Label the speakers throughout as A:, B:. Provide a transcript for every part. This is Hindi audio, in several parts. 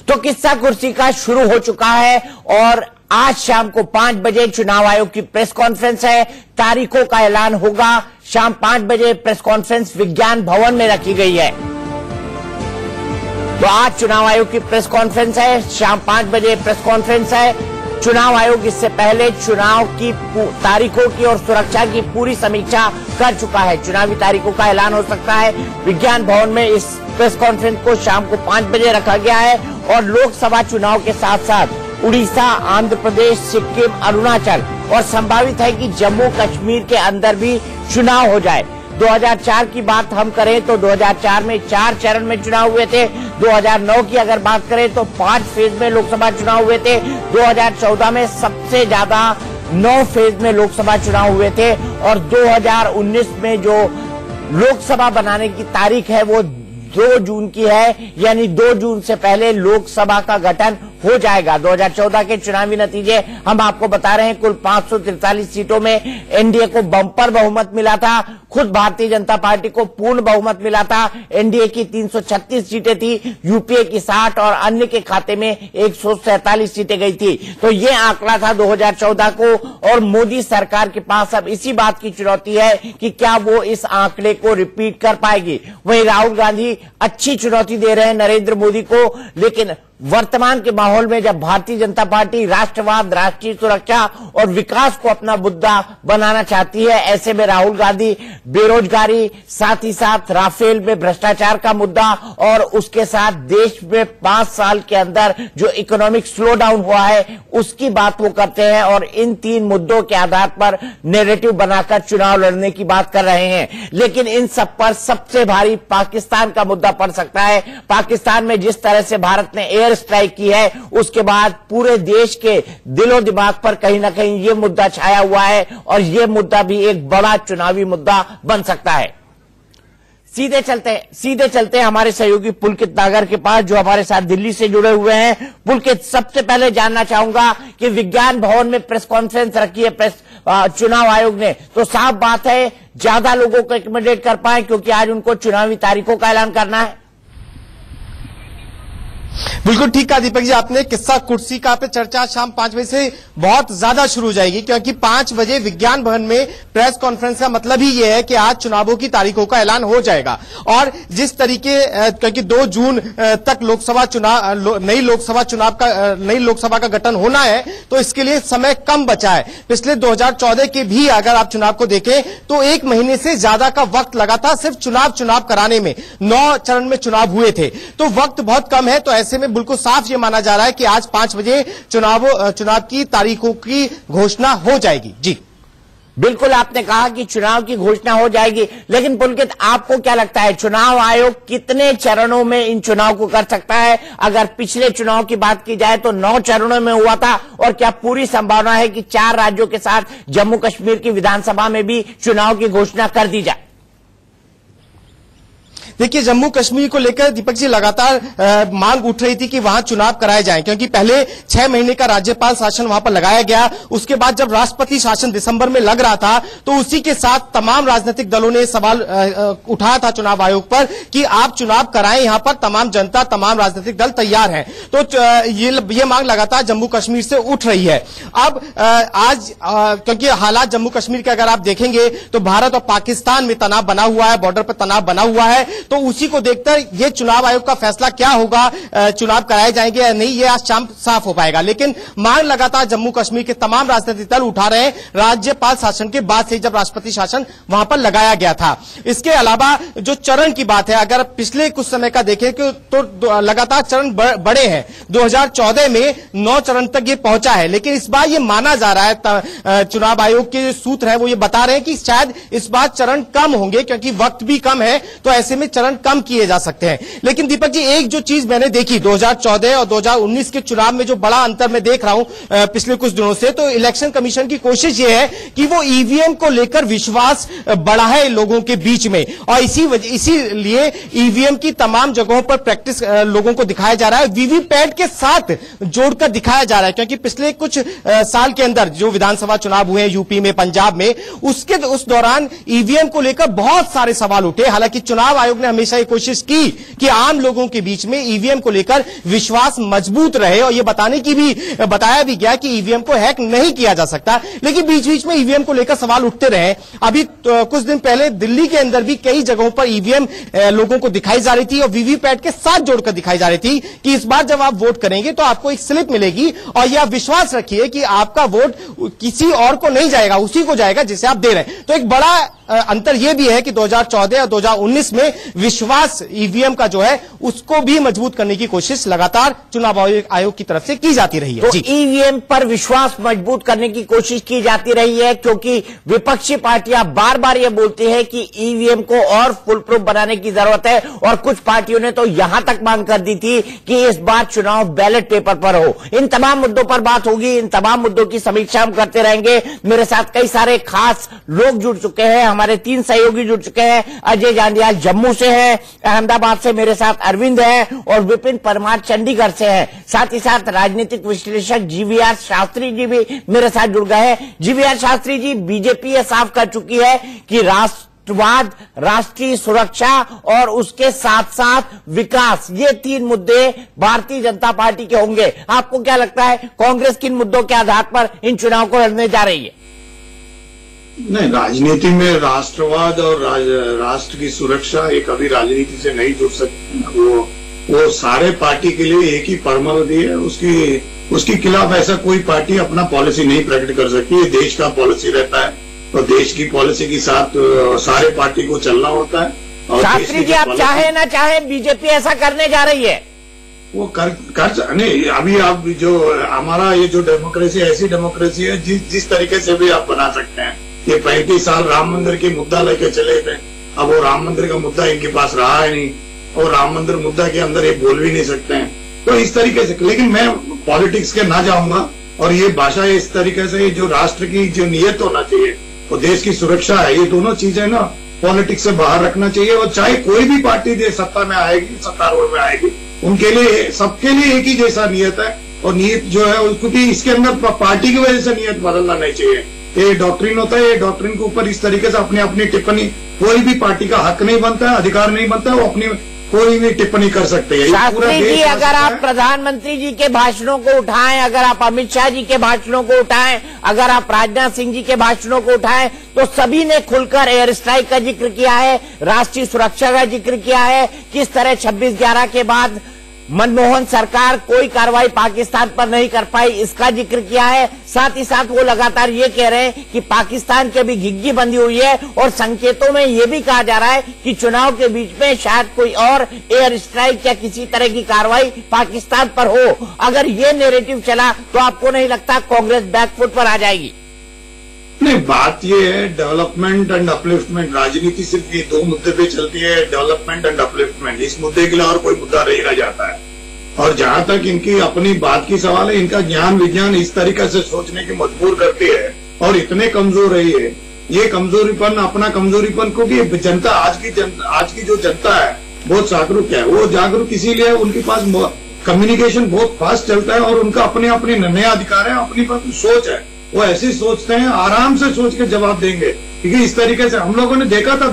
A: तो किस्सा कुर्सी का शुरू हो चुका है और आज शाम को 5 बजे चुनाव आयोग की प्रेस कॉन्फ्रेंस है। तारीखों का ऐलान होगा। शाम 5 बजे प्रेस कॉन्फ्रेंस विज्ञान भवन में रखी गई है। तो आज चुनाव आयोग की प्रेस कॉन्फ्रेंस है। शाम 5 बजे प्रेस कॉन्फ्रेंस है। चुनाव आयोग इससे पहले चुनाव की तारीखों की और सुरक्षा की पूरी समीक्षा कर चुका है। चुनावी तारीखों का ऐलान हो सकता है। विज्ञान भवन में इस प्रेस कॉन्फ्रेंस को शाम को 5 बजे रखा गया है और लोकसभा चुनाव के साथ साथ उड़ीसा, आंध्र प्रदेश, सिक्किम, अरुणाचल और संभावित है कि जम्मू कश्मीर के अंदर भी चुनाव हो जाए। 2004 की बात हम करें तो 2004 में 4 चरण में चुनाव हुए थे। 2009 की अगर बात करें तो 5 फेज में लोकसभा चुनाव हुए थे। 2014 में सबसे ज्यादा 9 फेज में लोकसभा चुनाव हुए थे और 2019 में जो लोकसभा बनाने की तारीख है वो 2 जून की है, यानी 2 जून से पहले लोकसभा का गठन हो जाएगा। 2014 के चुनावी नतीजे हम आपको बता रहे हैं। कुल 543 सीटों में एनडीए को बम्पर बहुमत मिला था। खुद भारतीय जनता पार्टी को पूर्ण बहुमत मिला था। एनडीए की 336 सीटें थी, यूपीए की 60 और अन्य के खाते में 147 सीटें गई थी। तो ये आंकड़ा था 2014 को और मोदी सरकार के पास अब इसी बात की चुनौती है कि क्या वो इस आंकड़े को रिपीट कर पाएगी। वहीं राहुल गांधी अच्छी चुनौती दे रहे हैं नरेंद्र मोदी को, लेकिन वर्तमान के माहौल में जब भारतीय जनता पार्टी राष्ट्रवाद, राष्ट्रीय सुरक्षा और विकास को अपना मुद्दा बनाना चाहती है, ऐसे में राहुल गांधी बेरोजगारी, साथ ही साथ राफेल में भ्रष्टाचार का मुद्दा और उसके साथ देश में 5 साल के अंदर जो इकोनॉमिक स्लो डाउन हुआ है उसकी बात वो करते हैं और इन 3 मुद्दों के आधार पर नैरेटिव बनाकर चुनाव लड़ने की बात कर रहे हैं। लेकिन इन सब पर सबसे भारी पाकिस्तान का मुद्दा पड़ सकता है। पाकिस्तान में जिस तरह से भारत ने एयर स्ट्राइक की है उसके बाद पूरे देश के दिलो दिमाग पर कहीं ना कहीं ये मुद्दा छाया हुआ है और ये मुद्दा भी एक बड़ा चुनावी मुद्दा बन सकता है। सीधे चलते हैं हमारे सहयोगी पुलकित नागर के पास जो हमारे साथ दिल्ली से जुड़े हुए हैं। पुलकित, सबसे पहले जानना चाहूंगा कि विज्ञान भवन में प्रेस कॉन्फ्रेंस रखी है चुनाव आयोग ने, तो साफ बात है ज्यादा लोगों को एकोमोडेट कर पाए क्योंकि आज उनको चुनावी तारीखों का ऐलान करना है।
B: बिल्कुल ठीक कहा दीपक जी आपने। किस्सा कुर्सी का पे चर्चा शाम 5 बजे से बहुत ज्यादा शुरू हो जाएगी क्योंकि 5 बजे विज्ञान भवन में प्रेस कॉन्फ्रेंस का मतलब ही यह है कि आज चुनावों की तारीखों का ऐलान हो जाएगा। और जिस तरीके क्योंकि 2 जून तक लोकसभा चुनाव नई लोकसभा का गठन होना है तो इसके लिए समय कम बचा है। पिछले 2014 के भी अगर आप चुनाव को देखें तो 1 महीने से ज्यादा का वक्त लगा था सिर्फ चुनाव कराने में। 9 चरण में चुनाव हुए थे तो वक्त बहुत कम है। तो ऐसे में बिल्कुल साफ ये माना जा रहा है कि आज 5 बजे चुनाव की तारीखों की घोषणा हो जाएगी। जी
A: बिल्कुल, आपने कहा कि चुनाव की घोषणा हो जाएगी, लेकिन पुलकित आपको क्या लगता है चुनाव आयोग कितने चरणों में इन चुनाव को कर सकता है? अगर पिछले चुनाव की बात की जाए तो 9 चरणों में हुआ था और क्या पूरी संभावना है कि 4 राज्यों के साथ जम्मू कश्मीर की विधानसभा में भी चुनाव की घोषणा कर दी जाए?
B: देखिए, जम्मू कश्मीर को लेकर दीपक जी लगातार मांग उठ रही थी कि वहां चुनाव कराए जाएं क्योंकि पहले 6 महीने का राज्यपाल शासन वहां पर लगाया गया। उसके बाद जब राष्ट्रपति शासन दिसंबर में लग रहा था तो उसी के साथ तमाम राजनीतिक दलों ने सवाल उठाया था चुनाव आयोग पर कि आप चुनाव कराएं, यहां पर तमाम जनता, तमाम राजनीतिक दल तैयार हैं। तो ये मांग लगातार जम्मू कश्मीर से उठ रही है। अब आज क्योंकि हालात जम्मू कश्मीर के अगर आप देखेंगे तो भारत और पाकिस्तान में तनाव बना हुआ है, बॉर्डर पर तनाव बना हुआ है। तो उसी को देखकर ये चुनाव आयोग का फैसला क्या होगा, चुनाव कराए जाएंगे या नहीं, ये आज शाम साफ हो पाएगा। लेकिन मांग लगातार जम्मू कश्मीर के तमाम राजनीतिक दल उठा रहे हैं राज्यपाल शासन के बाद से, जब राष्ट्रपति शासन वहां पर लगाया गया था। इसके अलावा जो चरण की बात है, अगर पिछले कुछ समय का देखें तो लगातार चरण बड़े हैं। 2014 में 9 चरण तक ये पहुंचा है, लेकिन इस बार ये माना जा रहा है, चुनाव आयोग के सूत्र है वो ये बता रहे हैं कि शायद इस बार चरण कम होंगे क्योंकि वक्त भी कम है। तो ऐसे में चरण कम किए जा सकते हैं। लेकिन दीपक जी, एक जो चीज मैंने देखी 2014 और 2019 के चुनाव में, जो बड़ा अंतर मैं देख रहा हूं पिछले कुछ दिनों से, तो इलेक्शन कमीशन की कोशिश ये है कि वो ईवीएम को लेकर विश्वास बढ़ाए लोगों के बीच में और इसीलिए ईवीएम की तमाम जगहों पर प्रैक्टिस लोगों को दिखाया जा रहा है, वीवीपैट के साथ जोड़कर दिखाया जा रहा है। क्योंकि पिछले कुछ साल के अंदर जो विधानसभा चुनाव हुए यूपी में, पंजाब में, उस दौरान ईवीएम को लेकर बहुत सारे सवाल उठे। हालांकि चुनाव आयोग ने ने हमेशा ये कोशिश की कि आम लोगों के बीच में ईवीएम को लेकर विश्वास मजबूत रहे, और ये बताया भी गया कि ईवीएम को हैक नहीं किया जा सकता। लेकिन बीच बीच में ईवीएम को लेकर सवाल उठते रहे। अभी कुछ दिन पहले दिल्ली के अंदर भी कई जगहों पर ईवीएम लोगों को दिखाई जा रही थी और वीवीपैट के साथ जोड़कर दिखाई जा रही थी कि इस बार जब आप वोट करेंगे तो आपको एक स्लिप मिलेगी और यह विश्वास रखिए कि आपका वोट किसी और को नहीं जाएगा, उसी को जाएगा जिसे आप दे रहे हैं। तो एक बड़ा अंतर यह भी है कि 2014 और 2019 में विश्वास ईवीएम का जो है उसको भी मजबूत करने की कोशिश लगातार चुनाव आयोग की तरफ से की जाती रही है।
A: तो ईवीएम पर विश्वास मजबूत करने की कोशिश की जाती रही है, क्योंकि विपक्षी पार्टियां बार बार यह बोलती है कि ईवीएम को और फुल प्रूफ बनाने की जरूरत है, और कुछ पार्टियों ने तो यहां तक मांग कर दी थी कि इस बार चुनाव बैलेट पेपर पर हो। इन तमाम मुद्दों पर बात होगी, इन तमाम मुद्दों की समीक्षा हम करते रहेंगे। मेरे साथ कई सारे खास लोग जुड़ चुके हैं, हमारे 3 सहयोगी जुड़ चुके हैं। अजय जांडियाल जम्मू से हैं, अहमदाबाद से मेरे साथ अरविंद हैं और विपिन परमार चंडीगढ़ से हैं। साथ ही साथ राजनीतिक विश्लेषक जीवीआर शास्त्री जी भी मेरे साथ जुड़ गए हैं। जीवीआर शास्त्री जी, बीजेपी ये साफ कर चुकी है कि राष्ट्रवाद, राष्ट्रीय सुरक्षा और उसके साथ साथ विकास, ये 3 मुद्दे भारतीय जनता पार्टी के होंगे। आपको क्या लगता है, कांग्रेस किन मुद्दों के आधार पर इन चुनाव को लड़ने जा रही है?
C: नहीं, राजनीति में राष्ट्रवाद और राष्ट्र की सुरक्षा ये कभी राजनीति से नहीं जुड़ सकती। वो सारे पार्टी के लिए एक ही परमावधि है, उसके खिलाफ ऐसा कोई पार्टी अपना पॉलिसी नहीं प्रकट कर सकती। ये देश का पॉलिसी रहता है, तो देश की पॉलिसी के साथ सारे पार्टी को चलना होता है। और
A: शास्त्री जी, आप चाहे ना चाहे बीजेपी ऐसा करने जा रही है।
C: वो कर नहीं, अभी आप जो हमारा ये जो डेमोक्रेसी ऐसी डेमोक्रेसी है जिस तरीके से भी आप बना सकते हैं। ये 35 साल राम मंदिर की मुद्दा लेके चले थे, अब वो राम मंदिर का मुद्दा इनके पास रहा है नहीं, और राम मंदिर मुद्दा के अंदर ये बोल भी नहीं सकते हैं। तो इस तरीके से, लेकिन मैं पॉलिटिक्स के ना जाऊंगा, और ये भाषा इस तरीके से जो राष्ट्र की जो नियत होना चाहिए और देश की सुरक्षा है, ये दोनों चीजें ना पॉलिटिक्स से बाहर रखना चाहिए। और चाहे कोई भी पार्टी देश सत्ता में आएगी, सत्तारूढ़ में आएगी, उनके लिए, सबके लिए एक ही जैसा नियत है। और नियत जो है, क्योंकि इसके अंदर पार्टी की वजह से नियत बदलना नहीं चाहिए। ये डॉक्ट्रिन होता है, ये डॉक्ट्रिन के ऊपर इस तरीके से अपनी अपनी टिप्पणी, कोई भी पार्टी का हक नहीं बनता है, अधिकार नहीं बनता है, वो अपनी कोई भी टिप्पणी कर सकते हैं।
A: शास्त्री जी, अगर आप प्रधानमंत्री जी के भाषणों को उठाएं, अगर आप अमित शाह जी के भाषणों को उठाएं, अगर आप राजनाथ सिंह जी के भाषणों को उठाएं, तो सभी ने खुलकर एयर स्ट्राइक का जिक्र किया है, राष्ट्रीय सुरक्षा का जिक्र किया है। किस तरह 26/11 के बाद मनमोहन सरकार कोई कार्रवाई पाकिस्तान पर नहीं कर पाई, इसका जिक्र किया है। साथ ही साथ वो लगातार ये कह रहे हैं कि पाकिस्तान की अभी घिग्गी बंधी हुई है, और संकेतों में ये भी कहा जा रहा है कि चुनाव के बीच में शायद कोई और एयर स्ट्राइक या किसी तरह की कार्रवाई पाकिस्तान पर हो। अगर ये नैरेटिव चला तो आपको नहीं लगता कांग्रेस बैकफुट पर आ जाएगी?
C: नहीं, बात ये है डेवलपमेंट एंड अपलिफ्टमेंट। राजनीति सिर्फ ये 2 मुद्दे पे चलती है, डेवलपमेंट एंड अपलिफ्टमेंट। इस मुद्दे के लिए और कोई मुद्दा नहीं रह जाता है। और जहां तक इनकी अपनी बात की सवाल है, इनका ज्ञान विज्ञान इस तरीके से सोचने की मजबूर करती है, और इतने कमजोर रही है। ये कमजोरीपन, अपना कमजोरीपन को भी जनता, आज की जो जनता है बहुत जागरूक है। वो जागरूक इसीलिए उनके पास कम्युनिकेशन बहुत फास्ट चलता है, और उनका अपने अपने निर्णय अधिकार है, अपनी सोच है। वो ऐसे सोचते हैं, आराम से सोच के जवाब देंगे। क्योंकि इस तरीके से हम लोगों ने देखा था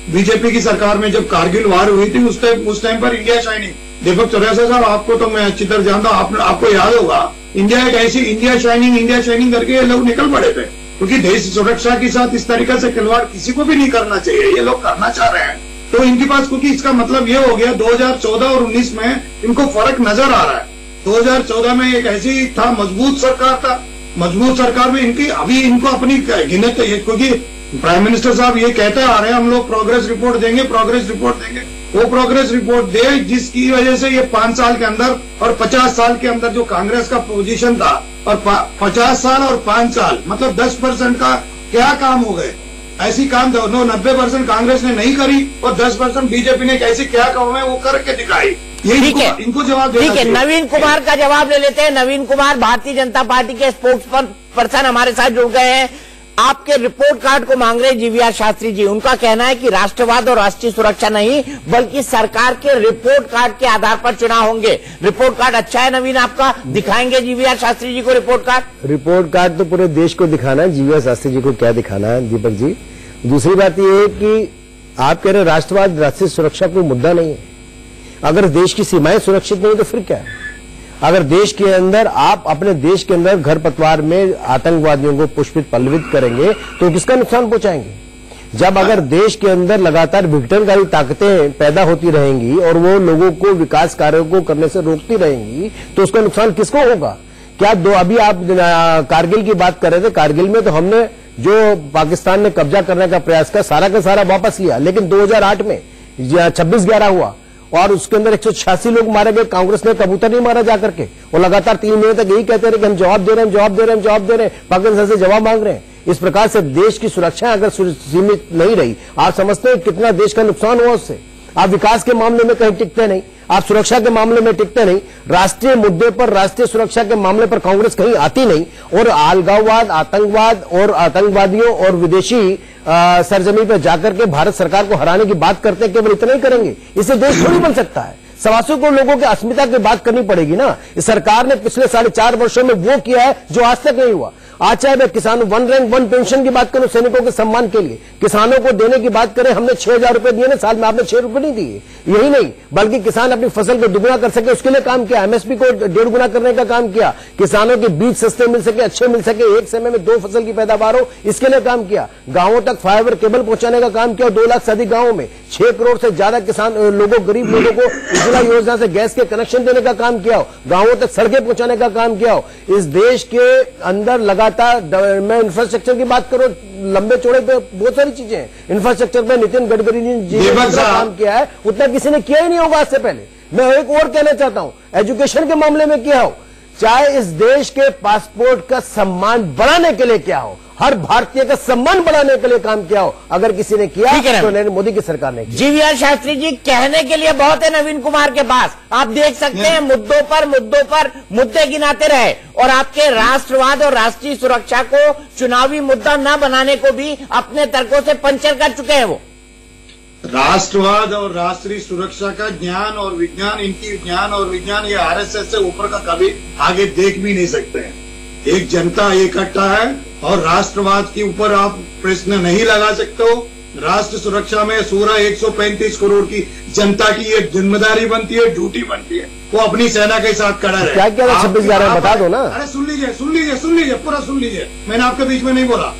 C: बीजेपी की सरकार में जब कारगिल वार हुई थी, उस टाइम पर इंडिया शाइनिंग, दीपक चौरसिया साहब, आपको तो मैं अच्छी तरह जानता हूँ, आपको याद होगा, इंडिया एक ऐसी इंडिया शाइनिंग करके ये लोग निकल पड़े थे। क्योंकि देश सुरक्षा के साथ इस तरीके से खिलवाड़ किसी को भी नहीं करना चाहिए, ये लोग करना चाह रहे हैं। तो इनके पास, क्योंकि इसका मतलब ये हो गया 2014 और 19 में इनको फर्क नजर आ रहा है। 2014 में एक ऐसी था, मजबूत सरकार था, मजबूत सरकार में इनको अपनी गिनत, क्योंकि प्राइम मिनिस्टर साहब ये कहते आ रहे हैं हम लोग प्रोग्रेस रिपोर्ट देंगे। वो प्रोग्रेस रिपोर्ट दे, जिसकी वजह से ये 5 साल के अंदर और 50 साल के अंदर जो कांग्रेस का पोजीशन था, और 50 साल और 5 साल मतलब 10% का क्या काम हो गए। ऐसी काम 90% कांग्रेस ने नहीं करी, और 10% बीजेपी ने कैसे क्या काम है वो करके दिखाई।
A: ठीक है,
C: इनको जवाब
A: ठीक है। नवीन कुमार का जवाब ले लेते हैं। नवीन कुमार भारतीय जनता पार्टी के स्पोक्स पर्सन हमारे साथ जुड़ गए हैं। आपके रिपोर्ट कार्ड को मांग रहे जीवीआर शास्त्री जी। उनका कहना है कि राष्ट्रवाद और राष्ट्रीय सुरक्षा नहीं, बल्कि सरकार के रिपोर्ट कार्ड के आधार पर चुनाव होंगे। रिपोर्ट कार्ड अच्छा है नवीन आपका, दिखाएंगे जीवीआर शास्त्री जी को रिपोर्ट कार्ड?
D: रिपोर्ट कार्ड तो पूरे देश को दिखाना है, जीवीआर शास्त्री जी को क्या दिखाना है दीपक जी। दूसरी बात यह है कि आप कह रहे राष्ट्रवाद राष्ट्रीय सुरक्षा कोई मुद्दा नहीं है। अगर देश की सीमाएं सुरक्षित नहीं तो फिर क्या है? अगर देश के अंदर आप अपने देश के अंदर घर पतवार में आतंकवादियों को पुष्पित पल्लवित करेंगे तो किसका नुकसान पहुंचाएंगे? जब अगर देश के अंदर लगातार विघटनकारी ताकतें पैदा होती रहेंगी और वो लोगों को विकास कार्यों को करने से रोकती रहेंगी तो उसका नुकसान किसको होगा? क्या अभी आप कारगिल की बात कर रहे थे, कारगिल में तो हमने जो पाकिस्तान ने कब्जा करने का प्रयास किया सारा का सारा वापस लिया, लेकिन 2008 में 26/11 हुआ और उसके अंदर 186 लोग मारे गए। कांग्रेस ने कबूतर नहीं मारा जाकर के, वो लगातार 3 महीने तक यही कहते रहे कि हम जवाब दे रहे हैं, जवाब दे रहे हैं, जवाब दे रहे हैं, पाकिस्तान से जवाब मांग रहे हैं। इस प्रकार से देश की सुरक्षा अगर सीमित नहीं रही, आप समझते हैं कितना देश का नुकसान हुआ उससे। आप विकास के मामले में कहीं टिकते नहीं, आप सुरक्षा के मामले में टिकते नहीं, राष्ट्रीय मुद्दे पर राष्ट्रीय सुरक्षा के मामले पर कांग्रेस कहीं आती नहीं और अलगाववाद, आतंकवाद और आतंकवादियों और विदेशी सरजमी पर जाकर के भारत सरकार को हराने की बात करते हैं। केवल इतना ही करेंगे, इससे देश थोड़ी बन सकता है। 125 करोड़ लोगों की अस्मिता की बात करनी पड़ेगी ना। इस सरकार ने पिछले 4.5 वर्षों में वो किया है जो आज तक नहीं हुआ। आज चाहे मैं किसानों 1 रैंक 1 पेंशन की बात करूं, सैनिकों के सम्मान के लिए किसानों को देने की बात करें, हमने 6,000 रुपए दिए ना साल में, आपने 6 रुपए नहीं दिए। यही नहीं बल्कि किसान अपनी फसल को दुगुना कर सके उसके लिए काम किया, एमएसपी को 1.5 गुना करने का काम किया, किसानों के बीज सस्ते मिल सके, अच्छे मिल सके, एक समय में 2 फसल की पैदावार हो, इसके लिए काम किया। गांवों तक फाइबर केबल पहुंचाने का काम किया, 2 लाख से अधिक गांवों में 6 करोड़ से ज्यादा किसान लोगों, गरीब लोगों को उज्ज्वला योजना से गैस के कनेक्शन देने का काम किया हो, गांवों तक सड़कें पहुंचाने का काम किया हो। इस देश के अंदर लगातार मैं इंफ्रास्ट्रक्चर की बात करूं, लंबे चौड़े पे बहुत सारी चीजें हैं। इंफ्रास्ट्रक्चर पे नितिन गडकरी ने जितना काम किया है उतना किसी ने किया ही नहीं होगा आज से पहले। मैं एक और कहना चाहता हूं, एजुकेशन के मामले में क्या हो, चाहे इस देश के पासपोर्ट का सम्मान बढ़ाने के लिए क्या हो, हर भारतीय का सम्मान बढ़ाने के लिए काम किया हो, अगर किसी ने किया तो नरेंद्र मोदी की सरकार ने किया।
A: GVR शास्त्री जी, कहने के लिए बहुत है नवीन कुमार के पास। आप देख सकते हैं मुद्दों पर मुद्दे गिनाते रहे और आपके राष्ट्रवाद और राष्ट्रीय सुरक्षा को चुनावी मुद्दा न बनाने को भी अपने तर्कों से पंचर कर चुके हैं। वो
C: राष्ट्रवाद और राष्ट्रीय सुरक्षा का ज्ञान और विज्ञान, इनकी ज्ञान और विज्ञान ये RSS से ऊपर का कभी आगे देख भी नहीं सकते हैं। एक जनता इकट्ठा है और राष्ट्रवाद के ऊपर आप प्रश्न नहीं लगा सकते हो। राष्ट्र सुरक्षा में पूरा 135 करोड़ की जनता की ये जिम्मेदारी बनती है, ड्यूटी बनती है, वो अपनी सेना के साथ खड़ा रहे।
D: क्या 26/11 बता दो ना।
C: अरे सुन लीजिए, पूरा सुन लीजिए, मैंने आपके बीच में नहीं बोला।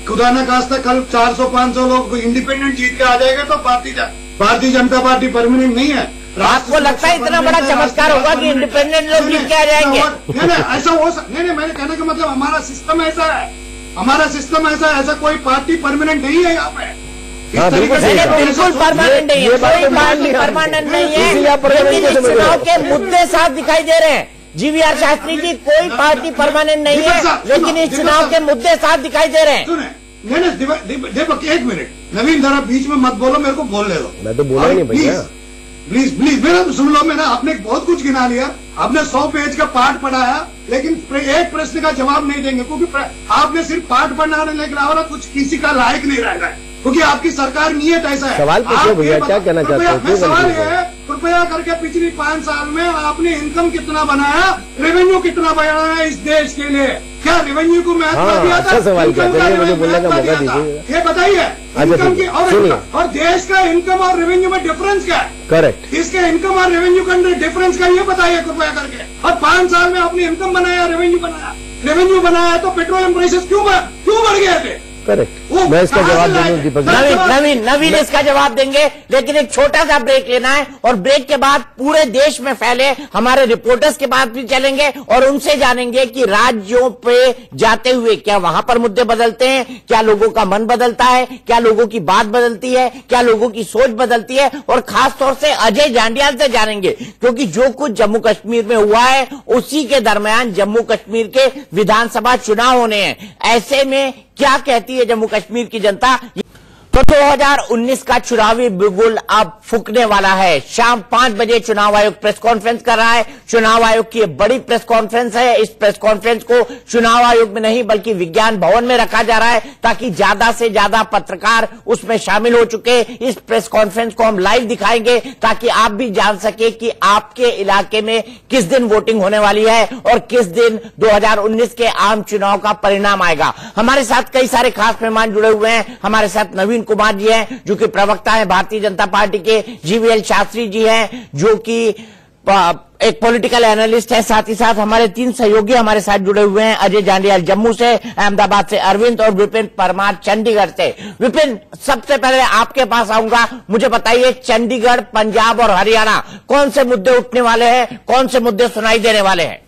C: खुदा न खास्ता कल 400-500 लोग इंडिपेंडेंट जीत के आ जाएगा तो भारतीय जनता पार्टी परमानेंट नहीं है।
A: आपको लगता है इतना बड़ा चमत्कार होगा कि इंडिपेंडेंट लोग जीत के आ जाएंगे?
C: नहीं, ऐसा हो सकता नहीं। मैंने कहने का मतलब हमारा सिस्टम ऐसा है, ऐसा कोई पार्टी परमानेंट नहीं है यहाँ पे।
A: बिल्कुल परमानेंट नहीं है, कोई पार्टी परमानेंट नहीं है, लेकिन इस चुनाव के मुद्दे साफ दिखाई दे रहे हैं। GVR शास्त्री जी, कोई पार्टी परमानेंट नहीं है, लेकिन इस चुनाव के मुद्दे साफ दिखाई दे रहे हैं।
C: दीपक 1 मिनट, नवीन जरा बीच में मत बोलो, मेरे को बोलने दो।
D: मैं तो बोला ही नहीं भैया।
C: प्लीज मेरा तो सुन लो। मैंने आपने बहुत कुछ गिना लिया, आपने 100 पेज का पाठ पढ़ाया, लेकिन एक प्रश्न का जवाब नहीं देंगे क्योंकि आपने सिर्फ पाठ पढ़ाने लेकिन और कुछ किसी का लायक नहीं रह गए क्योंकि आपकी सरकार नियत ऐसा है।
D: सवाल पूछो भैया, क्या कहना चाहते हैं?
C: सवाल ये है, कृपया करके पिछली 5 साल में आपने इनकम कितना बनाया, रेवेन्यू कितना बनाया इस देश के लिए? क्या रेवेन्यू को महत्व दिया था?
D: अच्छा सवाल मुझे बोलने का मौका दीजिए।
C: ये बताइए इनकम की और देश का इनकम और रेवेन्यू में डिफरेंस क्या है?
D: करेक्ट।
C: इसके इनकम और रेवेन्यू के अंदर डिफरेंस क्या ये बताइए कृपया करके। और 5 साल में आपने इनकम बनाया, रेवेन्यू बनाया तो पेट्रोलियम प्राइसेस क्यों बढ़ गए थे?
D: करेक्ट। मैं इसका जवाब दूंगा दीपक।
A: नवीन इसका जवाब देंगे, लेकिन एक छोटा सा ब्रेक लेना है और ब्रेक के बाद पूरे देश में फैले हमारे रिपोर्टर्स के पास भी चलेंगे और उनसे जानेंगे कि राज्यों पे जाते हुए क्या वहां पर मुद्दे बदलते हैं, क्या लोगों का मन बदलता है, क्या लोगों की बात बदलती है, क्या लोगों की सोच बदलती है। और खासतौर से अजय जांडियाल से जानेंगे क्योंकि जो कुछ जम्मू कश्मीर में हुआ है उसी के दरमियान जम्मू कश्मीर के विधानसभा चुनाव होने हैं। ऐसे में क्या कहती है जम्मू कश्मीर की जनता? तो 2019 का चुनावी बिगुल अब फूकने वाला है। शाम 5 बजे चुनाव आयोग प्रेस कॉन्फ्रेंस कर रहा है। चुनाव आयोग की बड़ी प्रेस कॉन्फ्रेंस है। इस प्रेस कॉन्फ्रेंस को चुनाव आयोग में नहीं बल्कि विज्ञान भवन में रखा जा रहा है ताकि ज्यादा से ज्यादा पत्रकार उसमें शामिल हो चुके। इस प्रेस कॉन्फ्रेंस को हम लाइव दिखाएंगे ताकि आप भी जान सके कि आपके इलाके में किस दिन वोटिंग होने वाली है और किस दिन 2019 के आम चुनाव का परिणाम आएगा। हमारे साथ कई सारे खास मेहमान जुड़े हुए हैं। हमारे साथ नवीन कुमार जी हैं जो कि प्रवक्ता हैं भारतीय जनता पार्टी के, जीवीएल शास्त्री जी हैं जो कि एक पॉलिटिकल एनालिस्ट है, साथ ही साथ हमारे 3 सहयोगी हमारे साथ जुड़े हुए हैं, अजय जांडियाल जम्मू से, अहमदाबाद से अरविंद और विपिन परमार चंडीगढ़ से। विपिन, सबसे पहले आपके पास आऊंगा, मुझे बताइए चंडीगढ़, पंजाब और हरियाणा कौन से मुद्दे उठने वाले हैं, कौन से मुद्दे सुनाई देने वाले हैं?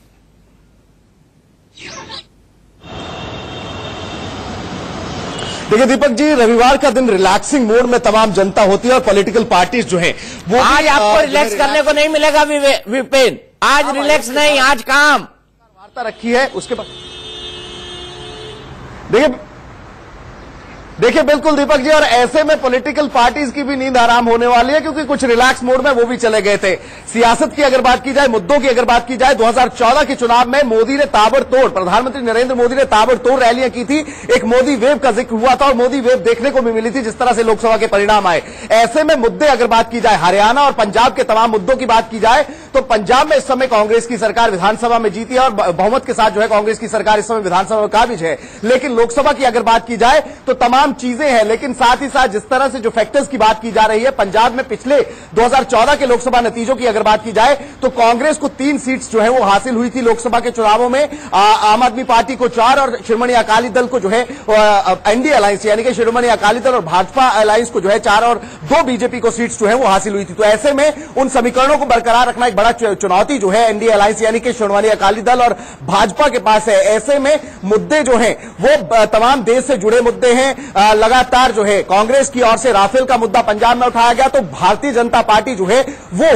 B: देखिए दीपक जी, रविवार का दिन रिलैक्सिंग मोड में तमाम जनता होती है और पॉलिटिकल पार्टीज जो है वो
A: आज आपको रिलैक्स करने को नहीं मिलेगा विपिन, आज रिलैक्स नहीं, आज काम
B: वार्ता रखी है। उसके बाद देखिए बिल्कुल दीपक जी, और ऐसे में पॉलिटिकल पार्टीज की भी नींद आराम होने वाली है क्योंकि कुछ रिलैक्स मोड में वो भी चले गए थे। सियासत की अगर बात की जाए, मुद्दों की अगर बात की जाए, 2014 के चुनाव में मोदी ने ताबड़तोड़, प्रधानमंत्री नरेंद्र मोदी ने ताबड़तोड़ रैलियां की थी, एक मोदी वेव का जिक्र हुआ था और मोदी वेव देखने को भी मिली थी जिस तरह से लोकसभा के परिणाम आए। ऐसे में मुद्दे अगर बात की जाए, हरियाणा और पंजाब के तमाम मुद्दों की बात की जाए तो पंजाब में इस समय कांग्रेस की सरकार विधानसभा में जीती है और बहुमत के साथ जो है कांग्रेस की सरकार इस समय विधानसभा में काबिज है। लेकिन लोकसभा की अगर बात की जाए तो तमाम चीजें हैं, लेकिन साथ ही साथ जिस तरह से जो फैक्टर्स की बात की जा रही है, पंजाब में पिछले 2014 के लोकसभा नतीजों की अगर बात की जाए तो कांग्रेस को 3 सीट्स जो है वो हासिल हुई थी लोकसभा के चुनावों में, आम आदमी पार्टी को 4 और शिरोमणि अकाली दल को जो है एनडीए अलायंस यानी कि शिरोमणि अकाली दल और भाजपा अलायंस को जो है 4 और 2 बीजेपी को सीट्स जो है वो हासिल हुई थी। तो ऐसे में उन समीकरणों को बरकरार रखना एक बड़ा चुनौती जो है एनडीए अलायंस यानी कि शिरोमणि अकाली दल और भाजपा के पास है। ऐसे में मुद्दे जो है वो तमाम देश से जुड़े मुद्दे हैं। लगातार जो है कांग्रेस की ओर से राफेल का मुद्दा पंजाब में उठाया गया तो भारतीय जनता पार्टी जो है वो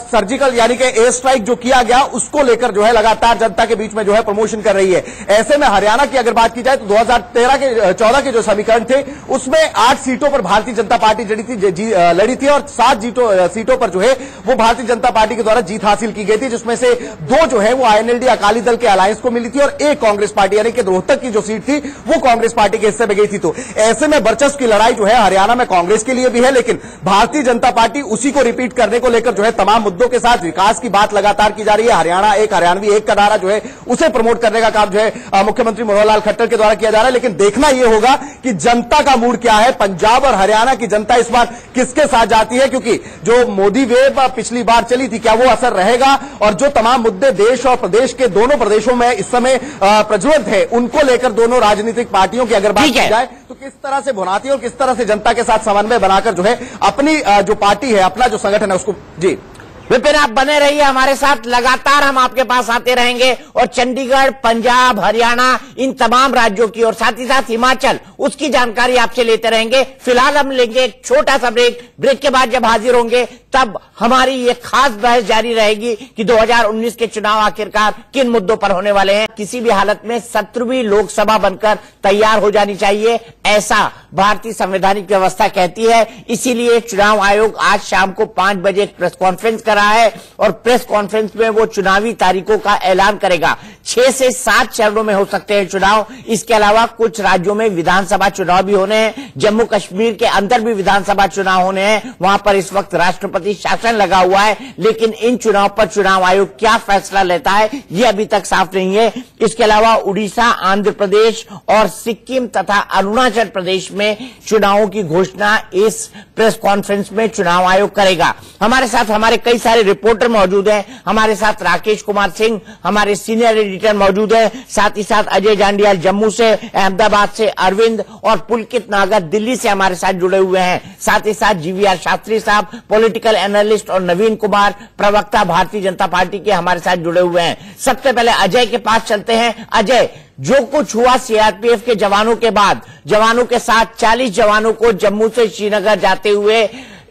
B: सर्जिकल यानी कि एयर स्ट्राइक जो किया गया उसको लेकर जो है लगातार जनता के बीच में जो है प्रमोशन कर रही है। ऐसे में हरियाणा की अगर बात की जाए तो 2014 के जो समीकरण थे उसमें 8 सीटों पर भारतीय जनता पार्टी लड़ी थी और 7 सीटों पर जो है वो भारतीय जनता पार्टी के द्वारा जीत हासिल की गई थी, जिसमें से 2 जो है वो आईएनएलडी अकाली दल के अलायंस को मिली थी और 1 कांग्रेस पार्टी यानी कि रोहतक की जो सीट थी वो कांग्रेस पार्टी के हिस्से में गई थी। तो ऐसे में वर्चस्व की लड़ाई जो है हरियाणा में कांग्रेस के लिए भी है, लेकिन भारतीय जनता पार्टी उसी को रिपीट करने को लेकर जो है तमाम मुद्दों के साथ विकास की बात लगातार की जा रही है। हरियाणा एक, हरियाणवी एक का नारा जो है उसे प्रमोट करने का काम जो है मुख्यमंत्री मनोहर लाल खट्टर के द्वारा किया जा रहा है। लेकिन देखना यह होगा कि जनता का मूड क्या है, पंजाब और हरियाणा की जनता इस बार किसके साथ जाती है, क्योंकि जो मोदी वेव पिछली बार चली थी क्या वो असर रहेगा और जो तमाम मुद्दे देश और प्रदेश के दोनों प्रदेशों में इस समय प्रज्वलित है उनको लेकर दोनों राजनीतिक पार्टियों की अगर बात की जाए तो किस तरह से भुनाती है और किस तरह से जनता के साथ समन्वय बनाकर जो है अपनी जो पार्टी है, अपना जो संगठन है उसको। जी
A: विपिन, आप बने रहिए हमारे साथ, लगातार हम आपके पास आते रहेंगे और चंडीगढ़, पंजाब, हरियाणा इन तमाम राज्यों की और साथ ही साथ हिमाचल उसकी जानकारी आपसे लेते रहेंगे। फिलहाल हम लेंगे एक छोटा सा ब्रेक के बाद जब हाजिर होंगे तब हमारी ये खास बहस जारी रहेगी कि 2019 के चुनाव आखिरकार किन मुद्दों पर होने वाले हैं। किसी भी हालत में 17वीं लोकसभा बनकर तैयार हो जानी चाहिए, ऐसा भारतीय संवैधानिक व्यवस्था कहती है। इसीलिए चुनाव आयोग आज शाम को 5 बजे एक प्रेस कॉन्फ्रेंस कर रहा है और प्रेस कॉन्फ्रेंस में वो चुनावी तारीखों का ऐलान करेगा। 6 से 7 चरणों में हो सकते हैं चुनाव। इसके अलावा कुछ राज्यों में विधानसभा चुनाव भी होने हैं, जम्मू कश्मीर के अंदर भी विधानसभा चुनाव होने हैं, वहां पर इस वक्त राष्ट्रपति शासन लगा हुआ है। लेकिन इन चुनाव पर चुनाव आयोग क्या फैसला लेता है ये अभी तक साफ नहीं है। इसके अलावा उड़ीसा, आंध्र प्रदेश और सिक्किम तथा अरुणाचल प्रदेश में चुनावों की घोषणा इस प्रेस कॉन्फ्रेंस में चुनाव आयोग करेगा। हमारे साथ हमारे कई सारे रिपोर्टर मौजूद हैं। हमारे साथ राकेश कुमार सिंह हमारे सीनियर एडिटर मौजूद है, साथ ही साथ अजय जांडियाल जम्मू से, अहमदाबाद से अरविंद और पुलकित नागर दिल्ली से हमारे साथ जुड़े हुए हैं। साथ ही साथ जीवीआर शास्त्री साहब पॉलिटिकल एनालिस्ट और नवीन कुमार प्रवक्ता भारतीय जनता पार्टी के हमारे साथ जुड़े हुए हैं। सबसे पहले अजय के पास चलते हैं। अजय, जो कुछ हुआ सीआरपीएफ के जवानों के बाद, जवानों के साथ 40 जवानों को जम्मू से श्रीनगर जाते हुए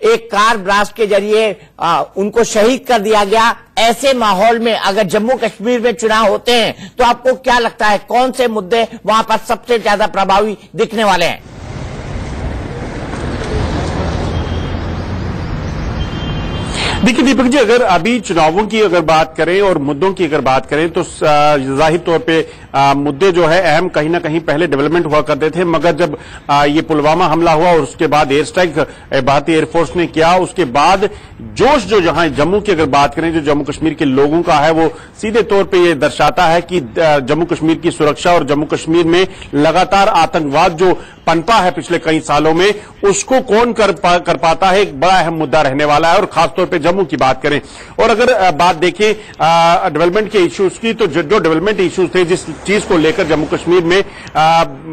A: एक कार ब्लास्ट के जरिए उनको शहीद कर दिया गया। ऐसे माहौल में अगर जम्मू कश्मीर में चुनाव होते हैं तो आपको क्या लगता है कौन से मुद्दे वहां पर सबसे ज्यादा प्रभावी दिखने वाले हैं?
E: देखिए दीपक जी, अगर अभी चुनावों की अगर बात करें और मुद्दों की अगर बात करें तो जाहिर तौर पे मुद्दे जो है अहम कहीं ना कहीं पहले डेवलपमेंट हुआ करते थे, मगर जब ये पुलवामा हमला हुआ और उसके बाद एयर स्ट्राइक भारतीय एयरफोर्स ने किया, उसके बाद जोश जो जहां जम्मू की अगर बात करें जो जम्मू कश्मीर के लोगों का है, वो सीधे तौर पे ये दर्शाता है कि जम्मू कश्मीर की सुरक्षा और जम्मू कश्मीर में लगातार आतंकवाद जो पनपा है पिछले कई सालों में, उसको कौन कर पाता है, एक बड़ा अहम मुद्दा रहने वाला है। और खासतौर पे जम्मू की बात करें और अगर बात देखें डेवलपमेंट के इश्यूज की, तो जो डेवलपमेंट इश्यूज थे, जिस चीज को लेकर जम्मू कश्मीर में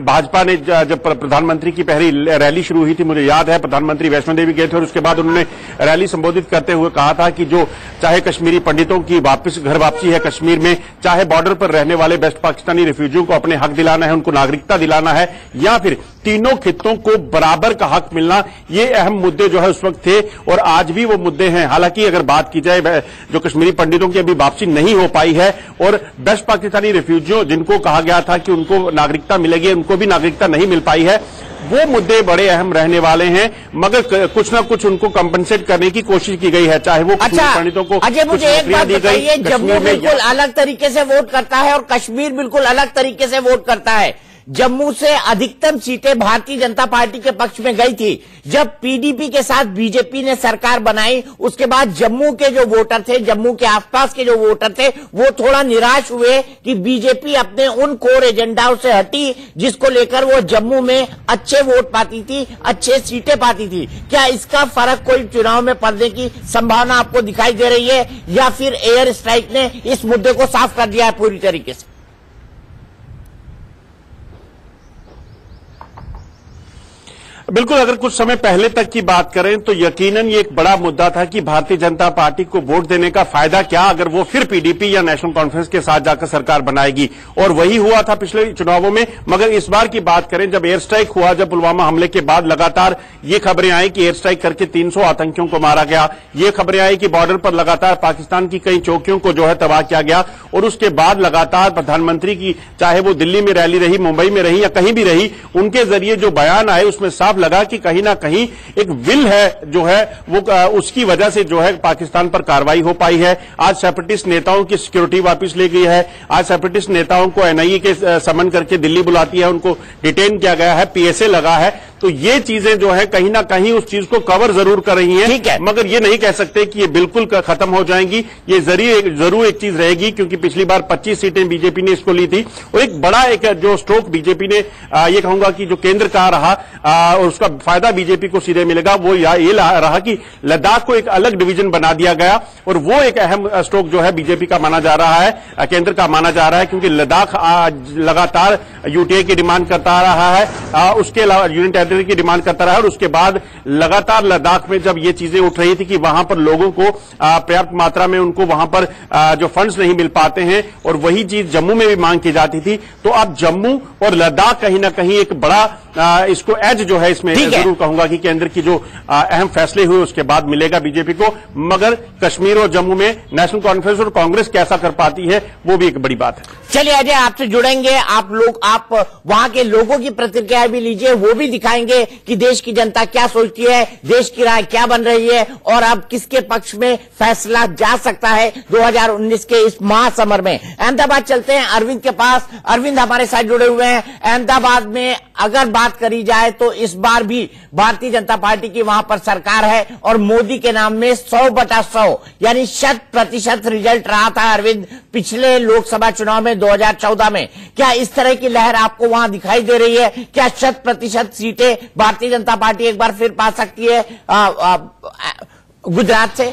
E: भाजपा ने जब प्रधानमंत्री की पहली रैली शुरू हुई थी, मुझे याद है प्रधानमंत्री वैष्णो देवी गए थे और उसके बाद उन्होंने रैली संबोधित करते हुए कहा था कि जो चाहे कश्मीरी पंडितों की घर वापसी है कश्मीर में, चाहे बॉर्डर पर रहने वाले बेस्ट पाकिस्तानी रिफ्यूजियों को अपने हक दिलाना है, उनको नागरिकता दिलाना है, या फिर तीनों खित्तों को बराबर का हक मिलना, ये अहम मुद्दे जो है उस वक्त थे और आज भी वो मुद्दे हैं। हालांकि अगर बात की जाए जो कश्मीरी पंडितों की अभी वापसी नहीं हो पाई है और बेस्ट पाकिस्तानी रिफ्यूजियों जिनको कहा गया था कि उनको नागरिकता मिलेगी, उनको भी नागरिकता नहीं मिल पाई है, वो मुद्दे बड़े अहम रहने वाले हैं, मगर कुछ ना कुछ उनको कंपनसेट करने की कोशिश की गई है, चाहे वो पंडितों को।
A: अजय, मुझे एक बात बताइए, जम्मू बिल्कुल अलग तरीके से वोट करता है और कश्मीर बिल्कुल अलग तरीके से वोट करता है। जम्मू से अधिकतम सीटें भारतीय जनता पार्टी के पक्ष में गई थी जब पीडीपी के साथ बीजेपी ने सरकार बनाई। उसके बाद जम्मू के जो वोटर थे, जम्मू के आसपास के जो वोटर थे, वो थोड़ा निराश हुए कि बीजेपी अपने उन कोर एजेंडाओं से हटी जिसको लेकर वो जम्मू में अच्छे वोट पाती थी, अच्छे सीटें पाती थी। क्या इसका फर्क कोई चुनाव में पड़ने की संभावना आपको दिखाई दे रही है, या फिर एयर स्ट्राइक ने इस मुद्दे को साफ कर दिया है पूरी तरीके से?
E: बिल्कुल, अगर कुछ समय पहले तक की बात करें तो यकीनन ये एक बड़ा मुद्दा था कि भारतीय जनता पार्टी को वोट देने का फायदा क्या अगर वो फिर पीडीपी या नेशनल कॉन्फ्रेंस के साथ जाकर सरकार बनाएगी, और वही हुआ था पिछले चुनावों में। मगर इस बार की बात करें, जब एयर स्ट्राइक हुआ, जब पुलवामा हमले के बाद लगातार ये खबरें आई कि एयर स्ट्राइक करके 300 आतंकियों को मारा गया, ये खबरें आई कि बॉर्डर पर लगातार पाकिस्तान की कई चौकियों को जो है तबाह किया गया, और उसके बाद लगातार प्रधानमंत्री की, चाहे वो दिल्ली में रैली रही, मुंबई में रही या कहीं भी रही, उनके जरिए जो बयान आए उसमें साफ लगा कि कहीं ना कहीं एक विल है जो है वो उसकी वजह से जो है पाकिस्तान पर कार्रवाई हो पाई है। आज सेपरेटिस्ट नेताओं की सिक्योरिटी वापस ले गई है, आज सेपरेटिस्ट नेताओं को एनआईए के समन करके दिल्ली बुलाती है, उनको डिटेन किया गया है, पीएसए लगा है। तो ये चीजें जो है कहीं ना कहीं उस चीज को कवर जरूर कर रही हैं, ठीक है, मगर ये नहीं कह सकते कि ये बिल्कुल खत्म हो जाएंगी। ये जरूर एक चीज रहेगी, क्योंकि पिछली बार 25 सीटें बीजेपी ने इसको ली थी, और एक बड़ा एक जो स्ट्रोक बीजेपी ने ये कहूंगा कि जो केंद्र का रहा और उसका फायदा बीजेपी को सीधे मिलेगा, वो ये रहा कि लद्दाख को एक अलग डिवीजन बना दिया गया, और वो एक अहम स्ट्रोक जो है बीजेपी का माना जा रहा है, केंद्र का माना जा रहा है, क्योंकि लद्दाख लगातार यूटीए की डिमांड करता रहा है, उसके अलावा यूनियन की डिमांड करता रहा, और उसके बाद लगातार लद्दाख में जब ये चीजें उठ रही थी कि वहां पर लोगों को पर्याप्त मात्रा में उनको वहां पर जो फंड्स नहीं मिल पाते हैं, और वही चीज जम्मू में भी मांग की जाती थी। तो अब जम्मू और लद्दाख कहीं ना कहीं एक बड़ा इसको एज जो है इसमें जरूर कहूंगा कि केंद्र की जो अहम फैसले हुए उसके बाद मिलेगा बीजेपी को, मगर कश्मीर और जम्मू में नेशनल कॉन्फ्रेंस और कांग्रेस कैसा कर पाती है वो भी एक बड़ी बात है।
A: चलिए अजय, आपसे जुड़ेंगे, आप वहां के लोगों की प्रतिक्रिया भी लीजिए, वो भी दिखाएंगे कि देश की जनता क्या सोचती है, देश की राय क्या बन रही है, और अब किसके पक्ष में फैसला जा सकता है 2019 के इस महासमर में। अहमदाबाद चलते हैं अरविंद के पास। अरविंद हमारे साथ जुड़े हुए हैं। अहमदाबाद में अगर बात करी जाए तो इस बार भी भारतीय जनता पार्टी की वहां पर सरकार है, और मोदी के नाम में 100/100 यानी 100% रिजल्ट रहा था अरविंद पिछले लोकसभा चुनाव में 2014 में। क्या इस तरह की लहर आपको वहां दिखाई दे रही है? क्या 100% सीटें भारतीय जनता पार्टी एक बार फिर पा सकती है गुजरात से?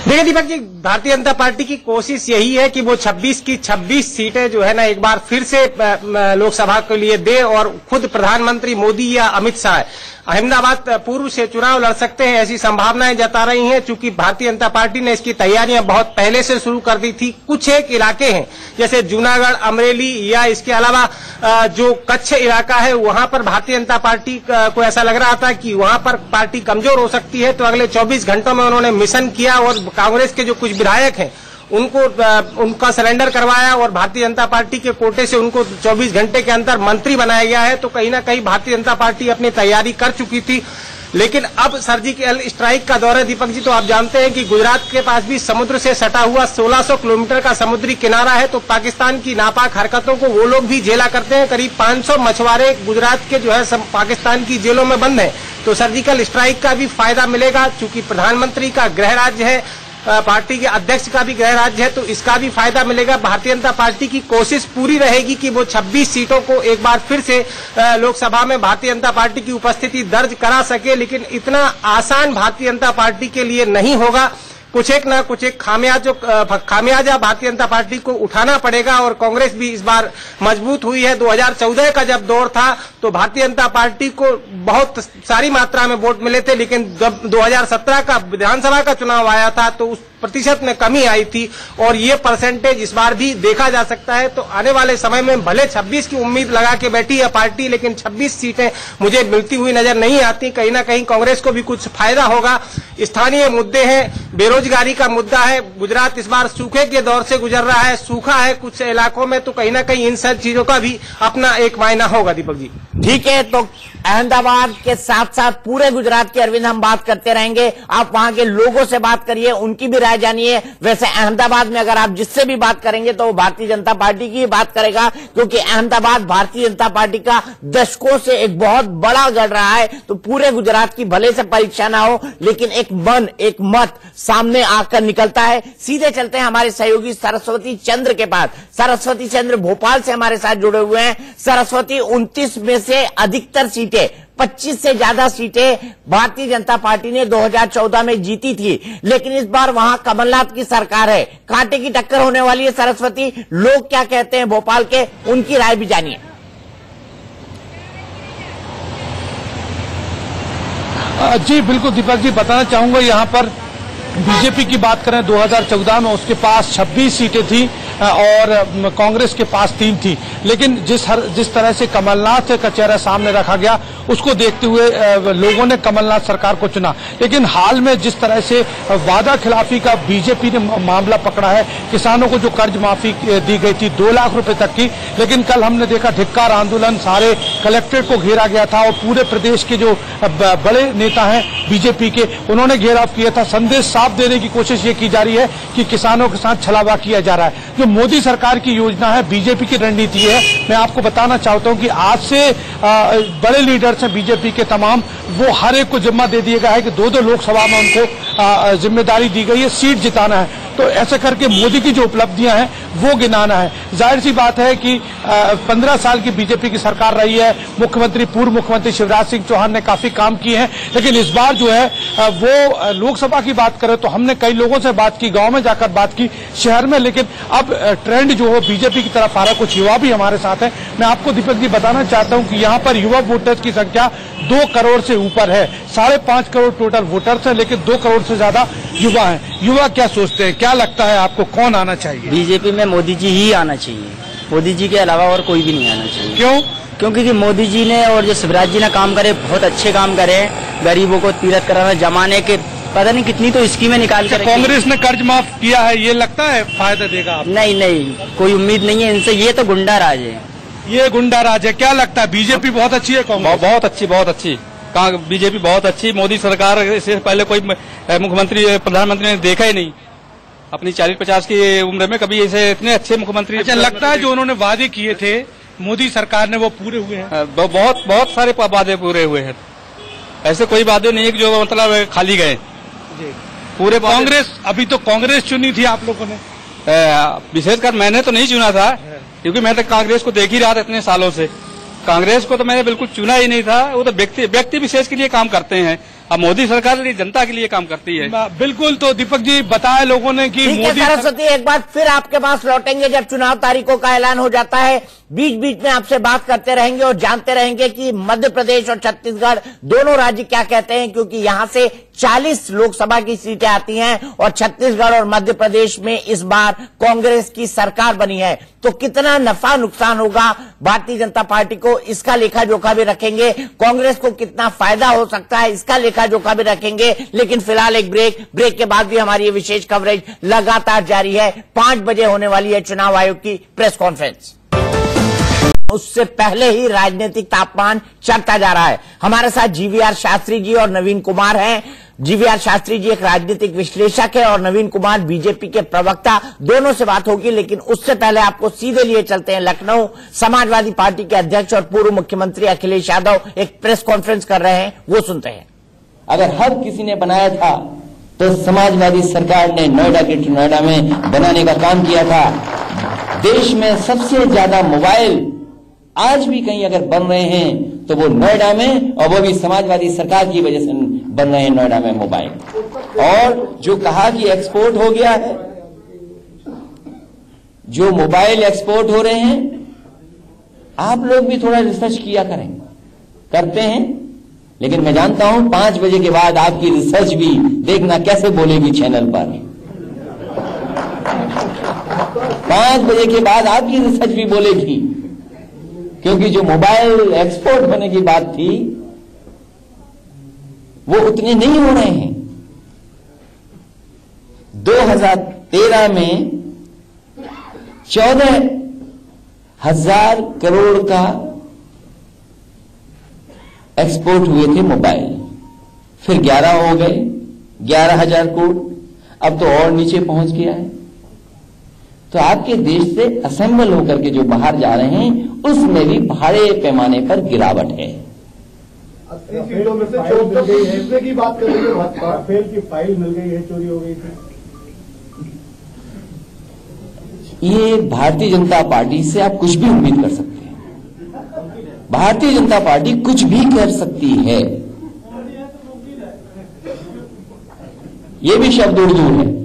B: देखिए दीपक जी, भारतीय जनता पार्टी की कोशिश यही है कि वो 26 की 26 सीटें जो है ना एक बार फिर से लोकसभा के लिए दे, और खुद प्रधानमंत्री मोदी या अमित शाह अहमदाबाद पूर्व से चुनाव लड़ सकते हैं, ऐसी संभावनाएं जता रही हैं। चूंकि भारतीय जनता पार्टी ने इसकी तैयारियां बहुत पहले से शुरू कर दी थी। कुछ एक इलाके हैं जैसे जूनागढ़, अमरेली, या इसके अलावा जो कच्छ इलाका है, वहां पर भारतीय जनता पार्टी को ऐसा लग रहा था कि वहां पर पार्टी कमजोर हो सकती है। तो अगले 24 घंटों में उन्होंने मिशन किया, और कांग्रेस के जो कुछ विधायक हैं उनका सरेंडर करवाया और भारतीय जनता पार्टी के कोटे से उनको 24 घंटे के अंदर मंत्री बनाया गया है। तो कहीं ना कहीं भारतीय जनता पार्टी अपनी तैयारी कर चुकी थी। लेकिन अब सर्जिकल स्ट्राइक का दौर है दीपक जी, तो आप जानते हैं कि गुजरात के पास भी समुद्र से सटा हुआ 1600 किलोमीटर का समुद्री किनारा है। तो पाकिस्तान की नापाक हरकतों को वो लोग भी झेला करते हैं। करीब 500 मछुआरे गुजरात के जो है पाकिस्तान की जेलों में बंद हैं। तो सर्जिकल स्ट्राइक का भी फायदा मिलेगा, चूंकि प्रधानमंत्री का गृह राज्य है, पार्टी के अध्यक्ष का भी गृह राज्य है, तो इसका भी फायदा मिलेगा। भारतीय जनता पार्टी की कोशिश पूरी रहेगी कि वो 26 सीटों को एक बार फिर से लोकसभा में भारतीय जनता पार्टी की उपस्थिति दर्ज करा सके। लेकिन इतना आसान भारतीय जनता पार्टी के लिए नहीं होगा। कुछ एक खामियाजा भारतीय जनता पार्टी को उठाना पड़ेगा। और कांग्रेस भी इस बार मजबूत हुई है। 2014 का जब दौर था तो भारतीय जनता पार्टी को बहुत सारी मात्रा में वोट मिले थे, लेकिन जब 2017 का विधानसभा का चुनाव आया था तो उस प्रतिशत में कमी आई थी। और ये परसेंटेज इस बार भी देखा जा सकता है। तो आने वाले समय में भले 26 की उम्मीद लगा के बैठी है पार्टी, लेकिन 26 सीटें मुझे मिलती हुई नजर नहीं आती। कहीं ना कहीं कांग्रेस को भी कुछ फायदा होगा। स्थानीय मुद्दे हैं, बेरोजगारी का मुद्दा है। गुजरात इस बार सूखे के दौर से गुजर रहा है, सूखा है कुछ इलाकों में। तो कहीं ना कहीं इन सब चीजों का भी अपना एक मायना होगा दीपक जी।
A: ठीक है, तो अहमदाबाद के साथ साथ पूरे गुजरात की अरविंद हम बात करते रहेंगे। आप वहां के लोगों से बात करिए, उनकी भी राय जानिए। वैसे अहमदाबाद में अगर आप जिससे भी बात करेंगे तो वो भारतीय जनता पार्टी की बात करेगा, क्योंकि अहमदाबाद भारतीय जनता पार्टी का दशकों से एक बहुत बड़ा गढ़ रहा है। तो पूरे गुजरात की भले से परीक्षा ना हो, लेकिन एक मत सामने आकर निकलता है। सीधे चलते हैं हमारे सहयोगी सरस्वती चंद्र के पास। सरस्वती चंद्र भोपाल से हमारे साथ जुड़े हुए हैं। सरस्वती, 29 में से अधिकतर सीटें, 25 से ज्यादा सीटें भारतीय जनता पार्टी ने 2014 में जीती थी, लेकिन इस बार वहां कमलनाथ की सरकार है। कांटे की टक्कर होने वाली है। सरस्वती, लोग क्या कहते हैं भोपाल के, उनकी राय भी जानिए।
F: जी बिल्कुल दीपक जी, बताना चाहूंगा यहाँ पर बीजेपी की बात करें 2014 में उसके पास 26 सीटें थी और कांग्रेस के पास 3 थी। लेकिन जिस तरह से कमलनाथ का चेहरा सामने रखा गया उसको देखते हुए लोगों ने कमलनाथ सरकार को चुना। लेकिन हाल में जिस तरह से वादा खिलाफी का बीजेपी ने मामला पकड़ा है, किसानों को जो कर्ज माफी दी गई थी 2 लाख रुपए तक की, लेकिन कल हमने देखा धिक्कार आंदोलन, सारे कलेक्ट्रेट को घेरा गया था और पूरे प्रदेश के जो बड़े नेता हैं बीजेपी के, उन्होंने घेराव किया था। संदेश साफ देने की कोशिश ये की जा रही है कि किसानों के साथ छलावा किया जा रहा है। जो मोदी सरकार की योजना है, बीजेपी की रणनीति है, मैं आपको बताना चाहता हूं कि आज से बड़े लीडर्स हैं बीजेपी के तमाम, वो हर एक को जिम्मा दे दिया गया है कि 2-2 लोकसभा में उनको जिम्मेदारी दी गई है, सीट जिताना है। तो ऐसे करके मोदी की जो उपलब्धियां हैं वो गिनाना है। जाहिर सी बात है कि 15 साल की बीजेपी की सरकार रही है, पूर्व मुख्यमंत्री शिवराज सिंह चौहान ने काफी काम किए हैं। लेकिन इस बार जो है वो लोकसभा की बात करें तो हमने कई लोगों से बात की, गांव में जाकर बात की, शहर में, लेकिन अब ट्रेंड जो है बीजेपी की तरफ आ रहा है। कुछ युवा भी हमारे साथ हैं। मैं आपको दीपक जी बताना चाहता हूं कि यहाँ पर युवा वोटर्स की संख्या 2 करोड़ से ऊपर है। 5.5 करोड़ टोटल वोटर्स हैं, लेकिन 2 करोड़ से ज्यादा युवा हैं। युवा क्या सोचते हैं, क्या लगता है आपको, कौन आना चाहिए?
G: बीजेपी में मोदी जी ही आना चाहिए। मोदी जी के अलावा और कोई भी नहीं आना चाहिए।
F: क्यों?
G: क्योंकि मोदी जी ने और जो शिवराज जी ने काम करे, बहुत अच्छे काम करे। गरीबों को तीरथ कराना, जमाने के पता नहीं कितनी तो स्कीमें निकाल कर।
F: कांग्रेस ने कर्ज माफ किया है, ये लगता है फायदा देगा आपको?
G: नहीं, कोई उम्मीद नहीं है इनसे। ये तो गुंडा राज है,
F: ये गुंडा राज है। क्या लगता है बीजेपी बहुत अच्छी है? कांग्रेस
H: बहुत अच्छी। बीजेपी बहुत अच्छी। मोदी सरकार से पहले कोई मुख्यमंत्री प्रधानमंत्री ने देखा ही नहीं अपनी 40-50 की उम्र में कभी ऐसे इतने अच्छे मुख्यमंत्री।
F: अच्छा, लगता है जो उन्होंने वादे किए थे मोदी सरकार ने वो पूरे हुए हैं?
H: बहुत सारे वादे पूरे हुए हैं। ऐसे कोई वादे नहीं है कि जो मतलब खाली गए पूरे।
F: कांग्रेस, अभी तो कांग्रेस चुनी थी आप लोगों ने?
H: विशेषकर मैंने तो नहीं चुना था, क्योंकि मैं तो कांग्रेस को देख ही रहा था इतने सालों से। कांग्रेस को तो मैंने बिल्कुल चुना ही नहीं था। वो तो व्यक्ति विशेष के लिए काम करते हैं। अब मोदी सरकार जनता के लिए काम करती है।
F: बिल्कुल। तो दीपक जी बताया लोगों ने कि
A: मोदी सरस्वती, एक बार फिर आपके पास लौटेंगे जब चुनाव तारीखों का ऐलान हो जाता है। बीच बीच में आपसे बात करते रहेंगे और जानते रहेंगे कि मध्य प्रदेश और छत्तीसगढ़ दोनों राज्य क्या कहते हैं, क्योंकि यहां से 40 लोकसभा की सीटें आती हैं और छत्तीसगढ़ और मध्य प्रदेश में इस बार कांग्रेस की सरकार बनी है, तो कितना नफा नुकसान होगा भारतीय जनता पार्टी को, इसका लेखा जोखा भी रखेंगे। कांग्रेस को कितना फायदा हो सकता है, इसका लेखा जोखा भी रखेंगे। लेकिन फिलहाल एक ब्रेक के बाद भी हमारी ये विशेष कवरेज लगातार जारी है। 5 बजे होने वाली है चुनाव आयोग की प्रेस कॉन्फ्रेंस। उससे पहले ही राजनीतिक तापमान चढ़ता जा रहा है। हमारे साथ जीवीआर शास्त्री जी और नवीन कुमार हैं। जीवीआर शास्त्री जी एक राजनीतिक विश्लेषक है और नवीन कुमार बीजेपी के प्रवक्ता। दोनों से बात होगी, लेकिन उससे पहले आपको सीधे लिए चलते हैं लखनऊ। समाजवादी पार्टी के अध्यक्ष और पूर्व मुख्यमंत्री अखिलेश यादव एक प्रेस कॉन्फ्रेंस कर रहे हैं, वो सुनते हैं।
I: अगर हर किसी ने बनाया था तो समाजवादी सरकार ने नोएडा ग्रेटर नोएडा में बनाने का काम किया था। देश में सबसे ज्यादा मोबाइल आज भी कहीं अगर बन रहे हैं तो वो नोएडा में, और वो भी समाजवादी सरकार की वजह से बन रहे हैं नोएडा में मोबाइल। और जो कहा कि एक्सपोर्ट हो गया है, जो मोबाइल एक्सपोर्ट हो रहे हैं, आप लोग भी थोड़ा रिसर्च किया करें, करते हैं। लेकिन मैं जानता हूं 5 बजे के बाद आपकी रिसर्च भी देखना कैसे बोलेगी चैनल पर। 5 बजे के बाद आपकी रिसर्च भी बोलेगी, क्योंकि जो मोबाइल एक्सपोर्ट होने की बात थी वो उतने नहीं हो रहे हैं। 2013 में 14,000 करोड़ का एक्सपोर्ट हुए थे मोबाइल, फिर 11 हो गए, 11,000 करोड़, अब तो और नीचे पहुंच गया है। तो आपके देश से असेंबल होकर के जो बाहर जा रहे हैं उसमें भी बड़े पैमाने पर गिरावट है।
J: 80 सीटों में से 14 हिस्से की बात कर रही है भाजपा। राफेल की फाइल मिल गई है, चोरी हो गई थी।
I: ये भारतीय जनता पार्टी से आप कुछ भी उम्मीद कर सकते हैं। भारतीय जनता पार्टी कुछ भी कर सकती है। ये भी शब्द उर्दू है।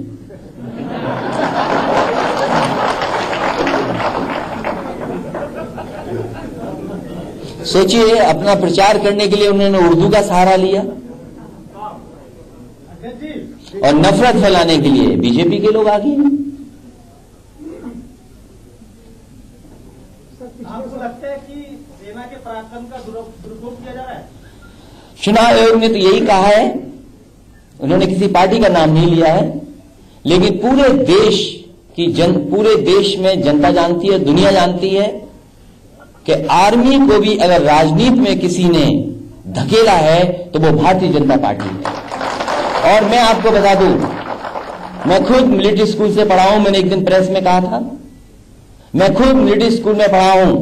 I: सोचिए, अपना प्रचार करने के लिए उन्होंने उर्दू का सहारा लिया और नफरत फैलाने के लिए बीजेपी के लोग आगे हैं।
J: आपको लगता है कि सेना के पराक्रम का दुरुपयोग किया जा रहा है?
I: चुनाव आयोग ने तो यही कहा है, उन्होंने किसी पार्टी का नाम नहीं लिया है, लेकिन पूरे देश में जनता जानती है, दुनिया जानती है कि आर्मी को भी अगर राजनीति में किसी ने धकेला है तो वो भारतीय जनता पार्टी है। और मैं आपको बता दूं, मैं खुद मिलिट्री स्कूल से पढ़ा हूं। मैंने एक दिन प्रेस में कहा था, मैं खुद मिलिट्री स्कूल में पढ़ा हूं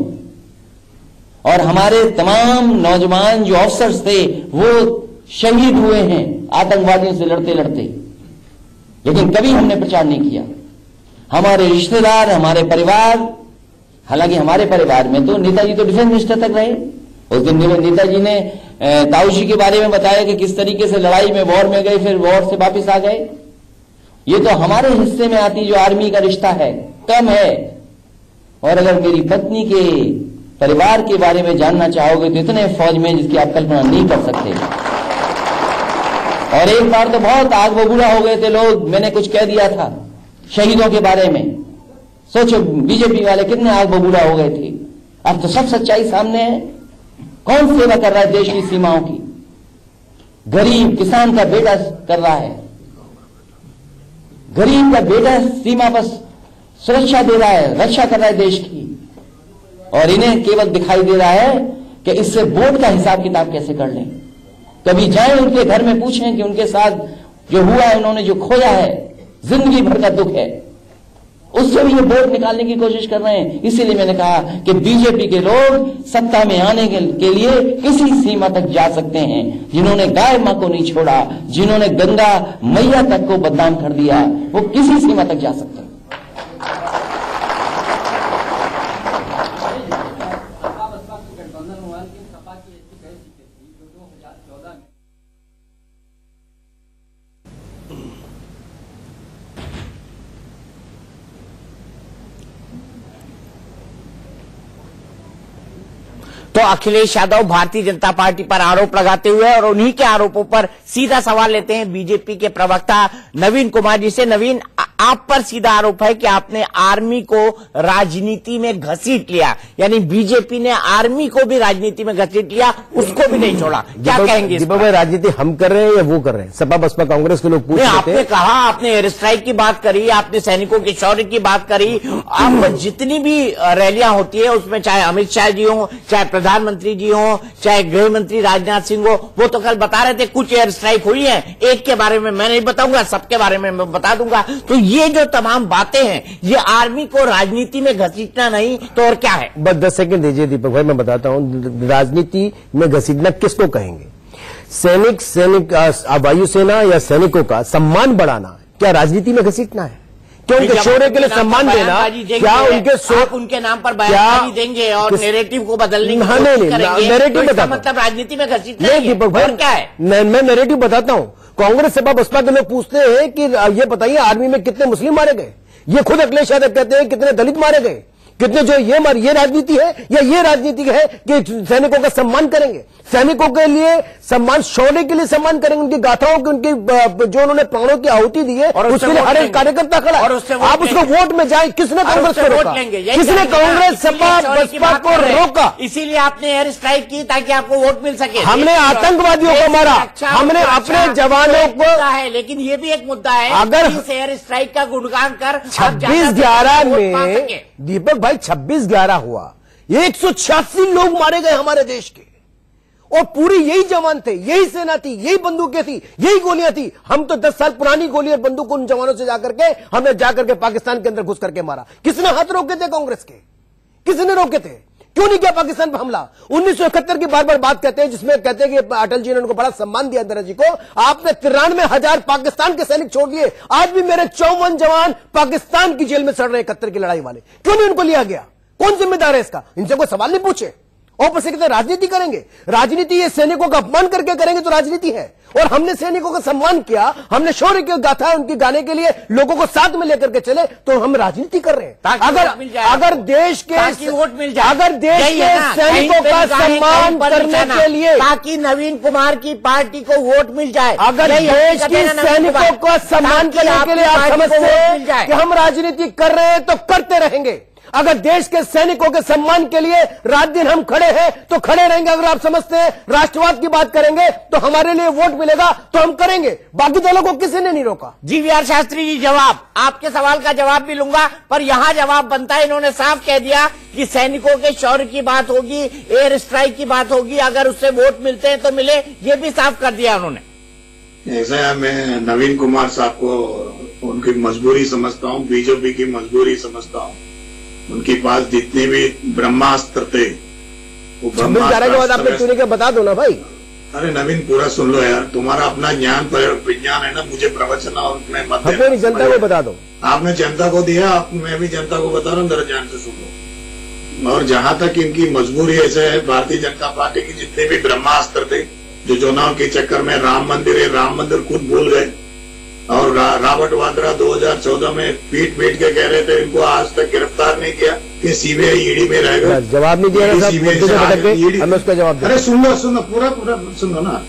I: और हमारे तमाम नौजवान जो अफसर्स थे वो शहीद हुए हैं आतंकवादियों से लड़ते लड़ते, लेकिन कभी हमने प्रचार नहीं किया। हमारे रिश्तेदार, हमारे परिवार, हालांकि हमारे परिवार में तो नेताजी तो डिफेंस मिनिस्टर तक रहे। उस दिन नेताजी ने ताऊजी के बारे में बताया कि किस तरीके से लड़ाई में वॉर में गए, फिर वॉर से वापस आ गए। ये तो हमारे हिस्से में आती जो आर्मी का रिश्ता है, कम है। और अगर मेरी पत्नी के परिवार के बारे में जानना चाहोगे तो इतने फौज में जिसकी आप कल्पना नहीं कर सकते। और एक बार तो बहुत आग बबूला हो गए थे लोग, मैंने कुछ कह दिया था शहीदों के बारे में। सोचो बीजेपी वाले कितने आग बबूला हो गए थे। अब तो सब सच्चाई सामने है। कौन सेवा कर रहा है देश की सीमाओं की? गरीब किसान का बेटा कर रहा है। गरीब का बेटा सीमा पर सुरक्षा दे रहा है, रक्षा कर रहा है देश की। और इन्हें केवल दिखाई दे रहा है कि इससे वोट का हिसाब किताब कैसे कर लें। कभी जाएं उनके घर में, पूछें कि उनके साथ जो हुआ है, उन्होंने जो खोया है, जिंदगी भर का दुख है, उससे भी ये वोट निकालने की कोशिश कर रहे हैं। इसीलिए मैंने कहा कि बीजेपी के लोग सत्ता में आने के लिए किसी सीमा तक जा सकते हैं। जिन्होंने गाय मां को नहीं छोड़ा, जिन्होंने गंगा मैया तक को बदनाम कर दिया, वो किसी सीमा तक जा सकते हैं।
A: तो अखिलेश यादव भारतीय जनता पार्टी पर आरोप लगाते हुए और उन्हीं के आरोपों पर सीधा सवाल लेते हैं बीजेपी के प्रवक्ता नवीन कुमार जी से। नवीन, आप पर सीधा आरोप है कि आपने आर्मी को राजनीति में घसीट लिया, यानी बीजेपी ने आर्मी को भी राजनीति में घसीट लिया, उसको भी नहीं छोड़ा। क्या कहेंगे?
D: दीपक भाई, राजनीति हम कर रहे हैं या वो कर रहे हैं? सपा बसपा कांग्रेस के लोग पूछ रहे थे।
A: आपने कहा, आपने एयर स्ट्राइक की बात करी, आपने सैनिकों के शौर्य की बात करी। आप जितनी भी रैलियां होती है उसमें चाहे अमित शाह जी हो, चाहे प्रधानमंत्री जी हो, चाहे गृह मंत्री राजनाथ सिंह हो, वो तो कल बता रहे थे कुछ एयर स्ट्राइक हुई है, एक के बारे में मैं नहीं बताऊंगा, सबके बारे में मैं बता दूंगा। तो ये जो तमाम बातें हैं, ये आर्मी को राजनीति में घसीटना नहीं तो और क्या है?
D: बस 10 सेकंड दीजिए दीपक भाई, मैं बताता हूं राजनीति में घसीटना किसको कहेंगे। सैनिक वायुसेना या सैनिकों का सम्मान बढ़ाना क्या राजनीति में घसीटना है? क्या उनके शौर्य के लिए सम्मान देना? क्या
A: उनके नाम पर बयानबाजी देंगे और नैरेटिव को बदलने की कोशिश करेंगे?
D: नैरेटिव
A: तो मतलब राजनीति में घसीटना
D: नहीं दीपक भाई,
A: क्या है?
D: मैं नैरेटिव बताता हूं। कांग्रेस सपा बसपा के लोग पूछते हैं कि ये बताइए आर्मी में कितने मुस्लिम मारे गए। ये खुद अखिलेश यादव कहते हैं कितने दलित मारे गए, कितने जो ये राजनीति है या ये राजनीति है कि सैनिकों का सम्मान करेंगे, सैनिकों के लिए सम्मान, शौर्य के लिए सम्मान करेंगे, उनकी गाथाओं की, उनकी जो उन्होंने प्राणों की आहुति दी है उसके लिए हर एक कार्यकर्ता खड़ा है। आप उसको वोट में जाए, किसने कांग्रेस को रोका? किसने कांग्रेस सपा बसपा को रोका?
A: इसीलिए आपने एयर स्ट्राइक की ताकि आपको वोट मिल सके।
D: हमने आतंकवादियों को मारा, हमने अपने जवानों को
A: है, लेकिन ये भी एक मुद्दा है
D: अगर
A: इस एयर स्ट्राइक का गुणगान कर
D: 26/11 में दीपक भाई 26/11 हुआ, 186 लोग मारे गए हमारे देश के, और पूरी यही जवान थे, यही सेना थी, यही बंदूकें थी, यही गोलियां थी। हम तो 10 साल पुरानी गोली और बंदूक उन जवानों से जाकर के हमने जाकर के पाकिस्तान के अंदर घुस करके मारा। किसने हाथ रोके थे कांग्रेस के? किसने रोके थे? क्यों नहीं किया पाकिस्तान पर हमला? 1971 की बार बार बात कहते हैं, जिसमें कहते हैं कि अटल जी ने उनको बड़ा सम्मान दिया इंदिरा जी को। आपने 93,000 पाकिस्तान के सैनिक छोड़ दिए। आज भी मेरे 54 जवान पाकिस्तान की जेल में सड़ रहे 71 की लड़ाई वाले। क्यों नहीं उनको लिया गया? कौन जिम्मेदार है इसका? इनसे कोई सवाल नहीं पूछे। और ऊपर से कहते राजनीति करेंगे। राजनीति ये सैनिकों का अपमान करके करेंगे तो राजनीति है। और हमने सैनिकों का सम्मान किया, हमने शौर्य की गाथा उनकी गाने के लिए लोगों को साथ में लेकर के चले, तो हम राजनीति कर रहे हैं। अगर देश के
A: वोट मिल जाए,
D: अगर देश के सैनिकों का सम्मान करने के लिए,
A: ताकि नवीन कुमार की पार्टी को वोट मिल जाए,
D: अगर देश के सैनिकों का सम्मान करने के लिए आप समझते हैं कि हम राजनीति कर रहे हैं तो करते रहेंगे। अगर देश के सैनिकों के सम्मान के लिए रात दिन हम खड़े हैं तो खड़े रहेंगे। अगर आप समझते हैं राष्ट्रवाद की बात करेंगे तो हमारे लिए वोट मिलेगा तो हम करेंगे। बाकी दलों को किसी ने नहीं रोका।
A: जीवीआर शास्त्री जी, जवाब, आपके सवाल का जवाब भी लूंगा, पर यहां जवाब बनता है। इन्होंने साफ कह दिया कि सैनिकों के शौर्य की बात होगी, एयर स्ट्राइक की बात होगी, अगर उससे वोट मिलते हैं तो मिले, ये भी साफ कर दिया उन्होंने।
C: ऐसा है, मैं नवीन कुमार साहब को उनकी मजबूरी समझता हूँ, बीजेपी की मजबूरी समझता हूँ। उनके पास जितने भी ब्रह्मास्त्र थे वो
D: ब्रह्मास्त्र के बाद आपने चुने के बता दो ना भाई।
C: अरे नवीन, पूरा सुन लो यार, तुम्हारा अपना ज्ञान विज्ञान है ना, मुझे प्रवचन और मैं मत
D: देना, जनता को बता दो।
C: आपने जनता को दिया, मैं भी जनता को बता रहा हूँ, जरा ध्यान से सुन लो। और जहां तक इनकी मजबूरी ऐसे है, भारतीय जनता पार्टी के जितने भी ब्रह्मास्त्र थे, जो चुनाव के चक्कर में राम मंदिर है, राम मंदिर खुद भूल गए, और रॉबर्ट वाड्रा 2014 में पीट के कह रहे थे इनको आज तक गिरफ्तार नहीं किया कि सीबीआई ईडी में रहेगा।
D: जवाब नहीं दिया हमें उसका जवाब।
C: अरे सुन लो पूरा सुन लो ना।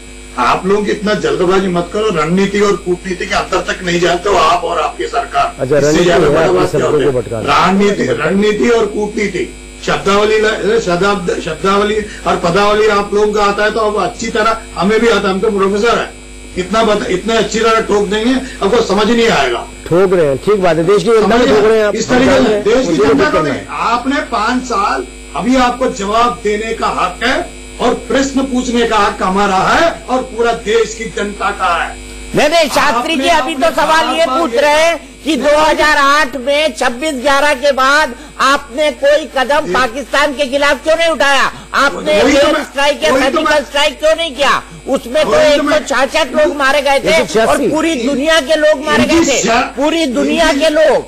C: आप लोग इतना जल्दबाजी मत करो, रणनीति और कूटनीति के अंतर तक नहीं जानते हो आप और आपकी सरकार। रणनीति और कूटनीति, शब्दावली और पदावली आप लोगों का आता है तो अब अच्छी तरह हमें भी आता है, हम तो प्रोफेसर है, इतने अच्छी तरह ठोक देंगे आपको समझ नहीं आएगा।
D: ठोक रहे हैं, ठीक बात है, देश की जनता को ठोक रहे हैं आप।
C: इस तरीके से देश की जनता को नहीं, आपने 5 साल, अभी आपको जवाब देने का हक है और प्रश्न पूछने का हक हमारा है और पूरा देश की जनता का है।
A: नहीं, शास्त्री जी अभी तो सवाल ये पूछ रहे हैं कि 2008 में 26/11 के बाद आपने कोई कदम पाकिस्तान के खिलाफ क्यों नहीं उठाया? आपने एयर स्ट्राइक या सर्जिकल स्ट्राइक क्यों नहीं किया? उसमें तो 166 लोग मारे गए थे और पूरी दुनिया के लोग मारे गए थे, पूरी दुनिया के लोग।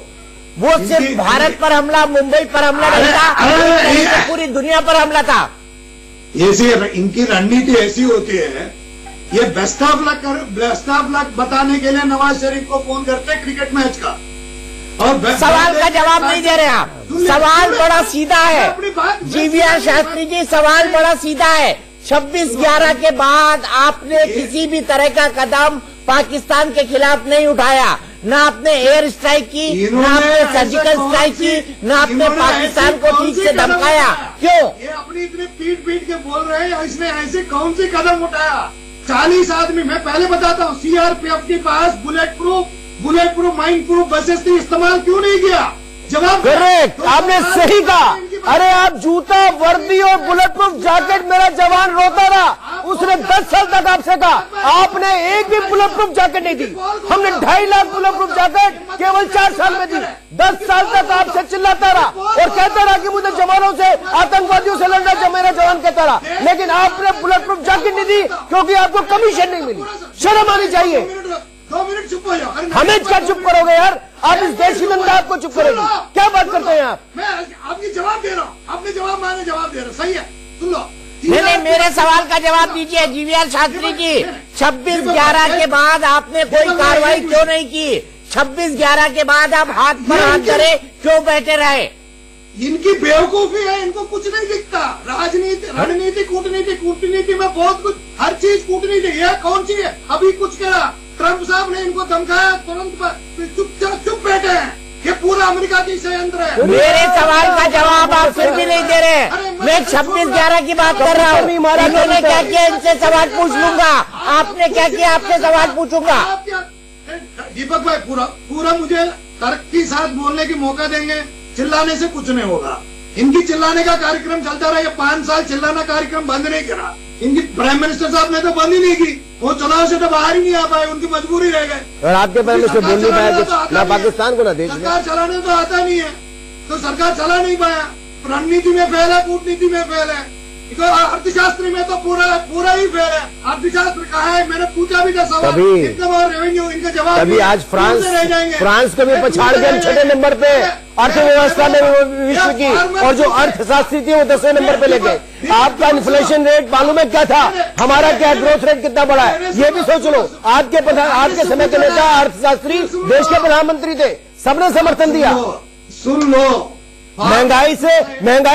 A: वो सिर्फ भारत पर हमला, मुंबई पर हमला नहीं था, पूरी दुनिया पर हमला था।
C: इनकी रणनीति ऐसी होती है, ये बेस्ट ऑफ लक बताने के लिए नवाज शरीफ को फोन करते हैं क्रिकेट मैच का, और
A: सवाल का जवाब नहीं दे रहे आप। सवाल बड़ा सीधा है जीवीआर शास्त्री जी, सवाल बड़ा सीधा है। 26/11 के बाद आपने किसी भी तरह का कदम पाकिस्तान के खिलाफ नहीं उठाया, ना आपने एयर स्ट्राइक की, ना आपने सर्जिकल स्ट्राइक की, ना आपने पाकिस्तान को ठीक से धमकाया। क्यों?
C: ये अपनी इतने पीट के बोल रहे हैं, इसने ऐसे कौन से कदम उठाया? 40 आदमी, मैं पहले बताता हूँ, सीआरपीएफ के पास bullet proof mine proof buses थी, इस्तेमाल क्यों नहीं किया? जवाब
D: करेक्ट, आपने सही कहा। अरे आप जूता, वर्दी और बुलेट प्रूफ जैकेट, मेरा जवान रोता रहा, उसने 10 साल तक आपसे कहा, आपने एक भी बुलेट प्रूफ जैकेट नहीं दी। हमने 2.5 लाख बुलेट प्रूफ जैकेट केवल 4 साल में दी। 10 साल तक आपसे चिल्लाता रहा और कहता रहा कि मुझे जवानों से, आतंकवादियों से लड़ना जो मेरा जवान कहता रहा, लेकिन आपने बुलेट प्रूफ जैकेट नहीं दी क्योंकि आपको कमीशन नहीं मिली। शर्म आनी चाहिए।
C: 2 मिनट चुप हो जाओ।
D: हमें क्या चुप करोगे यार? आप इस देश की जनता आपको चुप करेगी? क्या बात करते हैं आप?
C: मैं आपकी जवाब दे रहा हूँ, आपने जवाब मांगे, जवाब दे रहा हूँ, सही है, सुन लो।
A: नहीं, मेरे सवाल का जवाब दीजिए जीवीआर शास्त्री जी। 26/11 के बाद आपने कोई कार्रवाई क्यों नहीं की? 26/11 के बाद आप हाथ पर हाथ धरे क्यों बैठे रहे?
C: इनकी बेवकूफी है, इनको कुछ नहीं दिखता। राजनीति, रणनीति, कूटनीति में बहुत कुछ, हर चीज कूटनीति। यह कौन सी है? अभी कुछ करा, ट्रंप साहब ने इनको धमकाया, तुरंत चुप बैठे हैं। ये पूरा अमेरिका की संयंत्र है।
A: मेरे सवाल का जवाब आप फिर भी नहीं दे रहे। मैं 26/11 की बात कर रहा हूँ। इन्होंने क्या किया, इनसे सवाल पूछ लूंगा। आपने क्या किया, आपसे सवाल पूछूंगा।
C: दीपक भाई, पूरा मुझे तर्क के साथ बोलने की मौका देंगे। चिल्लाने से कुछ नहीं होगा। इनकी चिल्लाने का कार्यक्रम चलता रहा। ये 5 साल चिल्लाना कार्यक्रम बंद नहीं करा। इनकी प्राइम मिनिस्टर साहब ने तो बंद ही नहीं की। वो चुनाव से तो बाहर ही नहीं आ पाए, उनकी मजबूरी रह गए।
D: और आपके प्राइम मिनिस्टर बोल नहीं पाया ना पाकिस्तान को ना देश।
C: सरकार चलाने तो आता नहीं है, तो सरकार चला नहीं पाया। रणनीति में फेल है, कूटनीति में फेल है, अर्थशास्त्री में तो पूरा ही फेल है। अर्थशास्त्र कहा है, मैंने पूछा भी था सवाल, इनकम और रेवेन्यू, इनका जवाब
D: तभी आज फ्रांस को भी पछाड़ के 6 नंबर पे अर्थव्यवस्था में विश्व की, और जो अर्थशास्त्री थी वो 10वें नंबर पे ले गए। आपका इन्फ्लेशन रेट मालूम है क्या था? हमारा क्या ग्रोथ रेट कितना बड़ा है, ये भी सोच लो। आपके समय के नेता अर्थशास्त्री देश के प्रधानमंत्री थे, सबने समर्थन दिया।
C: सुन लो,
D: महंगाई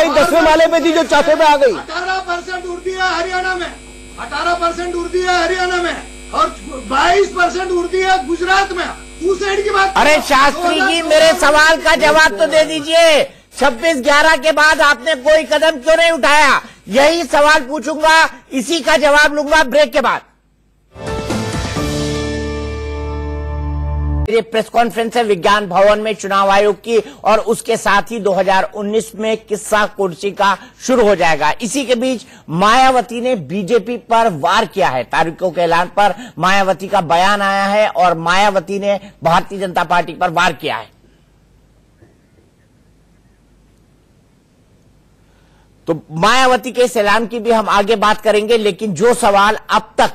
D: 10वें माले पे थी जो 4वें पे आ गई।
C: 18% उड़ती है हरियाणा में, 18% उड़ती है हरियाणा में, और 22% उड़ती है गुजरात में। साइड की बात।
A: अरे शास्त्री जी, मेरे सवाल का जवाब तो दे दीजिए। 26/11 के बाद आपने कोई कदम क्यों नहीं उठाया? यही सवाल पूछूंगा, इसी का जवाब लूंगा ब्रेक के बाद। ये प्रेस कॉन्फ्रेंस है विज्ञान भवन में चुनाव आयोग की, और उसके साथ ही 2019 में किस्सा कुर्सी का शुरू हो जाएगा। इसी के बीच मायावती ने बीजेपी पर वार किया है। तारीखों के ऐलान पर मायावती का बयान आया है और मायावती ने भारतीय जनता पार्टी पर वार किया है। तो मायावती के इस ऐलान की भी हम आगे बात करेंगे, लेकिन जो सवाल अब तक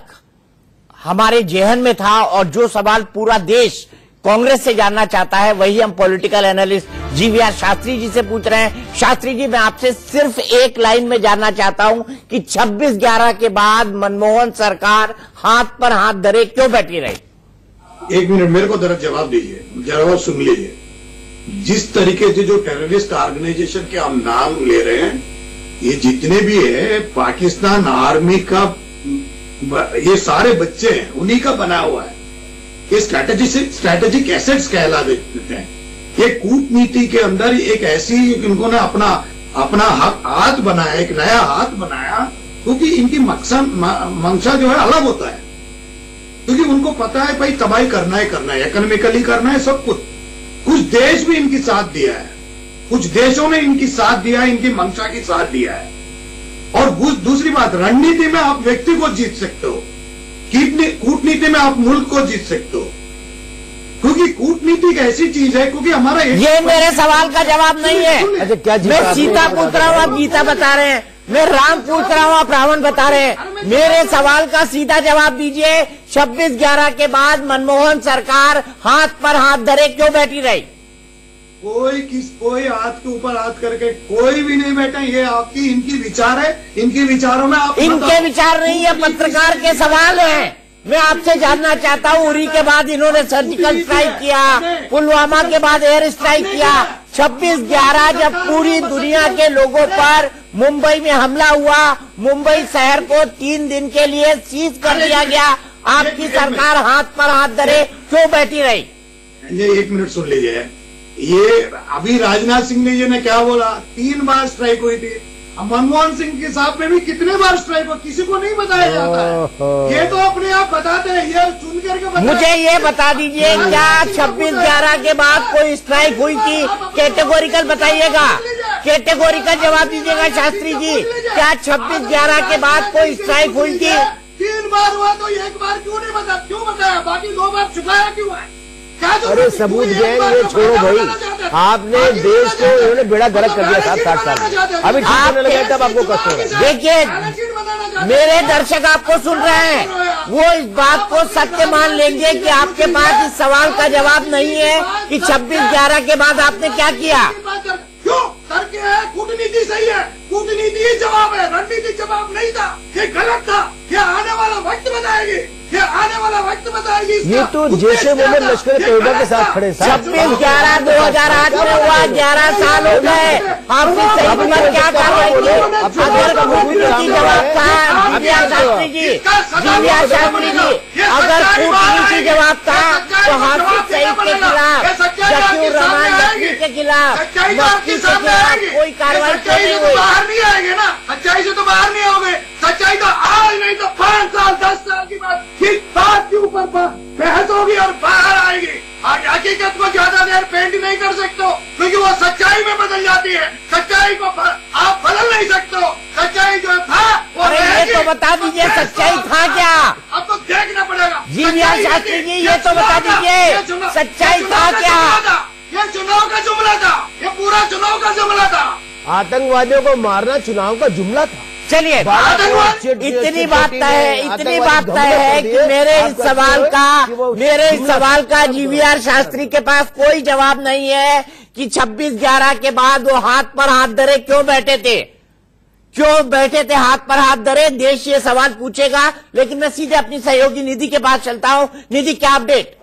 A: हमारे जेहन में था और जो सवाल पूरा देश कांग्रेस से जानना चाहता है, वही हम political analyst GVR Shastri ji से पूछ रहे हैं। शास्त्री जी, मैं आपसे सिर्फ एक लाइन में जानना चाहता हूं कि 26/11 के बाद मनमोहन सरकार हाथ पर हाथ धरे क्यों बैठी रही?
C: 1 मिनट मेरे को जरा जवाब दीजिए, जरा सुन लीजिए। जिस तरीके से जो टेररिस्ट ऑर्गेनाइजेशन के हम नाम ले रहे हैं, ये जितने भी है पाकिस्तान आर्मी का, ये सारे बच्चे हैं, उन्हीं का बना हुआ है। ये स्ट्रैटेजिक एसेट्स कहला देते हैं। ये कूटनीति के अंदर एक ऐसी, इन्होंने अपना हाथ बनाया, एक नया हाथ बनाया, क्योंकि इनकी मंशा जो है अलग होता है। क्योंकि उनको पता है भाई तबाही करना है, इकोनॉमिकली करना है, सब कुछ देश भी इनकी साथ दिया है, कुछ देशों ने इनकी साथ दिया है, इनकी मंशा की साथ दिया है। और दूसरी बात, रणनीति में आप व्यक्ति को जीत सकते हो, कूटनीति में आप मुल्क को जीत सकते हो, क्योंकि कूटनीति एक ऐसी चीज है, क्योंकि हमारा
A: ये मेरे सवाल का जवाब नहीं है।
D: अच्छा, क्या
A: मैं सीता पूछ रहा हूँ, आप गीता बता रहे हैं। मैं राम पूछ रहा हूँ, आप रावण बता रहे हैं। मेरे सवाल का सीधा जवाब दीजिए। 26/11 के बाद मनमोहन सरकार हाथ पर हाथ धरे क्यों बैठी रही?
C: कोई हाथ के ऊपर हाथ करके कोई भी नहीं बैठा। ये आपकी, इनकी विचार है, इनके विचारों में आप,
A: इनके विचार नहीं है, पत्रकार के सवाल हैं। मैं आपसे जानना चाहता हूँ, उरी के बाद इन्होंने सर्जिकल स्ट्राइक किया, पुलवामा के बाद एयर स्ट्राइक किया, 26/11 जब पूरी दुनिया के लोगों पर मुंबई में हमला हुआ, मुंबई शहर को 3 दिन के लिए सीज कर दिया गया, आपकी सरकार हाथ पर हाथ धरे क्यों बैठी रही?
C: ये 1 मिनट सुन लीजिए। ये अभी राजनाथ सिंह जी ने क्या बोला, 3 बार स्ट्राइक हुई थी। मनमोहन सिंह के साथ में भी कितने बार स्ट्राइक हुआ, किसी को नहीं बताया जाता है। ये तो अपने आप बताते हैं, ये चुन करके बताते।
A: मुझे ये बता दीजिए, क्या 26/11 के बाद कोई स्ट्राइक हुई थी? कैटेगोरिकल बताइएगा, कैटेगोरिकल जवाब दीजिएगा शास्त्री जी। क्या 26/11 के बाद कोई स्ट्राइक हुई थी?
C: 3 बार हुआ तो 1 बार क्यों नहीं बताया? बाकी 2 बार छुपाया क्यों है?
D: अरे सबूत दें, ये छोड़ो भाई, आपने देश को इन्होंने बेड़ा गर्क कर दिया 7-8 साल में, अभी ठीक लगे तब आपको कष्ट हो रहा है।
A: देखिए मेरे दर्शक आपको सुन रहे हैं, वो इस बात को सत्य मान लेंगे कि आपके पास इस सवाल का जवाब नहीं है कि 26/11 के बाद आपने क्या किया।
C: क्यों करके है? कूटनीति सही है, कूटनीति ही जवाब है, रणनीति जवाब नहीं था। ये गलत था, ये आने वाला वक्त बताएगी, ये आने वाला वक्त बताएगी।
D: ये तो जैसे मोहम्मद लश्कर तैयबा के साथ खड़े।
A: 26/11/2008 में हुआ, 11 साल हो गए। आपकी सही पर क्या कार्रवाई की? अगर कूटनीति जवाब था दिव्या शास्त्री जी, अगर कूटनीति जवाब था तो हाफिज सईद के खिलाफ, जकीर रहमान नकवी के खिलाफ, नकवी के खिलाफ कोई कार्रवाई क्यों नहीं हुई?
C: बाहर नहीं आएंगे ना, सच्चाई से तो बाहर नहीं होंगे। सच्चाई तो आज नहीं तो 5 साल 10 साल की बात, किस बात के ऊपर बहस होगी और बाहर आएगी। आज हकीकत को ज्यादा देर पेंट नहीं कर सकते, क्योंकि वो सच्चाई में बदल जाती है। सच्चाई को आप बदल नहीं सकते हो। सच्चाई जो था वो
A: ये तो बता दीजिए, सच्चाई था क्या?
C: अब तो देखना पड़ेगा।
A: जी शास्त्री जी, ये तो बता दीजिए, सच्चाई था क्या?
C: ये चुनाव का जुमला था, ये पूरा चुनाव का जुमला था।
D: आतंकवादियों को मारना चुनाव का जुमला था।
A: चलिए, इतनी बात तय है कि मेरे इस सवाल का जीवीआर शास्त्री के पास कोई जवाब नहीं है कि 26/11 के बाद वो हाथ पर हाथ धरे क्यों बैठे थे, हाथ पर हाथ धरे? देश ये सवाल पूछेगा। लेकिन मैं सीधे अपनी सहयोगी निधि के पास चलता हूँ। निधि, क्या अपडेट?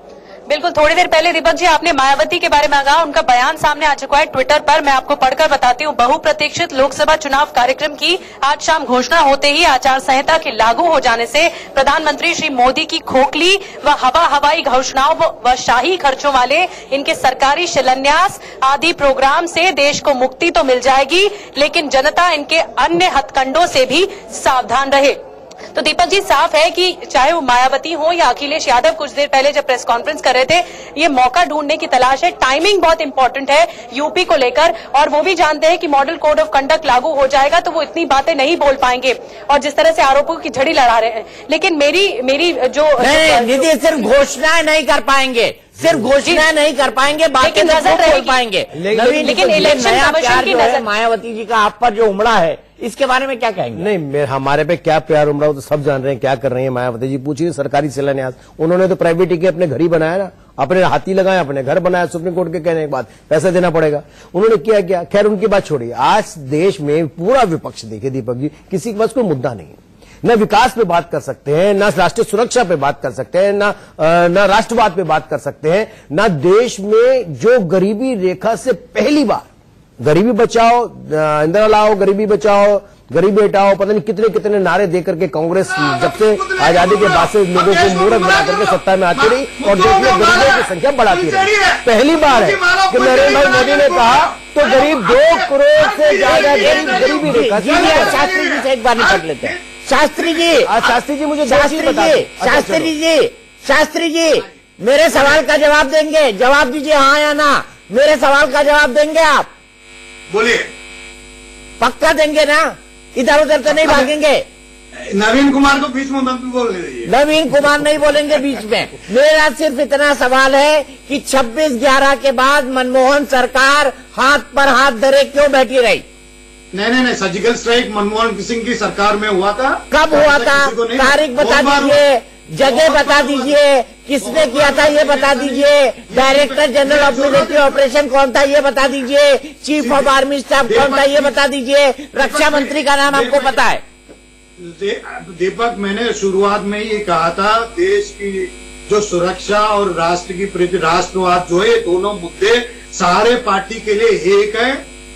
K: बिल्कुल, थोड़ी देर पहले दीपक जी आपने मायावती के बारे में कहा, उनका बयान सामने आ चुका है ट्विटर पर। मैं आपको पढ़कर बताती हूँ। बहुप्रतीक्षित लोकसभा चुनाव कार्यक्रम की आज शाम घोषणा होते ही आचार संहिता के लागू हो जाने से प्रधानमंत्री श्री मोदी की खोखली व हवाई घोषणाओं व शाही खर्चों वाले इनके सरकारी शिलान्यास आदि प्रोग्राम से देश को मुक्ति तो मिल जाएगी, लेकिन जनता इनके अन्य हथकंडों से भी सावधान रहे। तो दीपक जी, साफ है कि चाहे वो मायावती हो या अखिलेश यादव कुछ देर पहले जब प्रेस कॉन्फ्रेंस कर रहे थे, ये मौका ढूंढने की तलाश है। टाइमिंग बहुत इंपॉर्टेंट है यूपी को लेकर, और वो भी जानते हैं कि मॉडल कोड ऑफ कंडक्ट लागू हो जाएगा तो वो इतनी बातें नहीं बोल पाएंगे, और जिस तरह से आरोपों की झड़ी लड़ा रहे हैं। लेकिन मेरी जो
A: निधि, सिर्फ घोषणाएं नहीं कर पाएंगे, बाकी नजर बोल पाएंगे।
K: लेकिन इलेक्शन कमीशन की नजर
A: मायावती जी का आप पर जो उमड़ा है, इसके बारे में क्या कहेंगे?
D: नहीं, हमारे पे क्या प्यार उमड़ा हो तो सब जान रहे हैं क्या कर रही है मायावती जी। पूछिए सरकारी शिलान्यास, उन्होंने तो प्राइवेट के अपने घर ही बनाया ना, अपने हाथी लगाए, अपने घर बनाया। सुप्रीम कोर्ट के कहने के बाद पैसा देना पड़ेगा, उन्होंने क्या। खैर उनकी बात छोड़िए। आज देश में पूरा विपक्ष देखे दीपक जी, किसी के पास कोई मुद्दा नहीं है। न विकास पे बात कर सकते हैं, न राष्ट्रीय सुरक्षा पे बात कर सकते हैं, न राष्ट्रवाद पे बात कर सकते हैं, न देश में जो गरीबी रेखा से पहली बार गरीबी बचाओ, इंदिरा लाओ, गरीबी बचाओ, गरीबी हटाओ, पता नहीं कितने कितने नारे देकर के कांग्रेस जब से आजादी के बाद से लोगों को मूर्ख बना करके सत्ता में आती रही और देश में गरीबों की संख्या बढ़ाती रही। पहली बार है कि नरेंद्र भाई मोदी ने कहा तो गरीब 2 करोड़ से ज्यादा गरीबी रेखा।
A: शास्त्री जी से एक बार निपट लेते हैं। शास्त्री जी मुझे शास्त्री जी मेरे सवाल का जवाब देंगे? जवाब दीजिए, हाँ या ना। मेरे सवाल का जवाब देंगे आप?
C: बोलिए।
A: पक्का देंगे ना? इधर उधर तो नहीं भागेंगे?
C: नवीन कुमार को बीच में मत बोलने दीजिए।
A: नवीन कुमार नहीं बोलेंगे बीच में। मेरा सिर्फ इतना सवाल है कि 26/11 के बाद मनमोहन सरकार हाथ पर हाथ धरे क्यों बैठी रही?
C: नहीं, सर्जिकल स्ट्राइक मनमोहन सिंह की सरकार में हुआ था।
A: कब हुआ था? तारीख बता दीजिए, जगह बता दीजिए, किसने किया था ये बता दीजिए, director general of military operation कौन था ये बता दीजिए, चीफ ऑफ आर्मी स्टाफ कौन था ये बता दीजिए, रक्षा मंत्री का नाम आपको पता है?
C: दीपक, मैंने शुरुआत में ये कहा था, देश की जो सुरक्षा और राष्ट्र की प्रति राष्ट्रवाद जो है, दोनों मुद्दे सारे पार्टी के लिए एक है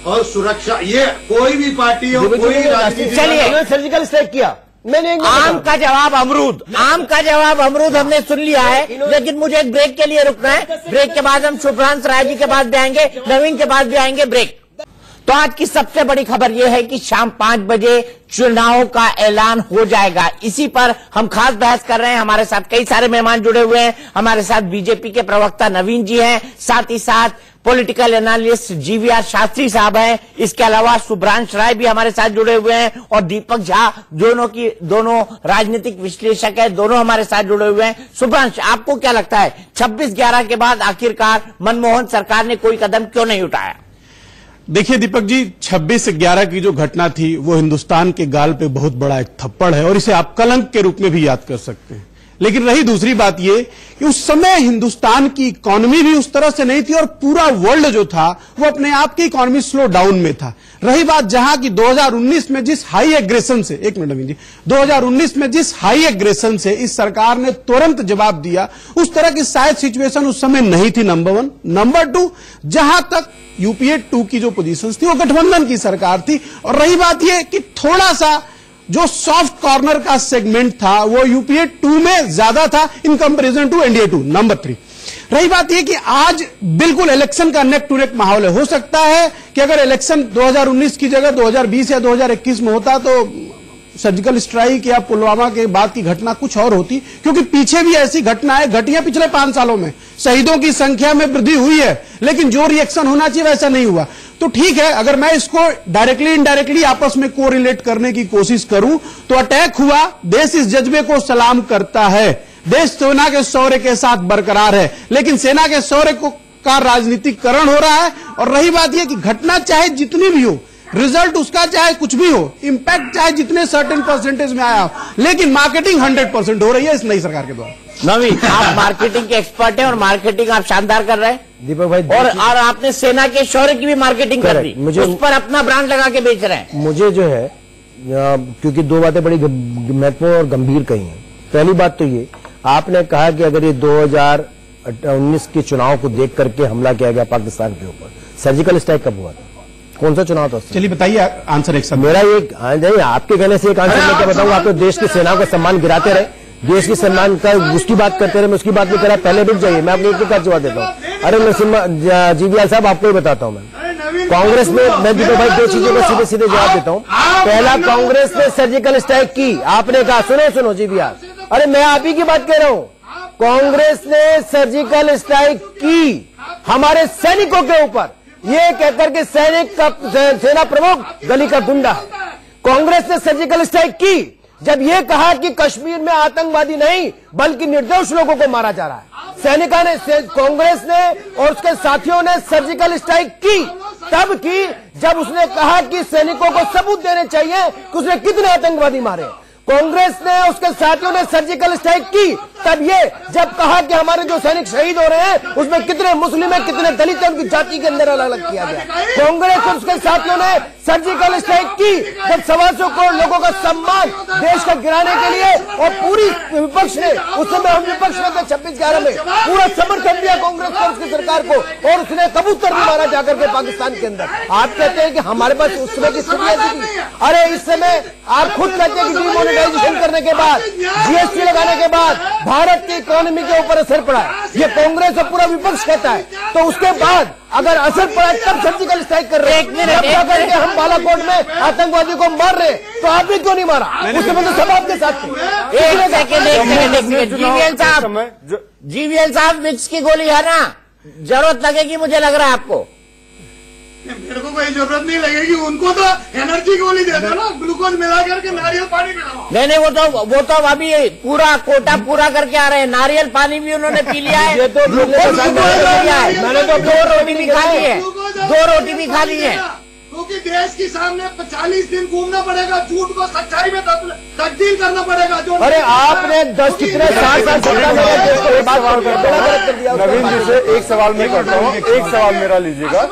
C: और सुरक्षा, ये कोई भी पार्टी हो, कोई राजनीति।
A: चलिए,
D: सर्जिकल स्ट्राइक किया, मैंने
A: आम का जवाब अमरूद, आम का जवाब अमरूद हमने सुन लिया है, लेकिन मुझे एक ब्रेक के लिए रुकना है। ब्रेक के बाद हम शुभ्रांश राय जी के पास भी आएंगे, नवीन के पास भी आएंगे। ब्रेक। तो आज की सबसे बड़ी खबर यह है कि शाम 5 बजे चुनाव का ऐलान हो जाएगा। इसी पर हम खास बहस कर रहे हैं। हमारे साथ कई सारे मेहमान जुड़े हुए हैं। हमारे साथ बीजेपी के प्रवक्ता नवीन जी हैं, साथ ही साथ पॉलिटिकल एनालिस्ट जीवीआर शास्त्री साहब हैं। इसके अलावा शुभ्रांश राय भी हमारे साथ जुड़े हुए हैं और दीपक झा, दोनों राजनीतिक विश्लेषक हैं, दोनों हमारे साथ जुड़े हुए हैं। शुभ्रांश, आपको क्या लगता है 26/11 के बाद आखिरकार मनमोहन सरकार ने कोई कदम क्यों नहीं उठाया?
E: देखिए दीपक जी, 26/11 की जो घटना थी वो हिंदुस्तान के गाल पे बहुत बड़ा एक थप्पड़ है और इसे आप कलंक के रूप में भी याद कर सकते हैं। लेकिन रही दूसरी बात ये कि उस समय हिंदुस्तान की इकोनॉमी भी उस तरह से नहीं थी और पूरा वर्ल्ड जो था वो अपने आप की इकोनॉमी स्लो डाउन में था। रही बात जहां की 2019 में जिस हाई एग्रेशन से, एक मिनट नवीन जी, 2019 में जिस हाई एग्रेशन से इस सरकार ने तुरंत जवाब दिया, उस तरह की शायद सिचुएशन उस समय नहीं थी, नंबर 1। नंबर 2, जहां तक यूपीए 2 की जो पोजीशन थी वो गठबंधन की सरकार थी। और रही बात यह कि थोड़ा सा जो सॉफ्ट कॉर्नर का सेगमेंट था वो यूपीए 2 में ज्यादा था in comparison to NDA 2। Number 3, रही बात यह कि आज बिल्कुल इलेक्शन का नेक टू नेक माहौल है। हो सकता है कि अगर इलेक्शन 2019 की जगह 2020 या 2021 में होता तो सर्जिकल स्ट्राइक या पुलवामा के बाद की घटना कुछ और होती, क्योंकि पीछे भी ऐसी घटनाएं घटी हैं पिछले 5 सालों में। शहीदों की संख्या में वृद्धि हुई है, लेकिन जो रिएक्शन होना चाहिए वैसा नहीं हुआ। तो ठीक है, अगर मैं इसको डायरेक्टली इनडायरेक्टली आपस में कोरिलेट करने की कोशिश करूं तो अटैक हुआ, देश इस जज्बे को सलाम करता है, देश सेना के शौर्य के साथ बरकरार है, लेकिन सेना के शौर्य का राजनीतिकरण हो रहा है। और रही बात यह कि घटना चाहे जितनी भी हो, रिजल्ट उसका चाहे कुछ भी हो, इंपैक्ट चाहे जितने सर्टेन परसेंटेज में आया हो, लेकिन मार्केटिंग 100% हो रही है इस नई सरकार के द्वारा।
A: नवीन, आप मार्केटिंग के एक्सपर्ट हैं और मार्केटिंग आप शानदार कर रहे हैं
D: दीपक भाई,
A: और आपने सेना के शौर्य की भी मार्केटिंग कर दी, उस पर अपना ब्रांड लगा के बेच रहे हैं।
D: मुझे जो है, क्योंकि 2 बातें बड़ी महत्वपूर्ण और गंभीर कही हैं। पहली बात तो ये, आपने कहा कि अगर ये 2019 के चुनाव को देख करके हमला किया गया पाकिस्तान के ऊपर, सर्जिकल स्ट्राइक कब हुआ था? कौन सा चुनाव था?
E: चलिए बताइए आंसर एक साथ।
D: मेरा एक आपके कहने से एक आंसर मैं क्या बताऊंगा। आप तो देश की सेनाओं का सम्मान गिराते रहे, देश की सम्मान का उसकी बात करते रहे, मैं उसकी बात नहीं करा। पहले रुक जाइए, मैं अपने एक का जवाब देता हूँ। अरे नरसिम्हा जीवीआर साहब, आपको ही बताता हूँ मैं। कांग्रेस में, मैं दीपक भाई 2 चीजों का सीधे सीधे जवाब देता हूँ। पहला, कांग्रेस ने सर्जिकल स्ट्राइक की, आपने कहा, सुनो जीवीआर, अरे मैं आप ही की बात कह रहा हूँ। कांग्रेस ने सर्जिकल स्ट्राइक की हमारे सैनिकों के ऊपर, ये कहकर के सैनिक का सेना प्रमुख गली का गुंडा है। कांग्रेस ने सर्जिकल स्ट्राइक की जब ये कहा कि कश्मीर में आतंकवादी नहीं बल्कि निर्दोष लोगों को मारा जा रहा है। सैनिकों ने, कांग्रेस ने और उसके साथियों ने सर्जिकल स्ट्राइक की तब की जब उसने कहा कि सैनिकों को सबूत देने चाहिए कि उसने कितने आतंकवादी मारे। कांग्रेस ने उसके साथियों ने सर्जिकल स्ट्राइक की तब ये जब कहा कि हमारे जो सैनिक शहीद हो रहे हैं उसमें कितने मुस्लिम है, कितने दलित है, उनकी जाति के अंदर अलग अलग किया गया। कांग्रेस और उसके साथियों ने सर्जिकल स्ट्राइक की जब 125 करोड़ लोगों का सम्मान देश का गिराने के लिए, और पूरी विपक्ष ने, उस समय हम विपक्ष में थे 26/11 में, पूरा समर्थन दिया कांग्रेस को, उसकी सरकार को, और उसने कबूतर भी मारा जाकर के पाकिस्तान के अंदर। आप कहते हैं कि हमारे पास उस समय की स्थिति ऐसी थी। अरे इस समय आप खुद कहते हैं कि डिमोनेटाइजेशन करने के बाद, जीएसटी लगाने के बाद भारत की इकोनॉमी के ऊपर असर पड़ा है, ये कांग्रेस और पूरा विपक्ष कहता है। तो उसके बाद अगर असर पड़ा तब सर्जिकल स्ट्राइक कर रहे हैं, करके हम बालाकोट में आतंकवादी को मार रहे, तो आपने क्यों नहीं मारा? उस समय तो सब आपके साथ थे।
A: जीवीएल साहब, विक्स की गोली है ना, जरूरत लगेगी मुझे लग रहा है आपको।
C: मेरे को कोई जरूरत नहीं लगेगी, उनको तो एनर्जी गोली दे दो ना, ग्लूकोज मिला करके नारियल पानी पिलाओ।
A: नहीं, वो तो अभी पूरा कोटा पूरा करके आ रहे हैं, नारियल पानी भी उन्होंने पी लिया है, मैंने तो 2 रोटी भी खा ली है, 2 रोटी भी खा ली है।
C: क्योंकि देश के सामने 40 दिन घूमना पड़ेगा, झूठ को सच्चाई में तब्दील करना पड़ेगा। जो
D: अरे आपने 10 कितने साल
J: नवीन जी से एक सवाल मैं करता हूँ, एक सवाल मेरा लीजिएगा।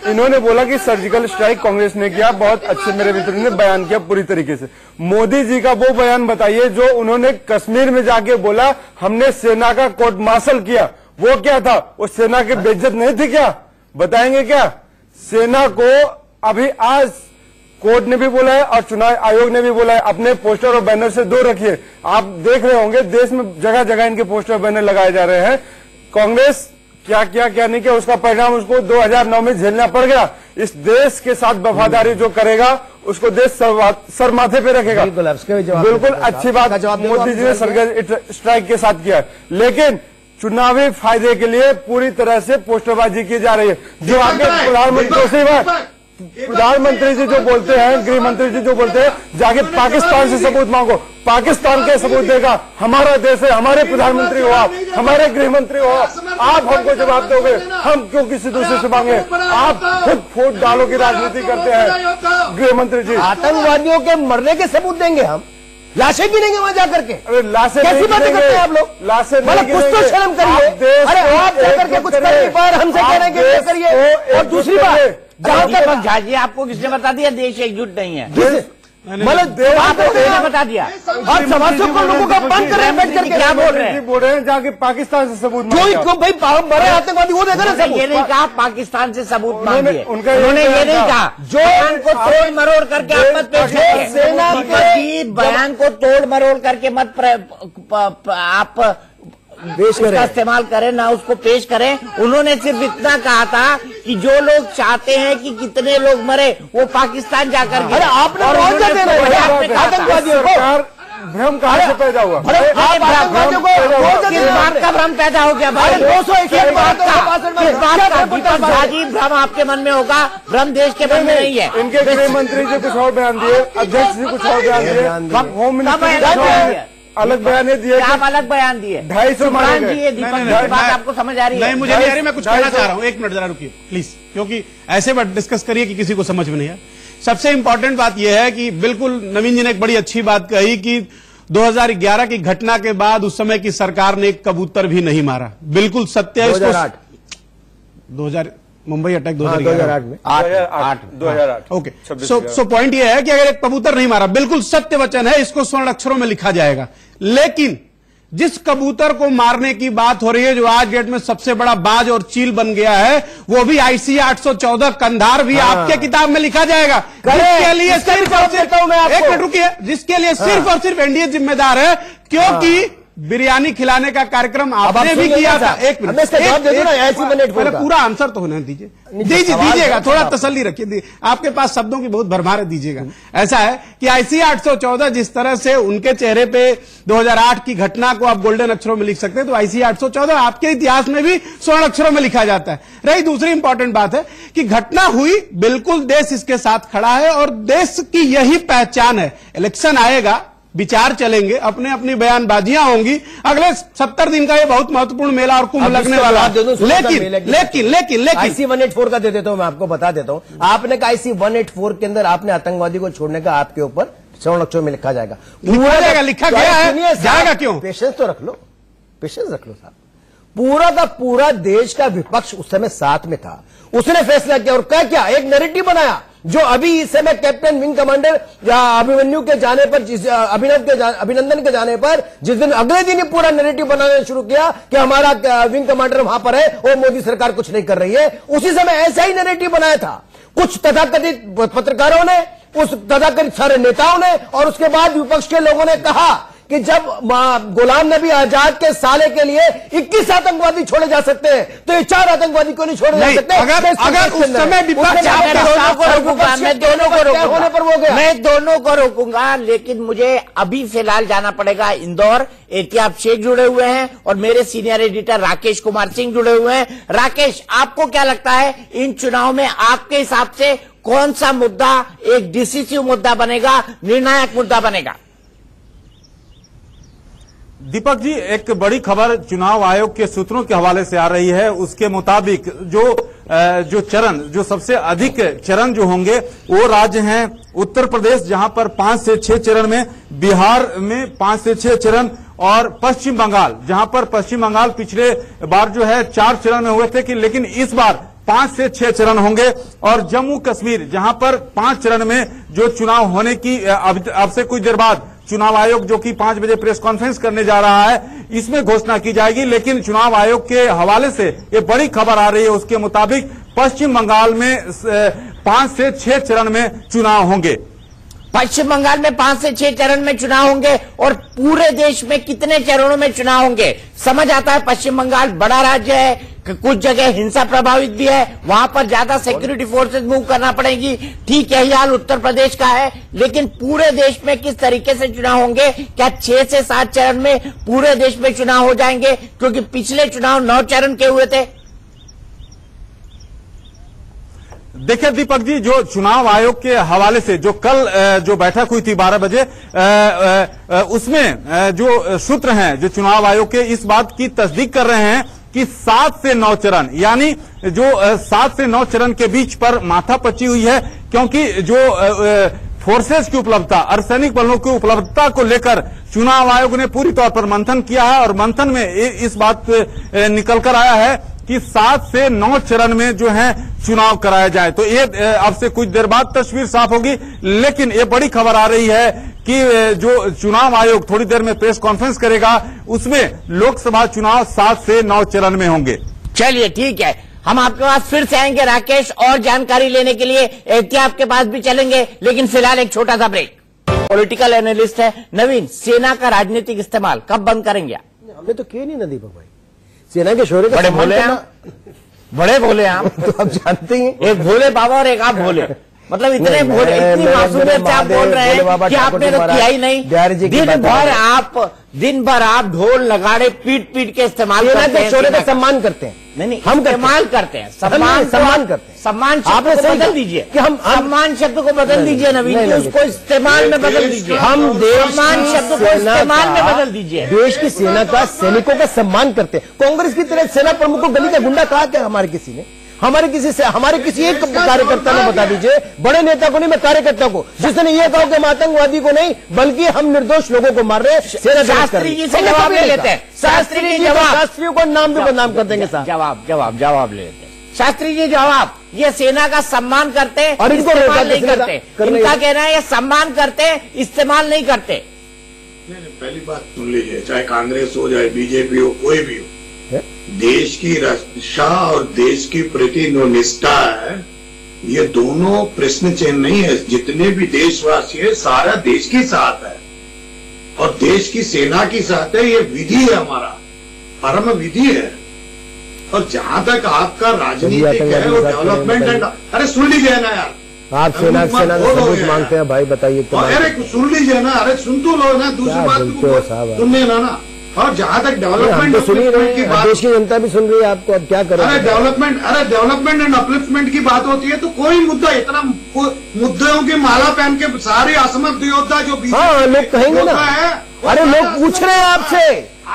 J: इन्होंने बोला कि सर्जिकल स्ट्राइक कांग्रेस ने किया, बहुत अच्छे मेरे मित्र ने बयान किया पूरी तरीके से। मोदी जी का वो बयान बताइए जो उन्होंने कश्मीर में जाके बोला हमने सेना का कोर्ट मार्शल किया, वो क्या था? वो सेना की बेइज्जत नहीं थी क्या? बताएंगे क्या? सेना को अभी आज कोर्ट ने भी बोला है और चुनाव आयोग ने भी बोला है, अपने पोस्टर और बैनर से दूर रखिए। आप देख रहे होंगे देश में जगह जगह इनके पोस्टर और बैनर लगाए जा रहे हैं। कांग्रेस क्या किया क्या नहीं किया, उसका परिणाम उसको 2009 में झेलना पड़ गया। इस देश के साथ वफादारी जो करेगा उसको देश सर माथे पे रखेगा। बिल्कुल अच्छी बात मोदी जी ने सर्जिकल स्ट्राइक के साथ किया, लेकिन चुनावी फायदे के लिए पूरी तरह से पोस्टरबाजी की जा रही है। जो आगे प्रधानमंत्री जी जो बोलते हैं, गृह मंत्री जी जो बोलते हैं, जाके पाकिस्तान से सबूत मांगो। पाकिस्तान के सबूत देगा? हमारा देश है, हमारे प्रधानमंत्री हो आप, हमारे गृह मंत्री हो आप हमको जवाब दोगे, हम क्यों किसी दूसरे से मांगे? आप खुद फूट डालो की राजनीति करते हैं गृह मंत्री जी।
D: आतंकवादियों के मरने के सबूत देंगे हम, लाशें गिनेंगे वहां जाकर के?
J: अरे लाशें
D: कैसी बातें करते हैं आप लोग?
J: लाशें
D: मतलब कुछ तो शर्म करिए। अरे आप जाकर के कुछ कर नहीं पाए, हमसे कह रहे हैं कि ये करिए। और दूसरी बात,
A: जहां तक झाजी आपको किसने बता दिया देश एकजुट नहीं है?
D: मतलब
A: आपने बता दिया
D: और समाजों को लोगों का बंद कर रहे हैं बैठ करके।
A: क्या बोल रहे हैं?
J: बोल रहे हैं जाके पाकिस्तान से सबूत
D: जो भाई बड़े आतंकवादी वो देगा ना सबूत।
A: ये नहीं कहा पाकिस्तान से सबूत मांगिए,
J: उन्होंने
A: ये नहीं कहा जो बयान को तोड़ मरोड़ करके आप मत पेश करिए।
D: सेना
A: के बयान को तोड़ मरोड़ करके मत आप उसका इस्तेमाल करें, ना उसको पेश करें। उन्होंने सिर्फ इतना कहा था कि जो लोग चाहते हैं कि कितने लोग मरे वो पाकिस्तान जाकर के।
D: अरे आपने आतंकवादियों को
J: भ्रम कहाँ से पैदा हुआ?
A: किस बात का भ्रम पैदा हो गया भाई? 201 बात का दीपक झाजी भ्रम आपके मन में होगा, भ्रम देश के मन में नहीं है।
J: इनके गृह मंत्री जी कुछ और बयान दिए, अध्यक्ष जी कुछ और बयान दिए, होम मिनिस्टर अलग बयान दिए।
A: आप अलग बयान दिए?
J: 250 मारे गए।
A: दीपक की बात आपको समझ आ रही है?
L: नहीं, मुझे नहीं आ रही। मैं कुछ कहना चाह रहा हूँ, एक मिनट जरा रुकिए प्लीज, क्योंकि ऐसे बात डिस्कस करिए कि किसी को समझ में नहीं है। सबसे इंपॉर्टेंट बात यह है कि बिल्कुल नवीन जी ने एक बड़ी अच्छी बात कही कि 2011 की घटना के बाद उस समय की सरकार ने एक कबूतर भी नहीं मारा। बिल्कुल सत्य है। 2008 मुंबई अटैक 2008 में
J: 2008
L: ओके। सो पॉइंट यह है कि अगर एक कबूतर नहीं मारा, बिल्कुल सत्य वचन है, इसको स्वर्ण अक्षरों में लिखा जाएगा। लेकिन जिस कबूतर को मारने की बात हो रही है, जो आज डेट में सबसे बड़ा बाज और चील बन गया है, वो भी IC 814 कंधार भी आपके किताब में लिखा जाएगा। जिसके लिए सिर्फ और सिर्फ एक मिनट रुकिए, जिसके लिए सिर्फ और सिर्फ एनडीए जिम्मेदार है, क्योंकि बिरयानी खिलाने का कार्यक्रम आपने भी किया था। एक मिनट पहले पूरा आंसर तो होने दीजिएगा, थोड़ा तसल्ली रखिए। आपके पास शब्दों की बहुत भरमार है, दीजिएगा। ऐसा है कि IC 814 जिस तरह से उनके चेहरे पे 2008 की घटना को आप गोल्डन अक्षरों में लिख सकते हैं, तो IC 814 आपके इतिहास में भी स्वर्ण अक्षरों में लिखा जाता है। रही दूसरी इंपॉर्टेंट बात है कि घटना हुई, बिल्कुल देश इसके साथ खड़ा है और देश की यही पहचान है। इलेक्शन आएगा, विचार चलेंगे, अपने अपनी बयानबाजियां होंगी। अगले 70 दिन का ये बहुत महत्वपूर्ण मेला और कुंभ लगने वाला है। लेकिन
D: IC 184 का दे देता हूं, मैं आपको बता देता हूं। आपने कहा IC 184 के अंदर आपने आतंकवादी को छोड़ने का आपके ऊपर स्वर्ण अक्षरों में लिखा जाएगा।
L: लिखा गया है, जाएगा क्यों?
D: पेशेंस तो रख लो, पेशेंस रख लो साहब। पूरा का पूरा देश का विपक्ष उस समय साथ में था, उसने फैसला किया और क्या एक नैरेटिव बनाया जो अभी इस समय कैप्टन विंग कमांडर अभिमन्यु के जाने पर, अभिनंदन के जाने पर, जिस दिन अगले दिन ही पूरा नैरेटिव बनाना शुरू किया कि हमारा विंग कमांडर वहां पर है और मोदी सरकार कुछ नहीं कर रही है, उसी समय ऐसा ही नैरेटिव बनाया था कुछ तथाकथित पत्रकारों ने, उस तथाकथित सारे नेताओं ने, और उसके बाद विपक्ष के लोगों ने कहा कि जब गुलाम नबी आजाद के साले के लिए 21 आतंकवादी छोड़े जा सकते हैं, तो ये 4 आतंकवादी को नहीं छोड़े जा सकते।
L: अगर उस समय विपक्ष
A: मैं दोनों को रोकूंगा, लेकिन मुझे अभी फिलहाल जाना पड़ेगा इंदौर। एहतियाब शेख जुड़े हुए हैं और मेरे सीनियर एडिटर राकेश कुमार सिंह जुड़े हुए हैं। राकेश, आपको क्या लगता है इन चुनाव में आपके हिसाब से कौन सा मुद्दा एक डिसिसिव मुद्दा बनेगा, निर्णायक मुद्दा बनेगा?
M: दीपक जी, एक बड़ी खबर चुनाव आयोग के सूत्रों के हवाले से आ रही है। उसके मुताबिक जो चरण, जो सबसे अधिक चरण जो होंगे वो राज्य हैं उत्तर प्रदेश, जहां पर 5 से 6 चरण में, बिहार में 5 से 6 चरण, और पश्चिम बंगाल, जहां पर पश्चिम बंगाल पिछले बार जो है 4 चरण में हुए थे, लेकिन इस बार 5 से 6 चरण होंगे, और जम्मू कश्मीर, जहां पर 5 चरण में जो चुनाव होने की अब से कुछ देर बाद चुनाव आयोग जो कि 5 बजे प्रेस कॉन्फ्रेंस करने जा रहा है, इसमें घोषणा की जाएगी। लेकिन चुनाव आयोग के हवाले से ये बड़ी खबर आ रही है, उसके मुताबिक पश्चिम बंगाल में 5 से 6 चरण में चुनाव होंगे।
A: पश्चिम बंगाल में 5 से 6 चरण में चुनाव होंगे और पूरे देश में कितने चरणों में चुनाव होंगे समझ आता है। पश्चिम बंगाल बड़ा राज्य है, कुछ जगह हिंसा प्रभावित भी है, वहां पर ज्यादा सिक्योरिटी फोर्सेस मूव करना पड़ेगी। ठीक यही हाल उत्तर प्रदेश का है। लेकिन पूरे देश में किस तरीके से चुनाव होंगे, क्या 6 से 7 चरण में पूरे देश में चुनाव हो जाएंगे? क्योंकि पिछले चुनाव 9 चरण के हुए थे।
M: देखिए दीपक जी, जो चुनाव आयोग के हवाले से जो कल जो बैठक हुई थी 12 बजे, उसमें जो सूत्र हैं जो चुनाव आयोग के इस बात की तस्दीक कर रहे हैं कि 7 से 9 चरण, यानी जो 7 से 9 चरण के बीच पर माथापच्ची हुई है, क्योंकि जो फोर्सेस की उपलब्धता, अर्धसैनिक बलों की उपलब्धता को लेकर चुनाव आयोग ने पूरी तौर पर मंथन किया है और मंथन में इस बात निकल कर आया है कि 7 से 9 चरण में जो है चुनाव कराया जाए। तो ये अब से कुछ देर बाद तस्वीर साफ होगी। लेकिन ये बड़ी खबर आ रही है कि जो चुनाव आयोग थोड़ी देर में प्रेस कॉन्फ्रेंस करेगा, उसमें लोकसभा चुनाव 7 से 9 चरण में होंगे।
A: चलिए ठीक है, हम आपके पास फिर से आएंगे राकेश, और जानकारी लेने के लिए एहतियात के पास भी चलेंगे। लेकिन फिलहाल एक छोटा सा ब्रेक। पॉलिटिकल एनालिस्ट है नवीन, सेना का राजनीतिक इस्तेमाल कब बंद करेंगे?
D: हमने तो किए नहीं ना दीपक भाई, सेना के शौर्य का
A: बड़े भोले हैं, बड़े भोले आप।
D: तो आप जानते हैं,
A: एक भोले बाबा और एक आप भोले, मतलब इतने भोले, इतनी मासूमियत से आप बोल रहे हैं कि आपने तो किया ही नहीं। दिन भर आप ढोल लगाड़े पीट पीट के इस्तेमाल करते हैं,
D: शौर्य का सम्मान करते हैं।
A: नहीं हम इस्तेमाल करते हैं, सम्मान करते हैं। सम्मान शब्द को बदल दीजिए कि हम सम्मान शब्द को बदल दीजिए नवीन, कि उसको इस्तेमाल में बदल दीजिए।
D: हम
A: सम्मान शब्द को इस्तेमाल में बदल दीजिए।
D: देश की सेना का, सैनिकों का सम्मान करते हैं। कांग्रेस की तरह सेना प्रमुख को गली का गुंडा कहा क्या हमारे किसी ने? हमारे किसी एक कार्यकर्ता ने बता दीजिए, बड़े नेता को नहीं, मैं कार्यकर्ता को, जिसने ये कहा कि हम आतंकवादी को नहीं बल्कि हम निर्दोष लोगों को मार रहे हैं।
A: शास्त्री जी से जवाब ले लेते हैं। शास्त्री जी जवाब,
D: शास्त्रियों को नाम भी बदनाम कर देंगे साहब।
A: जवाब ले लेते हैं। शास्त्री जी जवाब, ये सेना का सम्मान करते हैं
D: और इनको
A: इस्तेमाल नहीं करते। इनका कहना है ये सम्मान करते हैं, इस्तेमाल नहीं करते।
C: पहली बात सुन लीजिए, चाहे कांग्रेस हो, चाहे बीजेपी हो, कोई भी हो, देश की रक्षा और देश की प्रति जो निष्ठा है, ये दोनों प्रश्न चिन्ह नहीं है। जितने भी देशवासी है, सारा देश के साथ है और देश की सेना की साथ है। ये विधि है, हमारा परम विधि है। और जहां तक आपका राजनीतिक है वो डेवलपमेंट एंड, अरे सुन लीजिए ना यार,
D: आप सेना सबूत मांगते हैं भाई, बताइए।
C: अरे सुन लीजिए ना, अरे सुन तो लो ना, दूसरी बात सुनने ना। और जहां तक डेवलपमेंट की बात,
D: देश की जनता भी सुन रही है आपको, अब क्या करें?
C: अरे डेवलपमेंट एंड अपलिफ्टमेंट की बात होती है तो कोई मुद्दा, इतना मुद्दों की माला पहन के सारे असमर्थ योद्धा जो
D: लोग कहेंगे ना, अरे लोग पूछ रहे हैं आपसे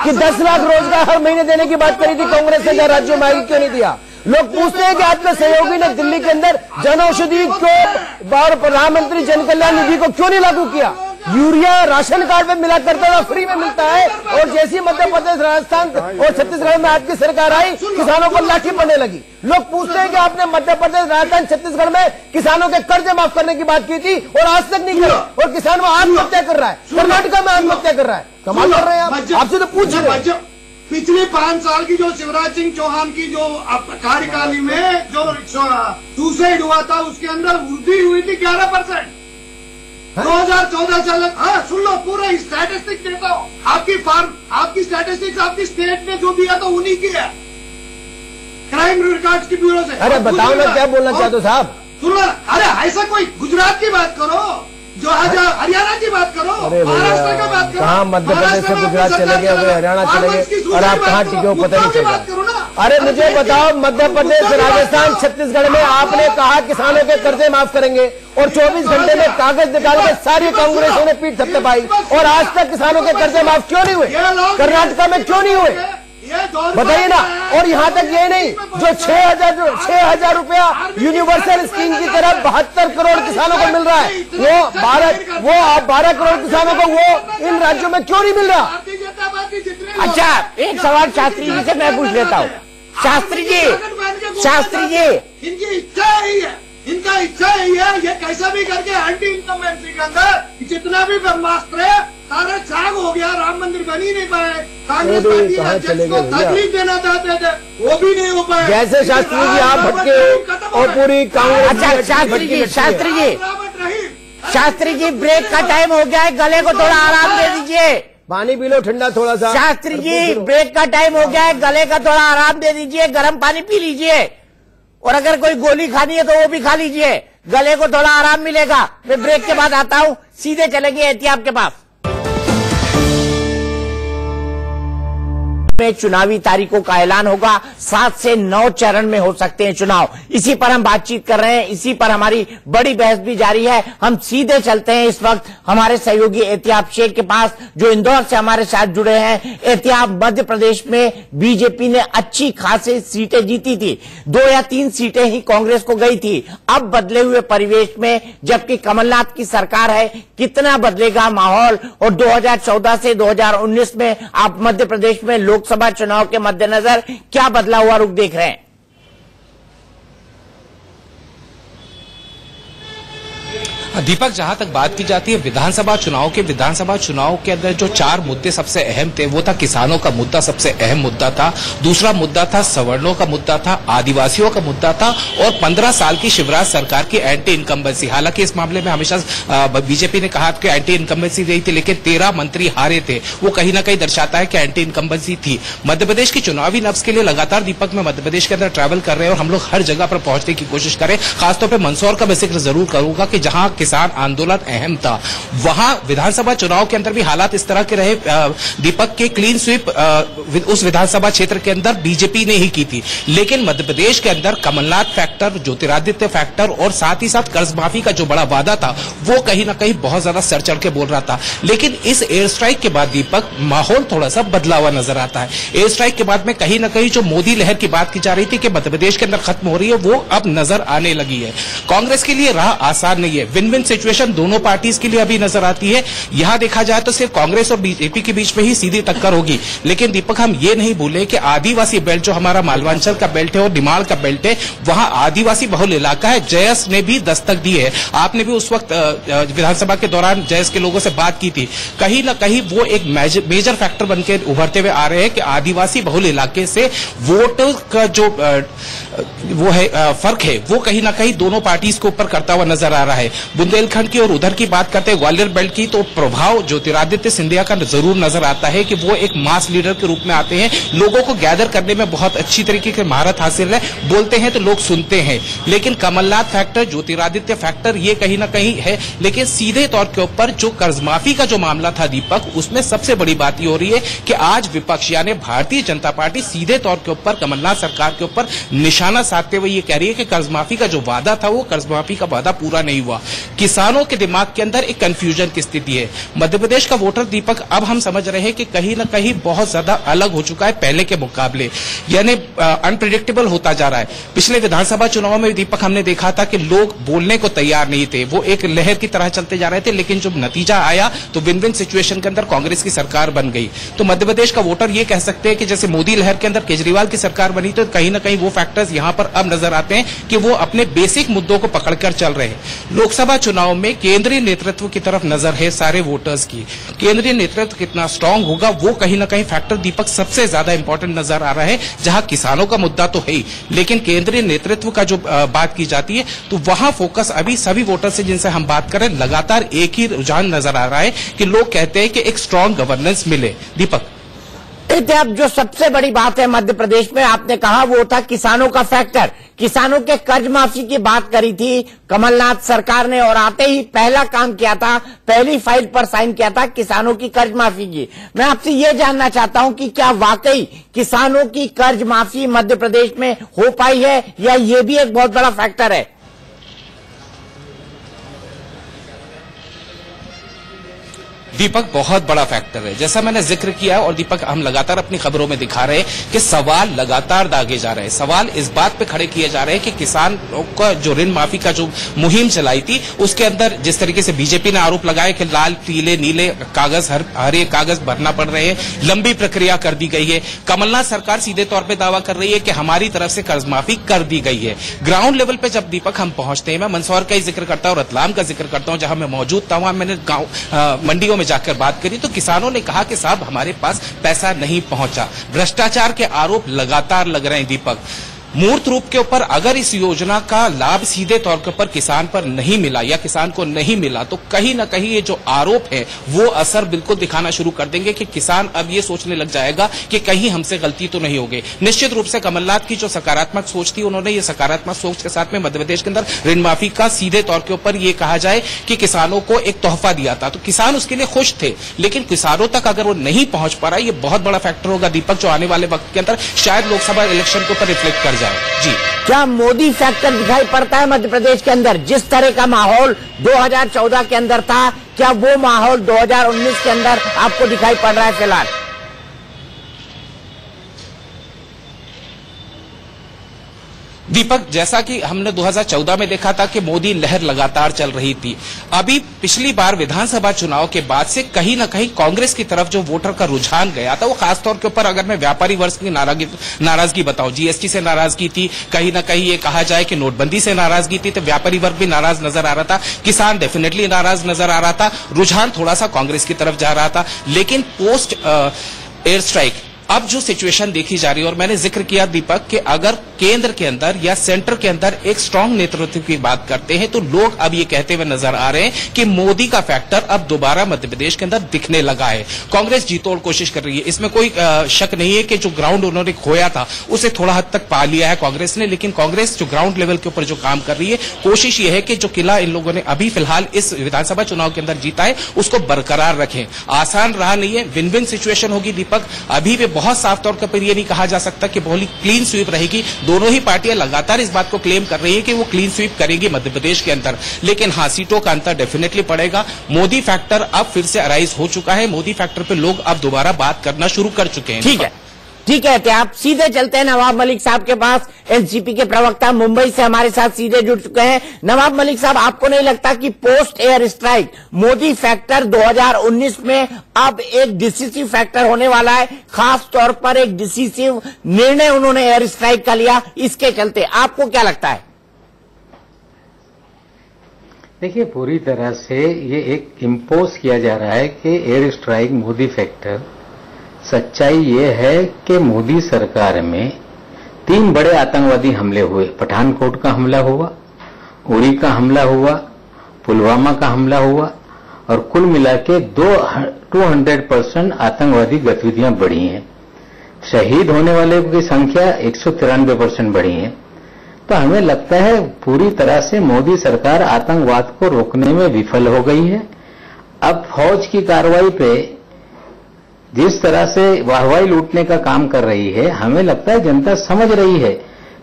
D: कि 10 लाख रोजगार हर महीने देने की बात करी थी कांग्रेस ने, क्या राज्यों में क्यों नहीं दिया? लोग पूछते हैं कि आपके सहयोगी ने दिल्ली के अंदर जन औषधि को और प्रधानमंत्री जन कल्याण निधि को क्यों नहीं लागू किया? यूरिया राशन कार्ड में मिला करता था, फ्री में मिलता है, और जैसी मध्य प्रदेश, राजस्थान और छत्तीसगढ़ में आपकी सरकार आई, किसानों को लाठी पड़ने लगी। लोग पूछते हैं कि आपने मध्य प्रदेश, राजस्थान, छत्तीसगढ़ में किसानों के कर्ज माफ करने की बात की थी और आज तक नहीं किया, और किसान में आत्महत्या कर रहा है, कर्नाटक में आत्महत्या कर रहा है। कमाल कर रहे हैं आप, आपसे तो पूछ रहे हैं।
C: पिछले 5 साल की जो शिवराज सिंह चौहान की जो कार्यकाल में जो सुसाइड हुआ था, उसके अंदर वृद्धि हुई थी 11%। 2014 से अलग, हाँ सुन लो, पूरा स्टैटिस्टिक देता हूँ आपकी स्टैटिस्टिक्स आपकी स्टेट ने जो दिया था उन्हीं की है, क्राइम रिकॉर्ड्स की ब्यूरो से।
D: अरे बताओ ना क्या बोलना चाहते हो साहब?
C: सुनो, अरे ऐसा कोई गुजरात की बात करो, जो हरियाणा की बात करो, महाराष्ट्र की बात करो,
D: कहाँ मध्य प्रदेश से गुजरात चले गए, हरियाणा चले गए, और आप कहाँ टिके हो पता नहीं चला। अरे मुझे बताओ, मध्य प्रदेश, राजस्थान, छत्तीसगढ़ में आपने कहा किसानों के कर्जे माफ करेंगे, और 24 घंटे में कागज निकाल के सारी कांग्रेसों ने पीठ थपथपाई, और आज तक किसानों के कर्जे माफ क्यों नहीं हुए? कर्नाटक में क्यों नहीं हुए? बताइए ना। और यहाँ तक ये नहीं, जो 6,000 रुपया यूनिवर्सल स्कीम की तरफ 72 करोड़ किसानों को मिल रहा है, वो 12 करोड़ किसानों को वो इन राज्यों में क्यों नहीं मिल रहा?
A: अच्छा, एक सवाल शास्त्री जी से मैं पूछ लेता हूँ। शास्त्री जी,
C: इनकी इच्छा यही है, इनका इच्छा यही है, ये कैसा भी करके एंटी इनकम्बेंसी के अंदर जितना भी ब्रह्मास्त्र है सारे छाग हो गया, राम मंदिर बन ही नहीं पाए। कांग्रेस पार्टी अध्यक्ष को तकलीफ देना चाहते थे, वो भी नहीं हो पाए।
D: जैसे शास्त्री जी आप भटके और पूरी कांग्रेस।
A: अच्छा शास्त्री जी ब्रेक का टाइम हो गया है, गले को थोड़ा आराम दे दीजिए।
D: पानी पी लो ठंडा थोड़ा सा।
A: शास्त्री जी ब्रेक का टाइम हो गया है, गले का थोड़ा आराम दे दीजिए, गर्म पानी पी लीजिए और अगर कोई गोली खानी है तो वो भी खा लीजिए, गले को थोड़ा आराम मिलेगा। मैं ब्रेक के बाद आता हूं, सीधे चलेंगे एहतियाब के पास। में चुनावी तारीखों का ऐलान होगा, 7 से 9 चरण में हो सकते हैं चुनाव। इसी पर हम बातचीत कर रहे हैं, इसी पर हमारी बड़ी बहस भी जारी है। हम सीधे चलते हैं इस वक्त हमारे सहयोगी एहतियाब शेख के पास, जो इंदौर से हमारे साथ जुड़े हैं। एहतियाब, मध्य प्रदेश में बीजेपी ने अच्छी खासी सीटें जीती थी, 2 या 3 सीटें ही कांग्रेस को गई थी। अब बदले हुए परिवेश में जबकि कमलनाथ की सरकार है, कितना बदलेगा माहौल? और 2014 से 2019 में आप मध्य प्रदेश में लोकसभा चुनाव के मद्देनजर क्या बदला हुआ रुख देख रहे हैं?
N: दीपक, जहां तक बात की जाती है विधानसभा चुनाव के अंदर जो 4 मुद्दे सबसे अहम थे, वो था किसानों का मुद्दा सबसे अहम मुद्दा था, दूसरा मुद्दा था सवर्णों का मुद्दा था, आदिवासियों का मुद्दा था और 15 साल की शिवराज सरकार की एंटी इनकम्बेंसी। हालांकि इस मामले में हमेशा बीजेपी ने कहा कि एंटी इनकम्बेंसी रही थी, लेकिन 13 मंत्री हारे थे, वो कहीं ना कहीं दर्शाता है कि एंटी इनकम्बेंसी थी। मध्य प्रदेश की चुनावी नब्ज के लिए लगातार दीपक में मध्य प्रदेश के अंदर ट्रैवल कर रहे हैं और हम लोग हर जगह पर पहुंचने की कोशिश करें। खासतौर पर मंदसौर का मैं जिक्र जरूर करूंगा कि जहां किसान आंदोलन अहम था, वहां विधानसभा चुनाव के अंदर भी हालात इस तरह के रहे। दीपक के क्लीन स्वीप उस विधानसभा क्षेत्र के अंदर बीजेपी ने ही की थी, लेकिन मध्य प्रदेश के अंदर कमलनाथ फैक्टर, ज्योतिरादित्य फैक्टर और साथ ही साथ कर्ज माफी का जो बड़ा वादा था, वो कहीं ना कहीं बहुत ज्यादा सर चढ़ के बोल रहा था। लेकिन इस एयर स्ट्राइक के बाद दीपक माहौल थोड़ा सा बदला हुआ नजर आता है। एयर स्ट्राइक के बाद में कहीं ना कहीं जो मोदी लहर की बात की जा रही थी कि मध्य प्रदेश के अंदर खत्म हो रही है, वो अब नजर आने लगी है। कांग्रेस के लिए राह आसान नहीं है, विन विन सिचुएशन दोनों पार्टीज के लिए अभी नजर आती है। यहां देखा जाए तो सिर्फ कांग्रेस और बीजेपी के बीच में ही सीधी टक्कर होगी। लेकिन दीपक, हम ये नहीं भूले कि आदिवासी बेल्ट जो हमारा मालवांचल का बेल्ट है और निमाड़ का बेल्ट है, वहां आदिवासी बहुल इलाका है। जयस ने भी दस्तक दी है। आपने भी उस वक्त विधानसभा के दौरान जयस के लोगों से बात की थी। कहीं ना कहीं वो एक मेजर फैक्टर बनकर उभरते हुए आ रहे हैं कि आदिवासी बहुल इलाके से वोट का जो वो है फर्क है, वो कहीं ना कहीं दोनों पार्टीज के ऊपर करता हुआ नजर आ रहा है। बुंदेलखंड की और उधर की बात करते हैं ग्वालियर बेल्ट की, तो प्रभाव ज्योतिरादित्य सिंधिया का जरूर नजर आता है कि वो एक मास लीडर के रूप में आते हैं। लोगों को गैदर करने में बहुत अच्छी तरीके की महारत हासिल है, बोलते हैं तो लोग सुनते हैं। लेकिन कमलनाथ फैक्टर, ज्योतिरादित्य फैक्टर, ये कहीं ना कहीं है। लेकिन सीधे तौर के ऊपर जो कर्ज माफी का जो मामला था दीपक, उसमें सबसे बड़ी बात ये हो रही है कि आज विपक्ष यानी भारतीय जनता पार्टी सीधे तौर के ऊपर कमलनाथ सरकार के ऊपर निशाना साधते हुए ये कह रही है कि कर्ज माफी का जो वादा था, वो कर्ज माफी का वादा पूरा नहीं हुआ। किसानों के दिमाग के अंदर एक कंफ्यूजन की स्थिति है। मध्य प्रदेश का वोटर दीपक अब हम समझ रहे हैं कि कहीं ना कहीं बहुत ज्यादा अलग हो चुका है पहले के मुकाबले, यानी अनप्रिडिक्टेबल होता जा रहा है। पिछले विधानसभा चुनाव में दीपक हमने देखा था कि लोग बोलने को तैयार नहीं थे, वो एक लहर की तरह चलते जा रहे थे। लेकिन जब नतीजा आया तो विन विन सिचुएशन के अंदर कांग्रेस की सरकार बन गई। तो मध्य प्रदेश का वोटर ये कह सकते हैं कि जैसे मोदी लहर के अंदर केजरीवाल की सरकार बनी, तो कहीं ना कहीं वो फैक्टर्स यहां पर अब नजर आते हैं कि वो अपने बेसिक मुद्दों को पकड़कर चल रहे हैं। लोकसभा चुनाव में केंद्रीय नेतृत्व की तरफ नजर है सारे वोटर्स की। केंद्रीय नेतृत्व कितना स्ट्रांग होगा, वो कहीं ना कहीं फैक्टर दीपक सबसे ज्यादा इंपॉर्टेंट नजर आ रहा है। जहां किसानों का मुद्दा तो है ही, लेकिन केंद्रीय नेतृत्व का जो बात की जाती है, तो वहां फोकस अभी सभी वोटर से जिनसे हम बात करें, लगातार एक ही रुझान नजर आ रहा है कि लोग कहते हैं कि एक स्ट्रांग गवर्नेंस मिले। दीपक,
A: अब जो सबसे बड़ी बात है मध्य प्रदेश में, आपने कहा वो था किसानों का फैक्टर। किसानों के कर्ज माफी की बात करी थी कमलनाथ सरकार ने, और आते ही पहला काम किया था, पहली फाइल पर साइन किया था किसानों की कर्ज माफी की। मैं आपसे ये जानना चाहता हूं कि क्या वाकई किसानों की कर्ज माफी मध्य प्रदेश में हो पाई है, या ये भी एक बहुत बड़ा फैक्टर है?
N: दीपक बहुत बड़ा फैक्टर है, जैसा मैंने जिक्र किया और दीपक हम लगातार अपनी खबरों में दिखा रहे हैं कि सवाल लगातार दागे जा रहे हैं। सवाल इस बात पे खड़े किए जा रहे हैं कि किसानों का जो ऋण माफी का जो मुहिम चलाई थी उसके अंदर जिस तरीके से बीजेपी ने आरोप लगाया कि लाल पीले नीले कागज हरे कागज भरना पड़ रहे हैं, लंबी प्रक्रिया कर दी गई है। कमलनाथ सरकार सीधे तौर पर दावा कर रही है कि हमारी तरफ से कर्ज माफी कर दी गई है। ग्राउंड लेवल पे जब दीपक हम पहुंचते हैं, मैं मंदसौर का ही जिक्र करता हूं, रतलाम का जिक्र करता हूं, जहां मैं मौजूद था, वहां मैंने गांव मंडियों में जाकर बात करी तो किसानों ने कहा कि साहब हमारे पास पैसा नहीं पहुंचा। भ्रष्टाचार के आरोप लगातार लग रहे हैं दीपक। मूर्त रूप के ऊपर अगर इस योजना का लाभ सीधे तौर के ऊपर किसान पर नहीं मिला या किसान को नहीं मिला तो कहीं ना कहीं ये जो आरोप है वो असर बिल्कुल दिखाना शुरू कर देंगे कि किसान अब ये सोचने लग जाएगा कि कहीं हमसे गलती तो नहीं हो गई। निश्चित रूप से कमलनाथ की जो सकारात्मक सोच थी, उन्होंने ये सकारात्मक सोच के साथ में मध्य प्रदेश के अंदर ऋण माफी का सीधे तौर के ऊपर ये कहा जाए कि किसानों को एक तोहफा दिया था, तो किसान उसके लिए खुश थे। लेकिन किसानों तक अगर वो नहीं पहुंच पा रहा, ये बहुत बड़ा फैक्टर होगा दीपक, जो आने वाले वक्त के अंदर शायद लोकसभा इलेक्शन के ऊपर रिफ्लेक्ट कर जाए। जी,
A: क्या मोदी फैक्टर दिखाई पड़ता है मध्य प्रदेश के अंदर? जिस तरह का माहौल 2014 के अंदर था, क्या वो माहौल 2019 के अंदर आपको दिखाई पड़ रहा है फिलहाल?
N: दीपक, जैसा कि हमने 2014 में देखा था कि मोदी लहर लगातार चल रही थी, अभी पिछली बार विधानसभा चुनाव के बाद से कहीं ना कहीं कांग्रेस की तरफ जो वोटर का रुझान गया था, वो खासतौर के ऊपर अगर मैं व्यापारी वर्ग की नाराजगी बताऊं, जीएसटी से नाराजगी थी, कहीं ना कहीं ये कहा जाए कि नोटबंदी से नाराजगी थी, तो व्यापारी वर्ग भी नाराज नजर आ रहा था, किसान डेफिनेटली नाराज नजर आ रहा था, रुझान थोड़ा सा कांग्रेस की तरफ जा रहा था। लेकिन पोस्ट एयर स्ट्राइक अब जो सिचुएशन देखी जा रही है, और मैंने जिक्र किया दीपक कि अगर केंद्र के अंदर या सेंटर के अंदर एक स्ट्रांग नेतृत्व की बात करते हैं तो लोग अब ये कहते हुए नजर आ रहे हैं कि मोदी का फैक्टर अब दोबारा मध्य प्रदेश के अंदर दिखने लगा है। कांग्रेस जीतोड़ कोशिश कर रही है, इसमें कोई शक नहीं है कि जो ग्राउंड उन्होंने खोया था उसे थोड़ा हद तक पा लिया है कांग्रेस ने। लेकिन कांग्रेस जो ग्राउंड लेवल के ऊपर जो काम कर रही है, कोशिश ये है कि जो किला इन लोगों ने अभी फिलहाल इस विधानसभा चुनाव के अंदर जीता है उसको बरकरार रखें। आसान रहा नहीं है, विन विन सिचुएशन होगी दीपक। अभी भी बहुत साफ तौर पर यह नहीं कहा जा सकता कि बहुत क्लीन स्वीप रहेगी। दोनों ही पार्टियां लगातार इस बात को क्लेम कर रही है कि वो क्लीन स्वीप करेगी मध्य प्रदेश के अंदर, लेकिन हाँ, सीटों का अंतर डेफिनेटली पड़ेगा। मोदी फैक्टर अब फिर से अराइज हो चुका है, मोदी फैक्टर पे लोग अब दोबारा बात करना शुरू कर चुके हैं।
A: ठीक है, तो आप सीधे चलते हैं नवाब मलिक साहब के पास। एनसीपी के प्रवक्ता मुंबई से हमारे साथ सीधे जुड़ चुके हैं। नवाब मलिक साहब, आपको नहीं लगता कि post air strike Modi factor 2019 में अब एक डिसिसिव फैक्टर होने वाला है? खास तौर पर एक डिसिसिव निर्णय उन्होंने एयर स्ट्राइक का लिया, इसके चलते आपको क्या लगता है?
O: देखिए, पूरी तरह से ये एक इम्पोज किया जा रहा है कि एयर स्ट्राइक मोदी फैक्टर। सच्चाई ये है कि मोदी सरकार में 3 बड़े आतंकवादी हमले हुए। पठानकोट का हमला हुआ, उरी का हमला हुआ, पुलवामा का हमला हुआ, और कुल मिला के 200% आतंकवादी गतिविधियां बढ़ी हैं। शहीद होने वाले की संख्या 193% बढ़ी है। तो हमें लगता है पूरी तरह से मोदी सरकार आतंकवाद को रोकने में विफल हो गई है। अब फौज की कार्रवाई पे जिस तरह से वाहवाही लूटने का काम कर रही है, हमें लगता है जनता समझ रही है।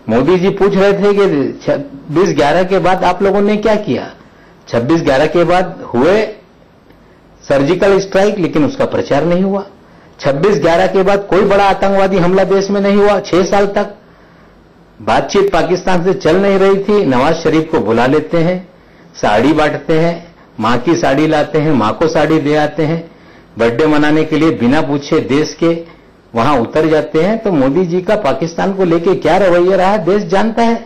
O: मोदी जी पूछ रहे थे कि 26/11 के बाद आप लोगों ने क्या किया। 26/11 के बाद हुए सर्जिकल स्ट्राइक, लेकिन उसका प्रचार नहीं हुआ। 26/11 के बाद कोई बड़ा आतंकवादी हमला देश में नहीं हुआ। 6 साल तक बातचीत पाकिस्तान से चल नहीं रही थी। नवाज शरीफ को बुला लेते हैं, साड़ी बांटते हैं, मां की साड़ी लाते हैं, मां को साड़ी दे आते हैं, बर्थडे मनाने के लिए बिना पूछे देश के वहां उतर जाते हैं। तो मोदी जी का पाकिस्तान को लेके क्या रवैया रहा देश जानता है।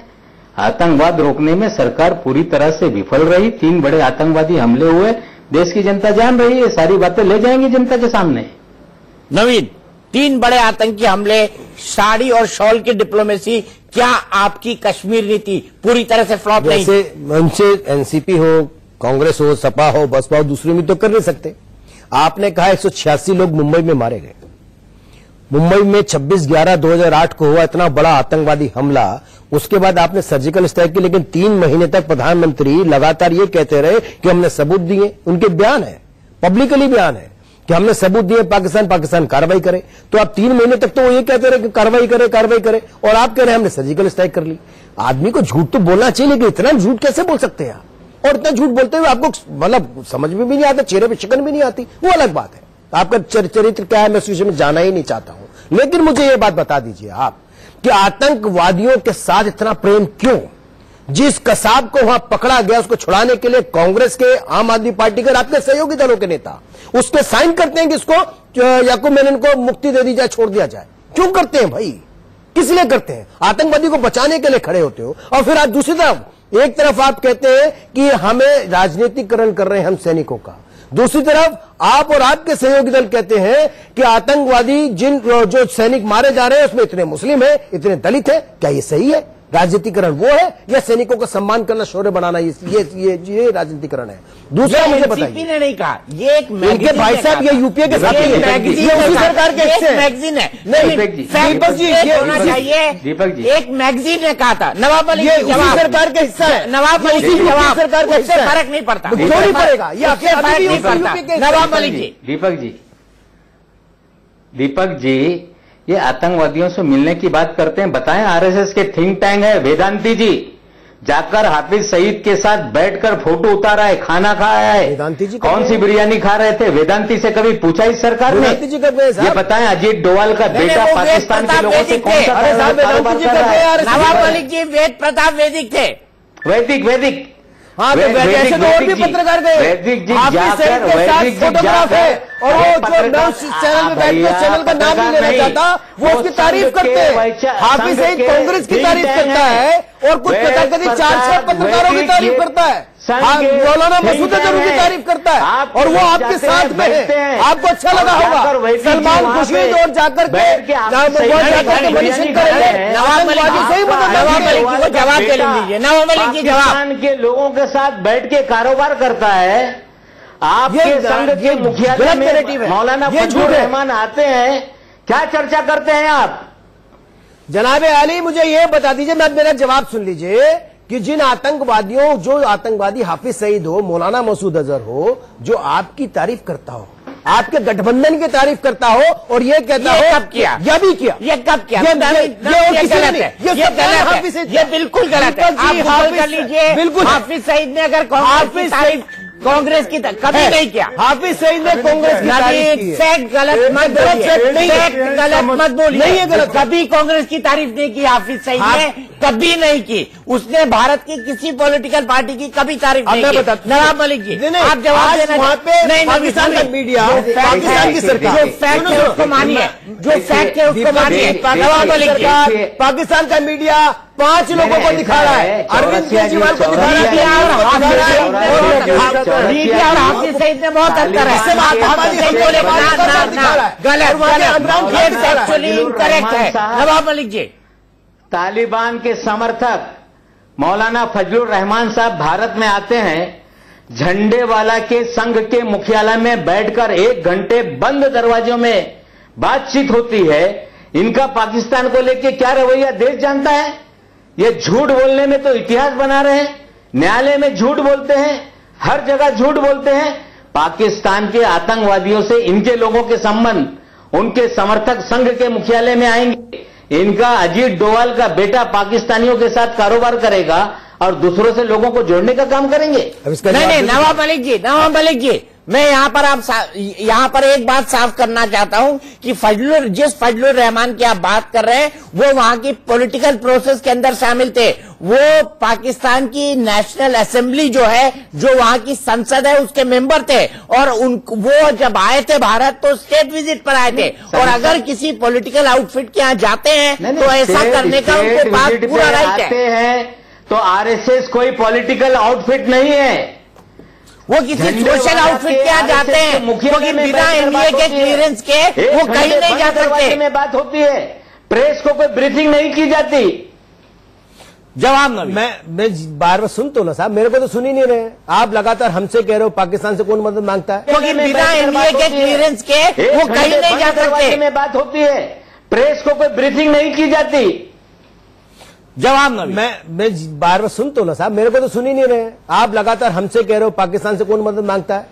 O: आतंकवाद रोकने में सरकार पूरी तरह से विफल रही। 3 बड़े आतंकवादी हमले हुए, देश की जनता जान रही है। सारी बातें ले जाएंगी जनता के सामने।
A: नवीन, 3 बड़े आतंकी हमले, साड़ी और शॉल की डिप्लोमेसी, क्या आपकी कश्मीर नीति पूरी तरह से फ्लॉप नहीं?
D: जैसे मंचे एनसीपी हो, कांग्रेस हो, सपा हो, बसपा हो, दूसरी में तो कर नहीं सकते। आपने कहा 186 लोग मुंबई में मारे गए। मुंबई में 26/11/2008 को हुआ इतना बड़ा आतंकवादी हमला, उसके बाद आपने सर्जिकल स्ट्राइक की, लेकिन 3 महीने तक प्रधानमंत्री लगातार ये कहते रहे कि हमने सबूत दिए। उनके बयान है, पब्लिकली बयान है कि हमने सबूत दिए, पाकिस्तान कार्रवाई करे। तो आप 3 महीने तक तो वो ये कहते रहे कि कार्रवाई करे, और आप कह रहे हैं हमने सर्जिकल स्ट्राइक कर ली। आदमी को झूठ तो बोलना चाहिए, लेकिन इतना झूठ कैसे बोल सकते हैं आप? और इतना झूठ बोलते हुए आपको मतलब समझ में भी नहीं आता, चेहरे पे शिकन भी नहीं आती, वो अलग बात है। आपका चरित्र क्या है मैं उस विषय में जाना ही नहीं चाहता हूं। लेकिन मुझे यह बात बता दीजिए आप कि आतंकवादियों के साथ इतना प्रेम क्यों? जिस कसाब को वहां पकड़ा गया उसको छुड़ाने के लिए कांग्रेस के, आम आदमी पार्टी के, आपके सहयोगी दलों के नेता उसके साइन करते हैं कि इसको याकूब मेनन को मुक्ति दे दी जाए, छोड़ दिया जाए। क्यों करते हैं भाई? किस लिए करते हैं? आतंकवादी को बचाने के लिए खड़े होते हो और फिर आज दूसरी तरफ एक तरफ आप कहते हैं कि हमें राजनीतिकरण कर रहे हैं हम सैनिकों का, दूसरी तरफ आप और आपके सहयोगी दल कहते हैं कि आतंकवादी जो सैनिक मारे जा रहे हैं उसमें इतने मुस्लिम हैं, इतने दलित हैं। क्या ये सही है? राजनीतिकरण वो है या सैनिकों का सम्मान करना, शौर्य बनाना, ये राजनीतिकरण है? दूसरा मुझे बताइए।
A: ने नहीं कहा, ये एक मैगजीन,
D: भाई साहब ये यूपीए के साथ
A: उसी सरकार के मैगजीन है। नहीं
D: दीपक जी ये
A: होना चाहिए,
O: दीपक जी
A: एक मैगजीन ने कहा था। नवाब मलिक
D: ये उसी सरकार का हिस्सा है,
A: नवाब मलिक की जवाब
D: सरकार का हिस्सा है,
A: फर्क नहीं पड़ता,
D: क्यों नहीं पड़ेगा? ये
A: फर्क नहीं पड़ता। नवाब मलिक जी,
O: दीपक जी ये आतंकवादियों से मिलने की बात करते हैं, बताएं आरएसएस के थिंक टैंक है वेदांती जी, जाकर हाफिज सईद के साथ बैठकर फोटो उतारा है, खाना खाया है।
D: वेदांती जी
O: कौन सी बिरयानी खा रहे थे? वेदांती से कभी पूछा इस सरकार ने? ये बताएं अजीत डोवाल का बेटा पाकिस्तान के लोगों से कौन सा कारोबार कर रहा है?
A: नवाब मलिक जी वेद प्रताप वैदिक थे।
O: वैदिक
D: हाँ, तो वैसे तो और भी पत्रकार गए,
O: वैदिक जी
D: आपके
O: जाकर,
D: के साथ
O: वैदिक जी
D: फोटोग्राफ है और वो जो चैनल में बैठकर चैनल का नाम नहीं लेना चाहता वो उसकी तारीफ करते हैं। हाफिज सईद कांग्रेस की तारीफ करता है और कुछ तथाकथित 4-6 पत्रकारों की तारीफ करता है, मौलाना मसूद अजहर की तारीफ करता है और वो आपके साथ में है। आपको अच्छा लगा होगा सलमान खुर्शीद और जाकर के मनीषन करेंगे, आतंकवादी से ही
A: नवाब मलिक जी को जवाब दे लीजिए। नवाब मलिक जी जवाब
O: के लोगों के साथ बैठ के कारोबार करता है। आपके संघ के मुखियालय में मौलाना फजलुर रहमान आते हैं, क्या चर्चा करते हैं आप?
D: जनाब आली मुझे ये बता दीजिए, मैं मेरा जवाब सुन लीजिए कि जिन आतंकवादियों, जो आतंकवादी हाफिज सईद हो, मौलाना मसूद अजहर हो, जो आपकी तारीफ करता हो, आपके गठबंधन की तारीफ करता हो और ये कहता हो
A: कब किया?
D: यह भी किया,
A: ये कब किया?
D: ये गलत है,
A: ये बिल्कुल गलत है। आप गूगल कर लीजिए, बिल्कुल हाफिज सईद ने अगर कांग्रेस की कभी नहीं किया।
D: हाफिज सईद ने कांग्रेस की तारीफ की,
A: फैक्ट गलत मत बोलिए, नहीं है गलत। कभी कांग्रेस की तारीफ नहीं की हाफिज सईद ने, कभी नहीं की। उसने भारत की किसी पॉलिटिकल पार्टी की कभी तारीफ नहीं की। नवाब मलिक जी आप जवाब देना।
D: वहाँ पे पाकिस्तान का मीडिया, पाकिस्तान की सरकार
A: जो फैक्ट है उसको मानिए, जो फैक्ट है उसको मानिए। नवाब मलिक जी
D: पाकिस्तान का मीडिया 5 लोगों को दिखा रहा है, अरविंद केजरीवाल को दिखा रहा है और
A: हाफिज सईद में बहुत अंतर है। करेक्ट है नवाब मलिक जी।
O: तालिबान के समर्थक मौलाना फजलुर रहमान साहब भारत में आते हैं, झंडे वाला के संघ के मुख्यालय में बैठकर 1 घंटे बंद दरवाजों में बातचीत होती है। इनका पाकिस्तान को लेकर क्या रवैया देश जानता है? ये झूठ बोलने में तो इतिहास बना रहे हैं, न्यायालय में झूठ बोलते हैं, हर जगह झूठ बोलते हैं। पाकिस्तान के आतंकवादियों से इनके लोगों के संबंध, उनके समर्थक संघ के मुख्यालय में आएंगे, इनका अजीत डोवाल का बेटा पाकिस्तानियों के साथ कारोबार करेगा और दूसरों से लोगों को जोड़ने का काम करेंगे।
A: नहीं नवाब मलिक जी मैं यहाँ पर एक बात साफ करना चाहता हूँ कि जिस फजलुर रहमान की आप बात कर रहे हैं वो वहां की पॉलिटिकल प्रोसेस के अंदर शामिल थे। वो पाकिस्तान की नेशनल असेंबली जो है, जो वहां की संसद है, उसके मेंबर थे और वो जब आए थे भारत तो स्टेट विजिट पर आए थे। और अगर किसी पॉलिटिकल आउटफिट के यहाँ जाते हैं तो ऐसा करने का उनके पास पूरा राइट है।
O: तो आरएसएस कोई पॉलिटिकल आउटफिट नहीं है,
A: वो किसी सोशल आउटफिट के यहाँ जाते हैं, क्योंकि बिना एनडीए के क्लियरेंस के वो कहीं नहीं जा सकते।
O: में बात होती है, प्रेस को कोई ब्रीफिंग नहीं की जाती।
D: जवाब मैं बार बार सुन तो ना साहब, मेरे को तो सुन ही नहीं रहे। आप लगातार हमसे कह रहे हो पाकिस्तान से कौन मदद मांगता है,
A: क्योंकि बिना एनडीए के क्लियरेंस के वो कहीं नहीं जा सकते।
O: में बात होती है, प्रेस को कोई ब्रीफिंग नहीं की जाती।
D: जवाब मैं बार बार सुन तो ना साहब, मेरे को तो सुन ही नहीं रहे। आप लगातार हमसे कह रहे हो पाकिस्तान से कौन मदद मांगता है,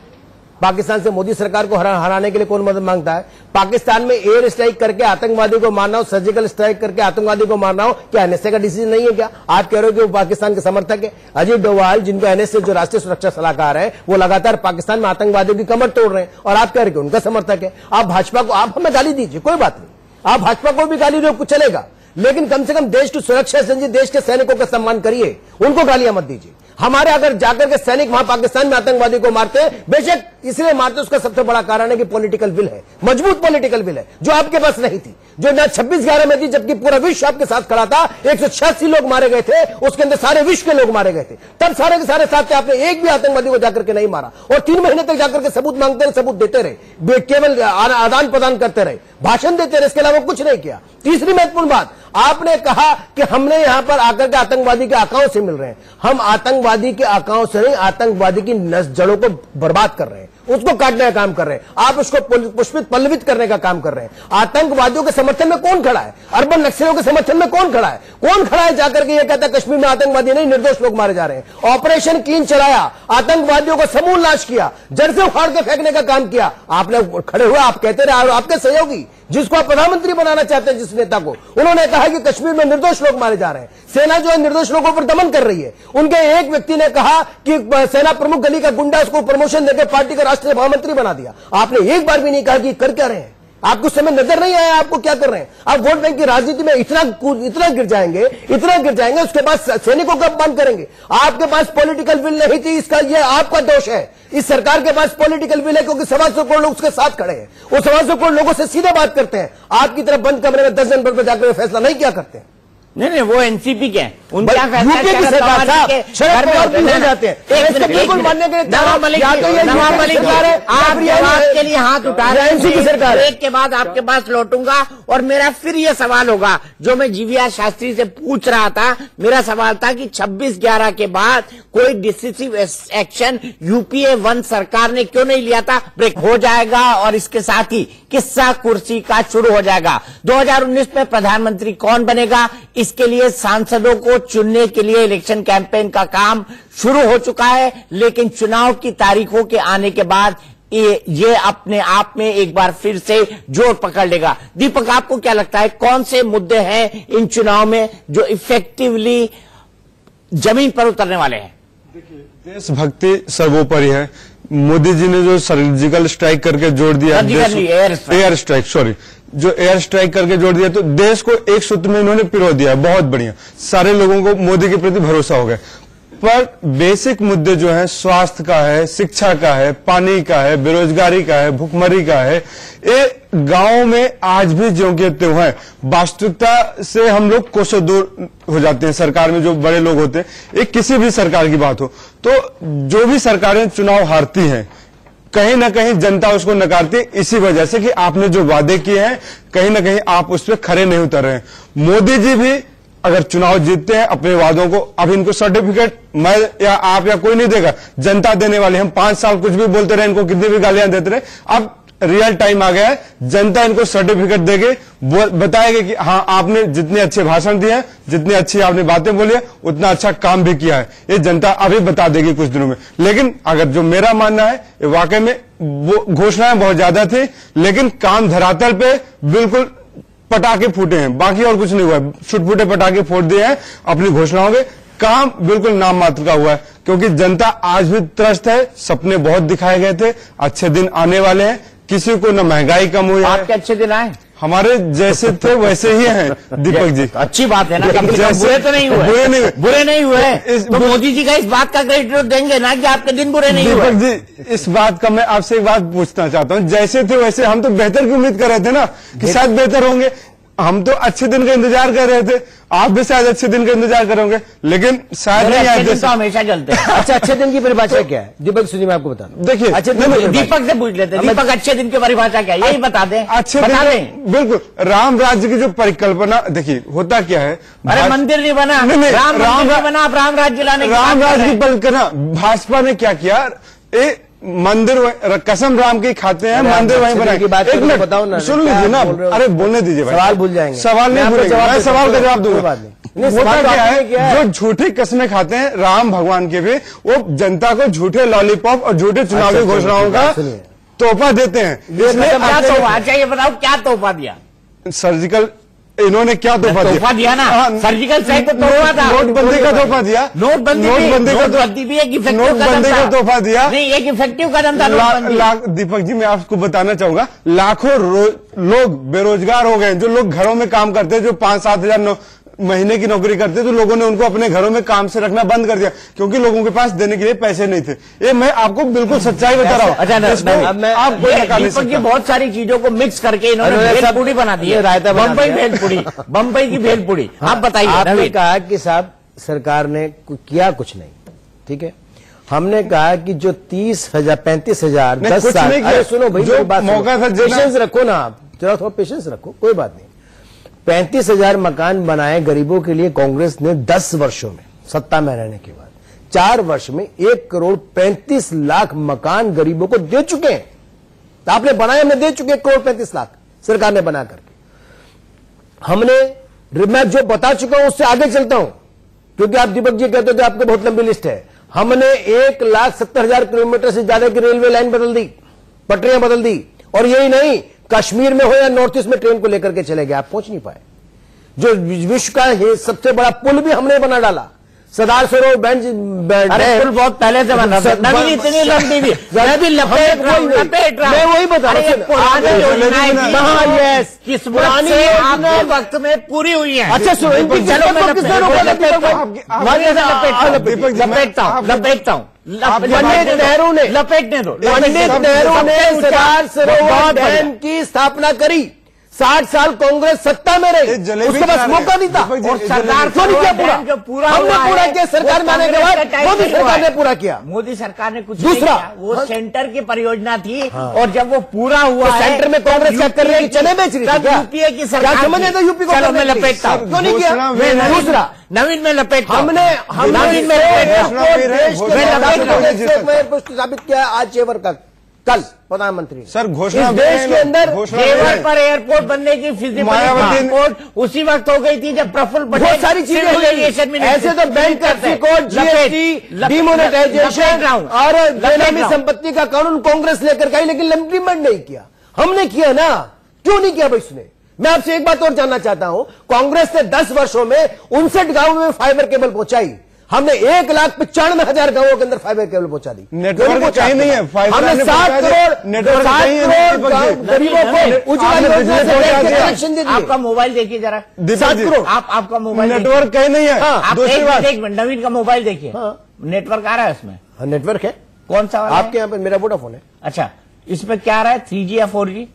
D: पाकिस्तान से मोदी सरकार को हराने के लिए कौन मदद मांगता है? पाकिस्तान में एयर स्ट्राइक करके आतंकवादी को मारना हो, सर्जिकल स्ट्राइक करके आतंकवादी को मारना हो, क्या एनएसए का डिसीजन नहीं है क्या? आप कह रहे हो कि वो पाकिस्तान के समर्थक है। अजीत डोभाल, जिनको एनएसए जो राष्ट्रीय सुरक्षा सलाहकार है, वो लगातार पाकिस्तान में आतंकवादियों की कमर तोड़ रहे हैं और आप कह रहे हो कि उनका समर्थक है। आप भाजपा को, आप हमें गाली दीजिए, कोई बात नहीं, आप भाजपा को भी गाली दो, कुछ चलेगा, लेकिन कम से कम देश की सुरक्षा से देश के सैनिकों का सम्मान करिए, उनको गालियां मत दीजिए। हमारे अगर जाकर के सैनिक वहां पाकिस्तान में आतंकवादी को मारते हैं, बेशक इसलिए मारते, उसका सबसे बड़ा कारण है कि पॉलिटिकल विल है, मजबूत पॉलिटिकल विल है, जो आपके पास नहीं थी, जो ना 26/11 में थी, जबकि पूरा विश्व आपके साथ खड़ा था। 186 लोग मारे गए थे, उसके अंदर सारे विश्व के लोग मारे गए थे, तब सारे के सारे साथ थे, आपने एक भी आतंकवादी को जाकर के नहीं मारा और 3 महीने तक जाकर के सबूत मांगते रहे, सबूत देते रहे, केवल आदान प्रदान करते रहे, भाषण देते रहे, इसके अलावा कुछ नहीं किया। तीसरी महत्वपूर्ण बात, आपने कहा कि हमने यहां पर आकर के आतंकवादी के आकाओं से मिल रहे हैं। हम आतंकवादी के आकाओं से नहीं, आतंकवादी की जड़ों को बर्बाद कर रहे हैं, उसको काटने का काम कर रहे हैं, आप उसको पुष्पित पल्लवित करने का काम कर रहे हैं। आतंकवादियों के समर्थन में कौन खड़ा है? अर्बन नक्सलियों के समर्थन में कौन खड़ा है? कौन खड़ा है जाकर के ये कहता है कश्मीर में आतंकवादी नहीं, निर्दोष लोग मारे जा रहे हैं? ऑपरेशन क्लीन चलाया, आतंकवादियों को समूल नाश किया, जड़ से उखाड़ के फेंकने का काम किया। आपने खड़े हुए, आप कहते रहे, आपके सहयोगी जिसको आप प्रधानमंत्री बनाना चाहते हैं, जिस नेता को, उन्होंने कहा कि कश्मीर में निर्दोष लोग मारे जा रहे हैं, सेना जो है निर्दोष लोगों पर दमन कर रही है। उनके एक व्यक्ति ने कहा कि सेना प्रमुख गली का गुंडा, उसको प्रमोशन देकर पार्टी का राष्ट्रीय महामंत्री बना दिया। आपने एक बार भी नहीं कहा कि कर क्या रहे हैं, आपको समय नजर नहीं आया आपको क्या कर रहे हैं? आप वोट बैंक की राजनीति में इतना गिर जाएंगे, उसके बाद सैनिकों का अपमान करेंगे। आपके पास पॉलिटिकल विल नहीं थी, इसका ये आपका दोष है। इस सरकार के पास पॉलिटिकल विल है क्योंकि 125 करोड़ लोग उसके साथ खड़े हैं, वो 125 करोड़ लोगों से सीधे बात करते हैं। आपकी तरफ बंद कमरे में 10 जनवरी पर जाकर फैसला नहीं किया करते।
A: नहीं, वो एनसीपी के हैं, उनका
D: यूपी की सरकार साहब, शरद पवार भी हो जाते हैं, बिल्कुल मानने के लिए
A: नवाब मलिक के लिए हाथ उठा रहे हैं। एनसीपी सरकार, एक के बाद आपके पास लौटूंगा और मेरा फिर ये सवाल होगा जो मैं जीवीआर शास्त्री से पूछ रहा था। मेरा सवाल था कि 26/11 के बाद कोई डिसिसिव एक्शन यूपीए 1 सरकार ने क्यों नहीं लिया था? ब्रेक हो जाएगा और इसके साथ ही किस्सा कुर्सी का शुरू हो जाएगा। 2019 में प्रधानमंत्री कौन बनेगा, इसके लिए सांसदों को चुनने के लिए इलेक्शन कैंपेन का काम शुरू हो चुका है, लेकिन चुनाव की तारीखों के आने के बाद ये अपने आप में एक बार फिर से जोर पकड़ लेगा। दीपक, आपको क्या लगता है कौन से मुद्दे हैं इन चुनाव में जो इफेक्टिवली जमीन पर उतरने वाले हैं?
J: देशभक्ति सर्वोपरि है। मोदी जी ने जो सर्जिकल स्ट्राइक करके जोड़ दिया, एयर स्ट्राइक, सॉरी, जो एयर स्ट्राइक करके जोड़ दिया, तो देश को एक सूत्र में इन्होंने पिरो दिया। बहुत बढ़िया, सारे लोगों को मोदी के प्रति भरोसा हो गया। पर बेसिक मुद्दे जो हैं, स्वास्थ्य का है, शिक्षा का है, पानी का है, बेरोजगारी का है, भुखमरी का है, ये गांव में आज भी ज्यों के त्यों हैं। वास्तविकता से हम लोग कोसों दूर हो जाते हैं। सरकार में जो बड़े लोग होते हैं, एक किसी भी सरकार की बात हो, तो जो भी सरकारें चुनाव हारती हैं, कहीं ना कहीं जनता उसको नकारती है, इसी वजह से कि आपने जो वादे किए हैं कहीं ना कहीं आप उस पर खरे नहीं उतर रहे हैं। मोदी जी भी अगर चुनाव जीतते हैं अपने वादों को, अब इनको सर्टिफिकेट मैं या आप या कोई नहीं देगा, जनता देने वाली। हम 5 साल कुछ भी बोलते रहे, इनको कितनी भी गालियां देते रहे, अब रियल टाइम आ गया है, जनता इनको सर्टिफिकेट देके बताएगी कि हाँ, आपने जितने अच्छे भाषण दिए हैं, जितनी अच्छी आपने बातें बोली है, उतना अच्छा काम भी किया है। ये जनता अभी बता देगी कुछ दिनों में। लेकिन अगर जो मेरा मानना है, वाकई में वो घोषणाएं बहुत ज्यादा थी, लेकिन काम धरातल पे बिल्कुल पटाखे फूटे हैं, बाकी और कुछ नहीं हुआ है। छुटपुटे पटाखे फोड़ दिए हैं अपनी घोषणाओं के, काम बिल्कुल नाम मात्र का हुआ है। क्योंकि जनता आज भी त्रस्त है, सपने बहुत दिखाए गए थे, अच्छे दिन आने वाले हैं, किसी को न महंगाई कम हुई है।
A: आपके अच्छे दिन आए?
J: हमारे जैसे थे वैसे ही हैं दीपक जी।
A: अच्छी बात है ना, बुरे तो नहीं हुए, बुरे नहीं हुए। तो मोदी जी का इस बात का क्रेडिट देंगे ना कि आपके दिन बुरे नहीं हुए।
J: दीपक जी, इस बात का मैं आपसे एक बात पूछना चाहता हूँ, जैसे थे वैसे, हम तो बेहतर की उम्मीद कर रहे थे ना कि शायद बेहतर होंगे। हम तो अच्छे दिन का इंतजार कर रहे थे, आप भी शायद अच्छे दिन का इंतजार करोगे, लेकिन शायद नहीं आए।
A: तो हमेशा चलते हैं।
D: अच्छा, अच्छे दिन की परिभाषा क्या है दीपक? सुनिए, मैं आपको बता दूं।
J: देखिए,
A: दीपक से पूछ लेते हैं, दीपक अच्छे दिन की परिभाषा क्या है, यही बता दें।
J: अच्छे दिन, बिल्कुल। राम राज्य की जो परिकल्पना, देखिए होता क्या है,
A: अरे मंदिर नहीं बना, राम नहीं बना, आप राम राज्य लाने,
J: राम राज्य की परिकल्पना भाजपा ने क्या किया, मंदिर कसम राम की खाते हैं, मंदिर वहीं बनाए। एक मिनट बताओ ना, सुन लीजिए ना, अरे बोलने दीजिए भाई,
D: सवाल भूल जाएंगे।
J: सवाल नहीं भूलेंगे, मैं सवाल का जवाब दूंगा। होता क्या है, जो झूठी कस्में खाते हैं राम भगवान के भी, वो जनता को झूठे लॉलीपॉप और झूठे चुनावी घोषणाओं का तोहफा देते हैं।
A: क्या तोहफा चाहिए, बताओ क्या तोहफा दिया?
J: सर्जिकल, इन्होंने क्या तोहफा दिया
A: ना? सर्जिकल स्ट्राइक को तोहफा था,
J: नोटबंदी का तोहफा दिया,
A: नोटबंदी भी एक इफेक्टिव
J: नोटबंदी का तोहफा दिया,
A: नहीं एक इफेक्टिव कदम था।
J: दीपक जी मैं आपको बताना चाहूंगा, लाखों लोग बेरोजगार हो गए। जो लोग घरों में काम करते हैं, जो 5-7 हजार महीने की नौकरी करते, तो लोगों ने उनको अपने घरों में काम से रखना बंद कर दिया, क्योंकि लोगों के पास देने के लिए पैसे नहीं थे। ये मैं आपको बिल्कुल सच्चाई बता रहा हूँ।
A: आप दीपक जी बहुत सारी चीजों को मिक्स करके इन्होंने भेलपुड़ी बना दी है, बम्बई भेलपुड़ी, बम्बई की भेलपुड़ी। आप बताइए।
D: आपने कहा कि साहब सरकार ने किया कुछ नहीं, ठीक है। हमने कहा कि जो 30,000 35,000 10 साल, अरे सुनो भाई, जो
J: मौका था,
D: पेशेंस रखो ना, आप जरा थोड़ा पेशेंस रखो, कोई बात नहीं। 35,000 मकान बनाए गरीबों के लिए कांग्रेस ने 10 वर्षों में, सत्ता में रहने के बाद 4 वर्ष में 1,35,00,000 मकान गरीबों को दे चुके हैं। तो आपने बनाए, हमने दे चुके 1,35,00,000 सरकार ने बना करके। हमने, मैं जो बता चुका हूं उससे आगे चलता हूं, क्योंकि आप दीपक जी कहते थे आपकी बहुत लंबी लिस्ट है। हमने 1,70,000 किलोमीटर से ज्यादा की रेलवे लाइन बदल दी, पटरियां बदल दी। और यही नहीं, कश्मीर में हो या नॉर्थ ईस्ट में ट्रेन को लेकर के चले गए, आप पहुंच नहीं पाए। जो विश्व का सबसे बड़ा पुल भी हमने बना डाला, सरदार सरोवर
A: पुल बहुत पहले से बना था, नवीन इतनी लंबी भी, मैं भी लपेट रहा हूं, मैं वही बता रहा हूं। पुरानी योजनाएं किस पुरानी आपके वक्त में पूरी हुई है।
D: अच्छा सुनो,
A: चलो मैं लपेटता हूं।
D: पंडित नेहरू ने,
A: लपेटने दो,
D: पंडित नेहरू ने सरदार सरोवर डैम की स्थापना करी। 60 साल कांग्रेस सत्ता में रही, उसके पास मौका नहीं था,
A: और सरदार
D: क्यों नहीं किया पूरा? हमने पूरा किया, सरकार में आने के बाद मोदी सरकार ने पूरा किया।
A: मोदी सरकार ने कुछ दूसरा, वो सेंटर की परियोजना थी, और जब वो पूरा हुआ,
D: सेंटर में कांग्रेस क्या कर रही है, चने बेच रही है,
A: यूपीए की सरकार
D: समझे तो यूपी को।
A: चलो मैं लपेटता हूं,
D: क्यों नहीं किया? दूसरा
A: नवीन में लपेटता,
D: हमने नवीन में साबित किया आज जेवर का, कल प्रधानमंत्री
J: सर घोषणा,
D: देश के अंदर
A: जेवर पर एयरपोर्ट बनने की फिजिबिलिटी उसी वक्त हो गई थी जब प्रफुल्ल पटेल,
D: बहुत सारी चीजें ऐसे तो bank taxi code, GST, demonetisation और बेनामी संपत्ति का कानून कांग्रेस लेकर गई, लेकिन इम्प्लीमेंट नहीं किया। हमने किया ना, क्यों नहीं किया भाई उसने? मैं आपसे एक बात और जानना चाहता हूं, कांग्रेस ने 10 वर्षों में 59 गांवों में फाइबर केबल पहुंचाई। हमने 1,95,000 गांवों के अंदर फाइबर केबल पहुंचा दी।
J: नेटवर्क कहीं नहीं है,
D: हमने 7 करोड़ गरीबों को उज्ज्वला योजना से कनेक्शन दे दिए।
A: आपका मोबाइल देखिए जरा,
D: 7 करोड़।
A: आपका मोबाइल
J: नेटवर्क कहीं नहीं है।
A: एक मिनट, नवीन का मोबाइल देखिए, नेटवर्क आ रहा है उसमें?
D: नेटवर्क है।
A: कौन सा वाला?
D: आपके यहाँ पे मेरा वोडाफोन है।
A: अच्छा, इसमें क्या आ रहा है, 3G या 4G?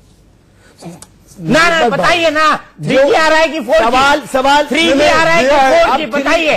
A: ना बताइए ना, 3G आ रहा है कि 4G? सवाल 3G आ रहा है कि 4G? बताइए,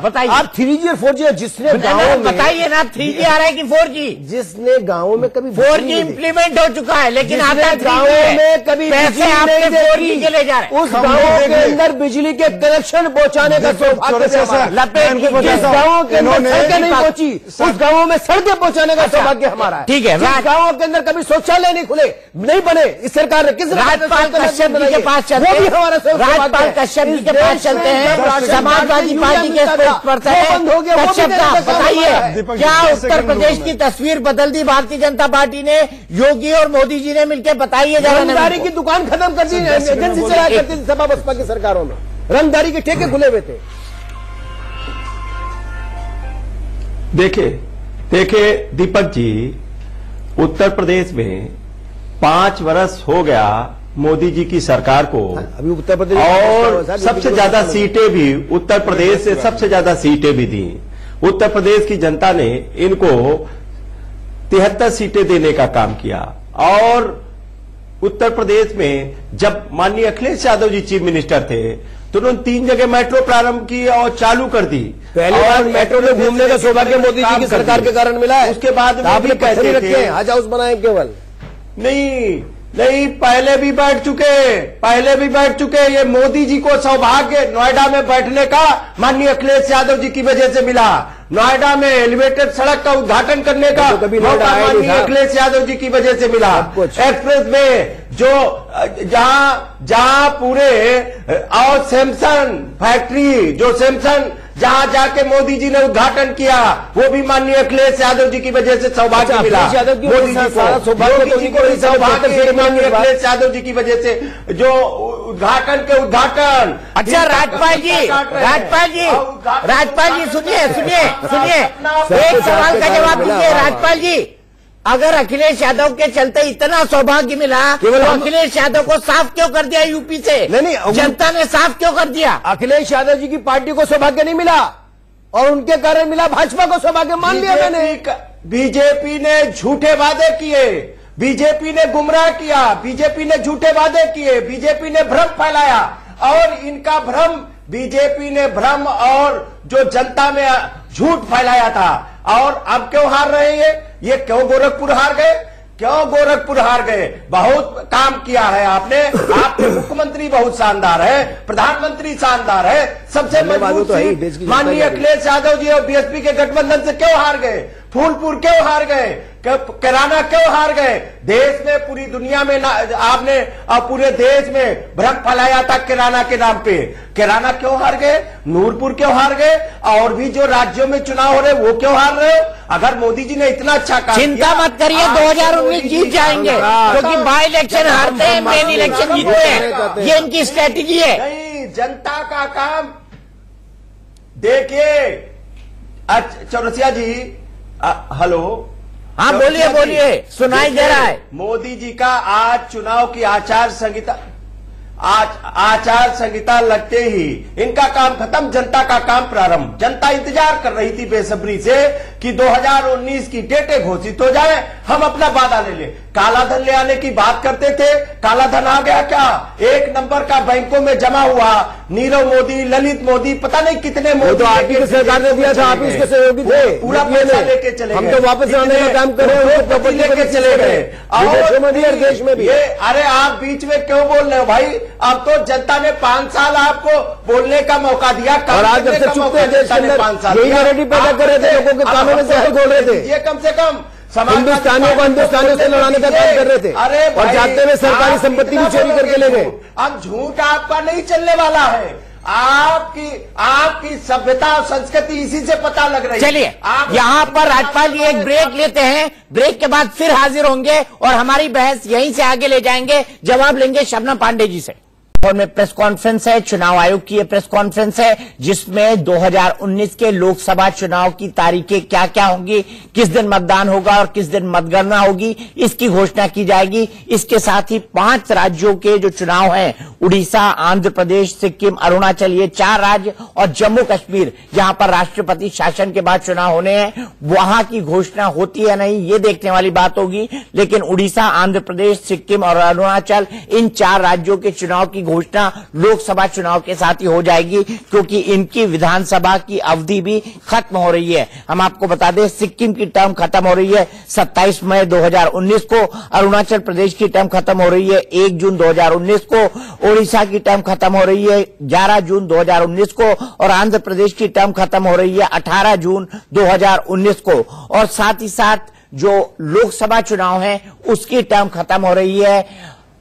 A: बताइए
D: आप 3G और 4G, जिसने गाँव में,
A: बताइए ना, 3G आ रहा है कि 4G?
D: जिसने गाँवों में कभी
A: 4G इम्प्लीमेंट हो चुका है, लेकिन आता
D: गाँवों में कभी
A: पैसे आपके 4G के ले जा रहे हैं।
D: उस गाँव के अंदर बिजली के कनेक्शन पहुंचाने का सौभाग्य, जिस गाँवों के अंदर सड़कें नहीं पहुंची, उस गाँवों में सड़कें पहुंचाने का सौभाग्य हमारा है।
A: ठीक है,
D: गाँवों के अंदर कभी शौचालय नहीं खुले, नहीं बने, इस सरकार ने किस
A: राजपाल कश्यप जी के पास चलते हैं, राजपाल कश्यप जी के पास चलते हैं, समाजवादी पार्टी के स्पोक्सपर्सन है कश्यप का। बताइए, क्या उत्तर प्रदेश की तस्वीर बदल दी भारतीय जनता पार्टी ने, योगी और मोदी जी ने मिलकर? बताइए जरा।
D: रंगदारी की दुकान खत्म कर दी, एजेंसी चलाया करती थी सपा बसपा की सरकारों में, रंगदारी के ठेके खुले हुए थे।
P: देखिए दीपक जी, उत्तर प्रदेश में 5 वर्ष हो गया मोदी जी की सरकार को,
D: अभी उत्तर प्रदेश
P: और सबसे ज्यादा सीटें भी उत्तर प्रदेश से सबसे ज्यादा सीटें भी दी। उत्तर प्रदेश की जनता ने इनको 73 सीटें देने का काम किया। और उत्तर प्रदेश में जब माननीय अखिलेश यादव जी चीफ मिनिस्टर थे तो उन्होंने 3 जगह मेट्रो प्रारंभ की और चालू कर दी।
D: पहले बार मेट्रो में घूमने का सौभाग्य मोदी जी की सरकार के कारण मिला है।
P: उसके बाद
D: आपने पैसे रखे, हज हाउस बनाए केवल
P: नहीं, पहले भी बैठ चुके। ये मोदी जी को सौभाग्य नोएडा में बैठने का माननीय अखिलेश यादव जी की वजह से मिला। नोएडा में एलिवेटेड सड़क का उद्घाटन करने का मौका माननीय अखिलेश यादव जी की वजह से मिला। एक्सप्रेस में जो जहां पूरे और सैमसंग फैक्ट्री जो सैमसंग जहां जाके मोदी जी ने उद्घाटन किया, वो भी माननीय अखिलेश यादव जी की वजह से सौभाग्य मिला। मोदी जी को सौभाग्य माननीय अखिलेश यादव जी की वजह से जो उद्घाटन
A: अच्छा राजपाल जी सुनिए एक सवाल का जवाब दीजिए। राजपाल जी, अगर अखिलेश यादव के चलते इतना सौभाग्य मिला तो अखिलेश यादव को साफ क्यों कर दिया यूपी से? नहीं, जनता ने साफ क्यों कर दिया?
D: अखिलेश यादव जी की पार्टी को सौभाग्य नहीं मिला और उनके कारण मिला, भाजपा को सौभाग्य मान लिया मैंने।
P: बीजेपी ने झूठे वादे किए, बीजेपी ने गुमराह किया, बीजेपी ने झूठे वादे किए, बीजेपी ने भ्रम फैलाया और इनका भ्रम बीजेपी ने भ्रम और जो जनता में झूठ फैलाया था। और अब क्यों हार रहे हैं ये क्यों गोरखपुर हार गए? क्यों गोरखपुर हार गए? बहुत काम किया है आपने मुख्यमंत्री बहुत शानदार है, प्रधानमंत्री शानदार है, सबसे मजबूत सीट माननीय अखिलेश यादव जी और बीएसपी के गठबंधन से क्यों हार गए? फूलपुर क्यों हार गए? कैराना क्यों हार गए? देश में पूरी दुनिया में आपने पूरे देश में भ्रम फैलाया था कैराना के नाम पे। कैराना क्यों हार गए? नूरपुर क्यों हार गए? और भी जो राज्यों में चुनाव हो रहे वो क्यों हार रहे हो? अगर मोदी जी ने इतना अच्छा काम
A: चिंता मत करिए, 2019 जीत जाएंगे क्योंकि बाई इलेक्शन हारते हैं, मेन इलेक्शन जीतते हैं, ये इनकी स्ट्रेटेजी है।
P: नहीं, जनता का काम देखिए। चौरसिया जी हेलो,
A: हाँ बोलिए, सुनाई दे रहा है।
P: मोदी जी का आज चुनाव की आचार संहिता लगते ही इनका काम खत्म, जनता का काम प्रारंभ। जनता इंतजार कर रही थी बेसब्री से कि 2019 की डेटें घोषित हो जाए, हम अपना वादा ले ले। काला धन ले आने की बात करते थे, काला धन आ गया क्या? 1 नंबर का बैंकों में जमा हुआ। नीरव मोदी, ललित मोदी, पता नहीं कितने मोदी
D: तो आप ही सरकार ने दिया था, आप इसके सहयोगी थे,
P: पूरा पैसा लेके चले गए।
D: हम तो वापस आने का काम कर रहे हैं,
P: लेके चले गए।
D: और देश में भी
P: अरे आप बीच में क्यों बोल रहे हो भाई? अब तो जनता ने 5 साल आपको बोलने का मौका दिया,
D: और आज जब से चुप थे देश के अंदर
P: 5 साल
D: यही नैरेटिव पैदा कर रहे थे, लोगों के कानों में से हल खोल रहे थे।
P: ये कम से कम
D: हिंदुस्तानियों को हिंदुस्तानियों से लड़ाने का काम कर रहे थे।
P: अरे
D: और जाते हुए सरकारी संपत्ति भी चोरी करके ले गए।
P: अब झूठ आपका नहीं चलने वाला है। आपकी सभ्यता और संस्कृति इसी से पता लग रही है।
A: चलिए यहाँ पर राजपाल जी एक ब्रेक लेते हैं, ब्रेक के बाद फिर हाजिर होंगे और हमारी बहस यहीं से आगे ले जाएंगे। जवाब लेंगे शबनम पांडे जी से। और में प्रेस कॉन्फ्रेंस है, चुनाव आयोग की प्रेस कॉन्फ्रेंस है जिसमें 2019 के लोकसभा चुनाव की तारीखें क्या क्या होंगी, किस दिन मतदान होगा और किस दिन मतगणना होगी, इसकी घोषणा की जाएगी। इसके साथ ही 5 राज्यों के जो चुनाव हैं, उड़ीसा, आंध्र प्रदेश, सिक्किम, अरुणाचल, ये 4 राज्य और जम्मू कश्मीर जहां पर राष्ट्रपति शासन के बाद चुनाव होने हैं, वहां की घोषणा होती है नहीं ये देखने वाली बात होगी। लेकिन उड़ीसा, आंध्र प्रदेश, सिक्किम और अरुणाचल, इन 4 राज्यों के चुनाव की घोषणा लोकसभा चुनाव के साथ ही हो जाएगी क्योंकि इनकी विधानसभा की अवधि भी खत्म हो रही है। हम आपको बता दें सिक्किम की टर्म खत्म हो रही है 27 मई 2019 को, अरुणाचल प्रदेश की टर्म खत्म हो रही है 1 जून 2019 को, उड़ीसा की टर्म खत्म हो रही है 11 जून 2019 को और आंध्र प्रदेश की टर्म खत्म हो रही है 18 जून 2019 को। और साथ ही साथ जो लोकसभा चुनाव है उसकी टर्म खत्म हो रही है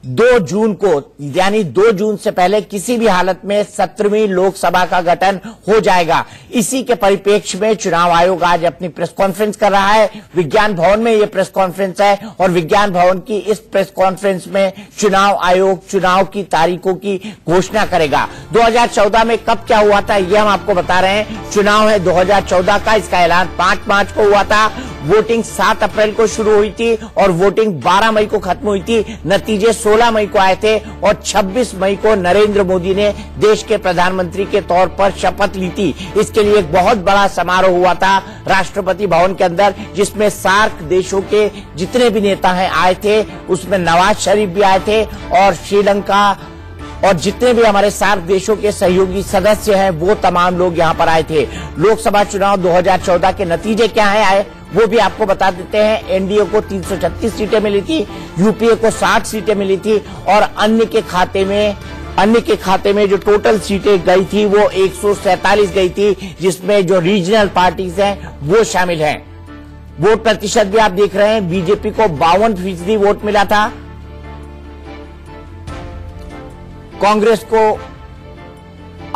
A: 2 जून को, यानी 2 जून से पहले किसी भी हालत में 17वीं लोकसभा का गठन हो जाएगा। इसी के परिप्रेक्ष्य में चुनाव आयोग आज अपनी प्रेस कॉन्फ्रेंस कर रहा है। विज्ञान भवन में यह प्रेस कॉन्फ्रेंस है और विज्ञान भवन की इस प्रेस कॉन्फ्रेंस में चुनाव आयोग चुनाव की तारीखों की घोषणा करेगा। 2014 में कब क्या हुआ था ये हम आपको बता रहे हैं। चुनाव है 2014 का, इसका ऐलान 5 मार्च को हुआ था, वोटिंग 7 अप्रैल को शुरू हुई थी और वोटिंग 12 मई को खत्म हुई थी। नतीजे 16 मई को आए थे और 26 मई को नरेंद्र मोदी ने देश के प्रधानमंत्री के तौर पर शपथ ली थी। इसके लिए एक बहुत बड़ा समारोह हुआ था राष्ट्रपति भवन के अंदर जिसमें सार्क देशों के जितने भी नेता हैं आए थे, उसमें नवाज शरीफ भी आए थे और श्रीलंका और जितने भी हमारे सार्क देशों के सहयोगी सदस्य हैं वो तमाम लोग यहां पर आए थे। लोकसभा चुनाव 2014 के नतीजे क्या है आए वो भी आपको बता देते हैं। एनडीए को 336 सीटें मिली थी, यूपीए को 60 सीटें मिली थी और अन्य के खाते में अन्य के खाते में जो टोटल सीटें गई थी वो 147 गई थी, जिसमें जो रीजनल पार्टीज हैं वो शामिल हैं। वोट प्रतिशत भी आप देख रहे हैं, बीजेपी को 52% वोट मिला था, कांग्रेस को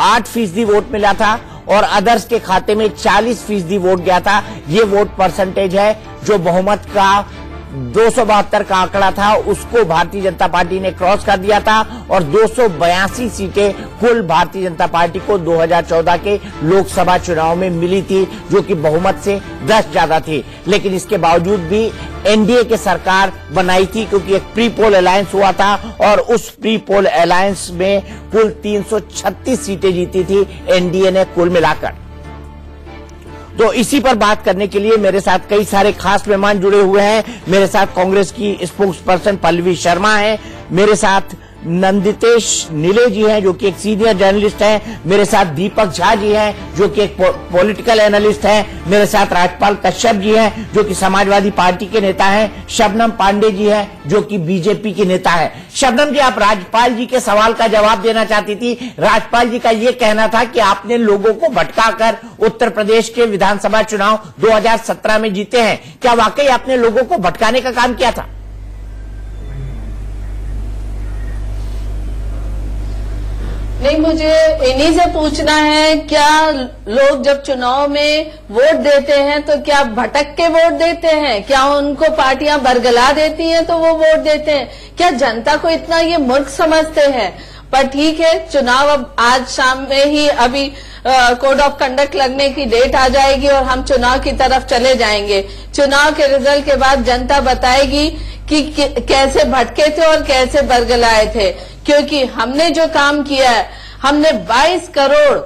A: 8% वोट मिला था और अदर्स के खाते में 40% वोट गया था। ये वोट परसेंटेज है जो बहुमत का 272 का आंकड़ा था उसको भारतीय जनता पार्टी ने क्रॉस कर दिया था और 282 सीटें कुल भारतीय जनता पार्टी को 2014 के लोकसभा चुनाव में मिली थी, जो कि बहुमत से 10 ज्यादा थी। लेकिन इसके बावजूद भी एनडीए की सरकार बनाई थी, क्योंकि एक प्री पोल अलायंस हुआ था और उस प्री पोल अलायंस में कुल 336 सीटें जीती थी एनडीए ने कुल मिलाकर। तो इसी पर बात करने के लिए मेरे साथ कई सारे खास मेहमान जुड़े हुए हैं। मेरे साथ कांग्रेस की स्पोक्स पर्सन पल्लवी शर्मा है, मेरे साथ नंदितेश नीले जी हैं जो कि एक सीनियर जर्नलिस्ट हैं, मेरे साथ दीपक झा जी हैं जो कि एक पॉलिटिकल एनालिस्ट हैं, मेरे साथ राजपाल कश्यप जी हैं जो कि समाजवादी पार्टी के नेता हैं, शबनम पांडे जी हैं जो कि बीजेपी की नेता है। शबनम जी, आप राजपाल जी के सवाल का जवाब देना चाहती थी। राजपाल जी का यह कहना था कि आपने लोगों को भटकाकर उत्तर प्रदेश के विधानसभा चुनाव 2017 में जीते हैं। क्या वाकई आपने लोगों को भटकाने का काम किया था?
Q: नहीं, मुझे इन्हीं से पूछना है, क्या लोग जब चुनाव में वोट देते हैं तो क्या भटक के वोट देते हैं? क्या उनको पार्टियां बरगला देती हैं तो वो वोट देते हैं? क्या जनता को इतना ये मूर्ख समझते हैं? पर ठीक है, चुनाव अब आज शाम में ही अभी कोड ऑफ कंडक्ट लगने की डेट आ जाएगी और हम चुनाव की तरफ चले जाएंगे। चुनाव के रिजल्ट के बाद जनता बताएगी कि कैसे भटके थे और कैसे बरगलाए थे, क्योंकि हमने जो काम किया है, हमने 22 करोड़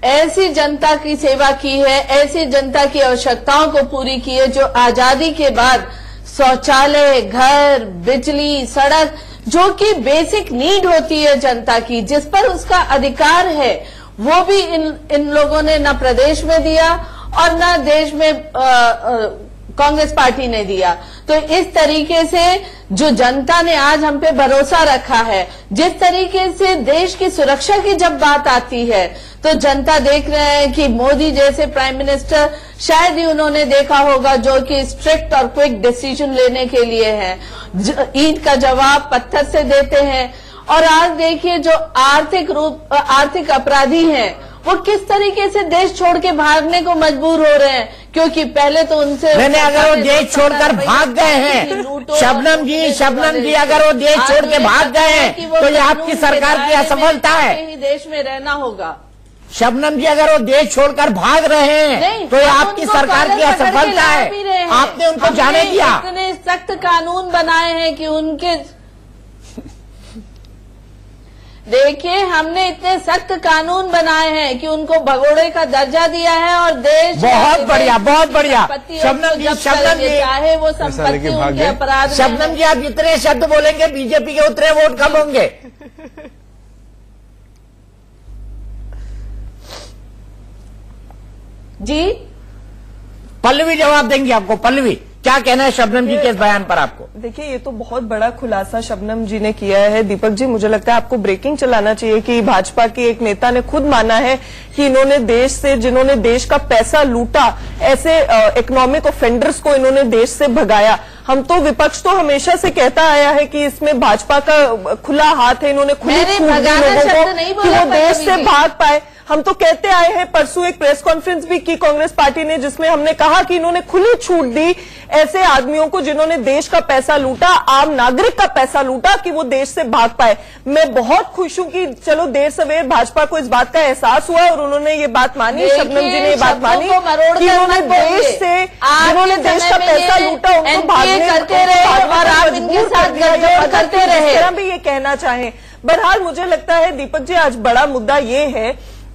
Q: ऐसी जनता की सेवा की है, ऐसी जनता की आवश्यकताओं को पूरी की है जो आजादी के बाद शौचालय, घर, बिजली, सड़क, जो कि बेसिक नीड होती है जनता की, जिस पर उसका अधिकार है, वो भी इन लोगों ने न प्रदेश में दिया और न देश में कांग्रेस पार्टी ने दिया। तो इस तरीके से जो जनता ने आज हम पे भरोसा रखा है, जिस तरीके से देश की सुरक्षा की जब बात आती है तो जनता देख रहे हैं कि मोदी जैसे प्राइम मिनिस्टर शायद ही उन्होंने देखा होगा जो कि स्ट्रिक्ट और क्विक डिसीजन लेने के लिए है, ईंट का जवाब पत्थर से देते हैं। और आज देखिए जो आर्थिक अपराधी हैं वो किस तरीके से देश छोड़ के भागने को मजबूर हो रहे हैं, क्योंकि पहले तो उनसे
A: मैंने अगर वो देश छोड़कर भाग गए हैं, शबनम जी अगर वो देश छोड़ के भाग गए हैं तो ये आपकी सरकार की असफलता है।
Q: ही देश में रहना होगा।
A: शबनम जी अगर वो देश छोड़कर भाग रहे हैं तो ये आपकी सरकार की असफलता है। आपने उनको जाने दिया।
Q: इतने सख्त कानून बनाए हैं कि उनके देखिए, हमने इतने सख्त कानून बनाए हैं कि उनको भगोड़े का दर्जा दिया है और देश
A: बहुत बढ़िया शबनम जी
Q: चाहे वो संपत्ति उनके अपराध।
A: शबनम जी, आप जितने शब्द बोलेंगे बीजेपी के उतने वोट कम होंगे।
Q: जी
A: पल्लवी जवाब देंगी आपको। पल्लवी, क्या कहना है शबनम जी के इस बयान पर आपको?
R: देखिए, ये तो बहुत बड़ा खुलासा शबनम जी ने किया है। दीपक जी, मुझे लगता है आपको ब्रेकिंग चलाना चाहिए कि भाजपा के एक नेता ने खुद माना है कि इन्होंने देश से, जिन्होंने देश का पैसा लूटा, ऐसे इकोनॉमिक ऑफेंडर्स को इन्होंने देश से भगाया। हम तो विपक्ष तो हमेशा से कहता आया है कि इसमें भाजपा का खुला हाथ है, इन्होंने खुली छूट दी लोगों को कि वो देश से भाग पाए। हम तो कहते आए हैं, परसों एक प्रेस कॉन्फ्रेंस भी की कांग्रेस पार्टी ने जिसमें हमने कहा कि इन्होंने खुली छूट दी ऐसे आदमियों को जिन्होंने देश का पैसा लूटा, आम नागरिक का पैसा लूटा, कि वो देश से भाग पाए। मैं बहुत खुश हूं कि चलो देर सवेर भाजपा को इस बात का एहसास हुआ और उन्होंने ये बात मानी, शबनम जी ने ये बात मानी कि उन्होंने देश से, जिन्होंने देश का पैसा लूटा उनको भागने करते रहे और आप इनके साथ करते रहे, इस तरह भी ये कहना चाहें। बहरहाल मुझे लगता है दीपक जी, आज बड़ा मुद्दा ये है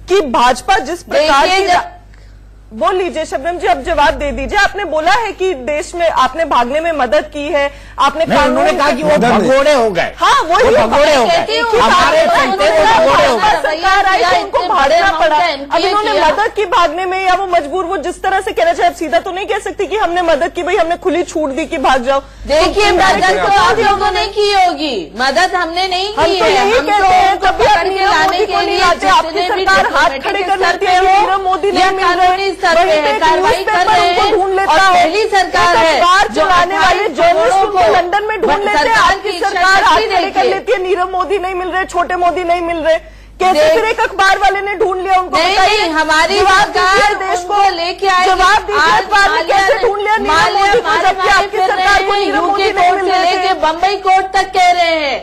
R: कि भाजपा जिस प्रकार की बोल लीजिए शबनम जी, अब जवाब दे दीजिए। आपने बोला है कि देश में आपने भागने में मदद की है, आपने
A: उन्होंने कहा कि वो भगोड़े हो गए।
R: हाँ, वही
A: भगोड़े हो गए, हमारे चलते वो भगोड़े हो गए।
R: सरकार आई तो उनको भागना पड़ा। अब इन्होंने मदद की भागने में, या वो मजबूर, वो जिस तरह से कहना चाहिए, सीधा तो नहीं कह सकती कि हमने मदद की, भाई हमने खुली छूट दी कि भाग जाओ।
Q: देखिए, मदद तो आप लोगों ने की होगी, मदद हमने नहीं की है।
R: यही कहते हैं, कभी लाने के लिए आपकी सरकार हाथ खड़े कर लेती है, नीरव मोदी नहीं मिल रहे,
Q: कार्रवाई कर रहे हैं,
R: ढूंढ लेता
Q: और
R: है।
Q: पहली सरकार है
R: जो आने वाले जर्नलिस्ट को लंदन में ढूंढ लेते हैं, आपकी सरकार हाथ खड़े कर लेती है, नीरव मोदी नहीं मिल रहे, छोटे मोदी नहीं मिल रहे। कैसे फिर एक अखबार वाले ने ढूंढ लिया उनको?
Q: नहीं, हमारी सरकार देश को लेके आएगी।
R: जवाब दीजिए, अखबार ने कैसे ढूंढ लिया नीरव मोदी को, जबकि आपकी सरकार को नीरव मोदी नहीं मिल रहे थे।
Q: बम्बई कोर्ट तक कह रहे हैं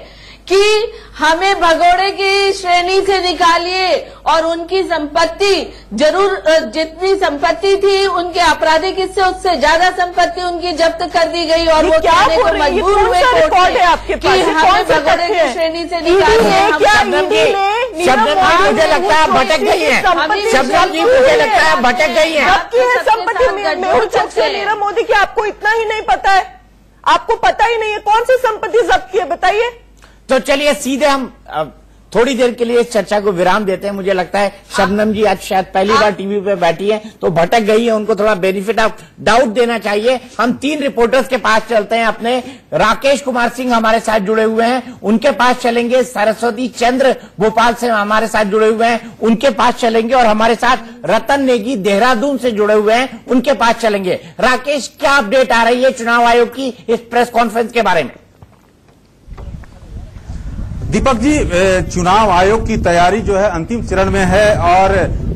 Q: कि हमें भगोड़े की श्रेणी से निकालिए, और उनकी संपत्ति जरूर जितनी संपत्ति थी उनके आपराधिक हिस्से, उससे ज्यादा संपत्ति उनकी जब्त कर दी गई, और वो कहने को मजबूर हुए कोर्ट में कि हमें भगोड़े की श्रेणी से निकालिए।
A: मुझे लगता है भटक गई है, शबनम जी मुझे लगता है भटक गई है।
R: संपत्ति मेहुल चौक से नीरव मोदी की आपको इतना ही नहीं पता है? आपको पता ही नहीं है कौन सी संपत्ति जब्त की है, बताइए।
A: तो चलिए सीधे हम थोड़ी देर के लिए इस चर्चा को विराम देते हैं। मुझे लगता है शबनम जी आज शायद पहली बार टीवी पे बैठी है, तो भटक गई है, उनको थोड़ा बेनिफिट ऑफ डाउट देना चाहिए। हम 3 रिपोर्टर्स के पास चलते हैं अपने। राकेश कुमार सिंह हमारे साथ जुड़े हुए हैं, उनके पास चलेंगे। सरस्वती चंद्र भोपाल से हमारे साथ जुड़े हुए हैं, उनके पास चलेंगे। और हमारे साथ रतन नेगी देहरादून से जुड़े हुए हैं, उनके पास चलेंगे। राकेश, क्या अपडेट आ रही है चुनाव आयोग की इस प्रेस कॉन्फ्रेंस के बारे में?
M: दीपक जी, चुनाव आयोग की तैयारी जो है अंतिम चरण में है, और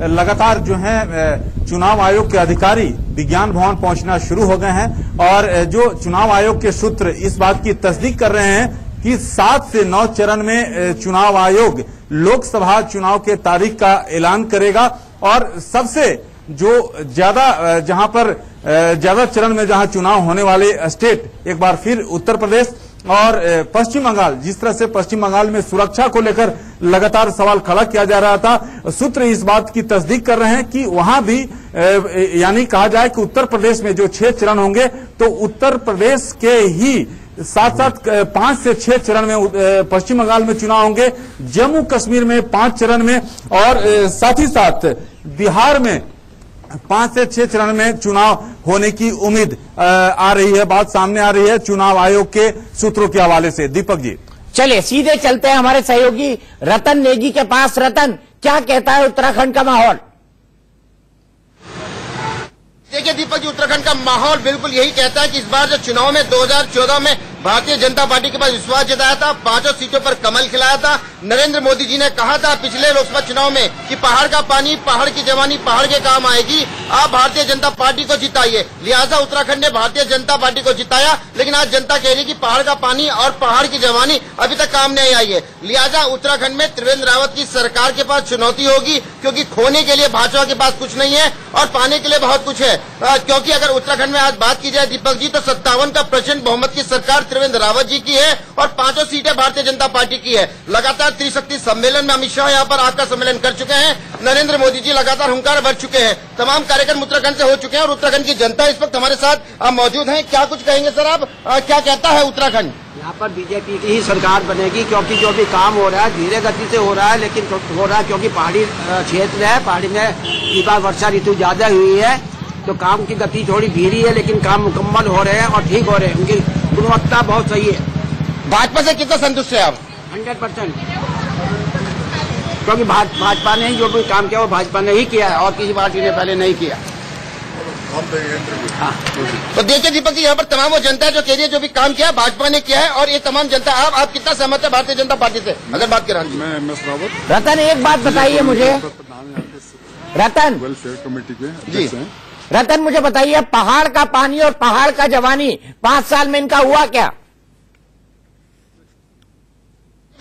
M: लगातार जो है चुनाव आयोग के अधिकारी विज्ञान भवन पहुंचना शुरू हो गए हैं। और जो चुनाव आयोग के सूत्र इस बात की तस्दीक कर रहे हैं कि 7 से 9 चरण में चुनाव आयोग लोकसभा चुनाव के तारीख का ऐलान करेगा। और सबसे जो ज्यादा जहां पर ज्यादा चरण में जहां चुनाव होने वाले स्टेट, एक बार फिर उत्तर प्रदेश और पश्चिम बंगाल, जिस तरह से पश्चिम बंगाल में सुरक्षा को लेकर लगातार सवाल खड़ा किया जा रहा था, सूत्र इस बात की तस्दीक कर रहे हैं कि वहां भी यानी कहा जाए कि उत्तर प्रदेश में जो 6 चरण होंगे, तो उत्तर प्रदेश के ही साथ साथ 5 से 6 चरण में पश्चिम बंगाल में चुनाव होंगे, जम्मू कश्मीर में 5 चरण में, और साथ ही साथ बिहार में 5 से 6 चरण में चुनाव होने की उम्मीद आ रही है, बात सामने आ रही है चुनाव आयोग के सूत्रों के हवाले से। दीपक जी,
A: चलिए सीधे चलते हैं हमारे सहयोगी रतन नेगी के पास। रतन, क्या कहता है उत्तराखंड का माहौल?
S: देखिए दीपक जी, उत्तराखंड का माहौल बिल्कुल यही कहता है कि इस बार जो चुनाव में 2014 में भारतीय जनता पार्टी के पास विश्वास जताया था, 5 सीटों पर कमल खिलाया था। नरेंद्र मोदी जी ने कहा था पिछले लोकसभा चुनाव में कि पहाड़ का पानी, पहाड़ की जवानी पहाड़ के काम आएगी, आप भारतीय जनता पार्टी को जिताइए। लिहाजा उत्तराखंड ने भारतीय जनता पार्टी को जिताया, लेकिन आज जनता कह रही कि पहाड़ का पानी और पहाड़ की जवानी अभी तक काम नहीं आई है। लिहाजा उत्तराखंड में त्रिवेंद्र रावत की सरकार के पास चुनौती होगी, क्योंकि खोने के लिए भाजपा के पास कुछ नहीं है और पाने के लिए बहुत कुछ है। क्योंकि अगर उत्तराखंड में आज बात की जाए दीपक जी, तो 57% बहुमत की सरकार त्रिवेंद्र रावत जी की है और 5 सीटें भारतीय जनता पार्टी की है। लगातार त्रिशक्ति सम्मेलन में अमित शाह यहाँ पर आपका सम्मेलन कर चुके हैं, नरेंद्र मोदी जी लगातार हुंकार भर चुके हैं, तमाम कार्यक्रम उत्तराखंड से हो चुके हैं और उत्तराखंड की जनता इस वक्त हमारे साथ मौजूद है। क्या कुछ कहेंगे सर आप, क्या कहता है उत्तराखंड?
T: यहाँ पर बीजेपी की ही सरकार बनेगी, क्योंकि जो भी काम हो रहा है धीरे गति से हो रहा है, लेकिन हो रहा है क्योंकि पहाड़ी क्षेत्र है, पहाड़ी में इस बार वर्षा ऋतु ज्यादा हुई है, तो काम की गति थोड़ी धीरे है, लेकिन काम मुकम्मल हो रहे हैं और ठीक हो रहे हैं, उनकी गुणवत्ता बहुत सही है।
S: भाजपा से कितना संतुष्ट है आप?
T: 100%, क्योंकि भाजपा ने जो भी काम किया वो भाजपा ने ही किया है और किसी पार्टी ने पहले नहीं किया।
S: हाँ। तो देखिए दीपक जी, यहाँ पर तमाम वो जनता जो कह रही है जो भी काम किया भाजपा ने किया है, और ये तमाम जनता, आप कितना सहमत है भारतीय जनता पार्टी से अगर बात करें?
A: रतन, एक बात बताइए मुझे, रतन
U: वेलफेयर कमेटी के
A: जी, रतन मुझे बताइए, पहाड़ का पानी और पहाड़ का जवानी 5 साल में इनका हुआ क्या?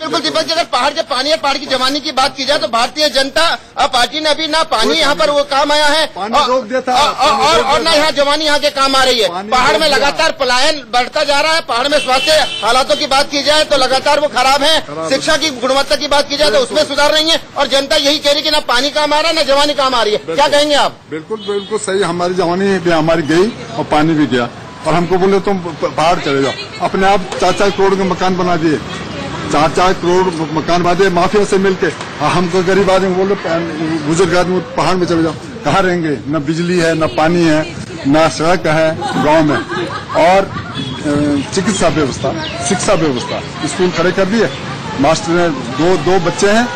S: बिल्कुल दीपक जी, अगर पहाड़ जब पानी है, पहाड़ की जवानी की बात की जाए तो भारतीय जनता पार्टी ने अभी ना पानी यहाँ पर वो काम आया है
J: रोक दिया था
S: और ना यहाँ जवानी यहाँ के काम आ रही है। पहाड़ में लगातार पलायन बढ़ता जा रहा है। पहाड़ में स्वास्थ्य हालातों की बात की जाए तो लगातार वो खराब है। शिक्षा की गुणवत्ता की बात की जाए तो उसमें सुधार नहीं है और जनता यही कह रही कि ना पानी काम आ रहा है ना जवानी काम आ रही है। क्या कहेंगे आप?
J: बिल्कुल बिल्कुल सही, हमारी जवानी भी हमारी गई और पानी भी गया और हमको बोले तुम पहाड़ चले जाओ। अपने आप 4-4 करोड़ के मकान बना दिए, 4-4 करोड़ मकान बना दिए माफिया से मिलके। हमको गरीब आदमी बोले बुजुर्ग आदमी पहाड़ में चले जाओ, कहाँ रहेंगे? न बिजली है, न पानी है, न सड़क है गांव में, और चिकित्सा व्यवस्था, शिक्षा व्यवस्था, स्कूल खड़े कर दिए। मास्टर ने दो बच्चे हैं,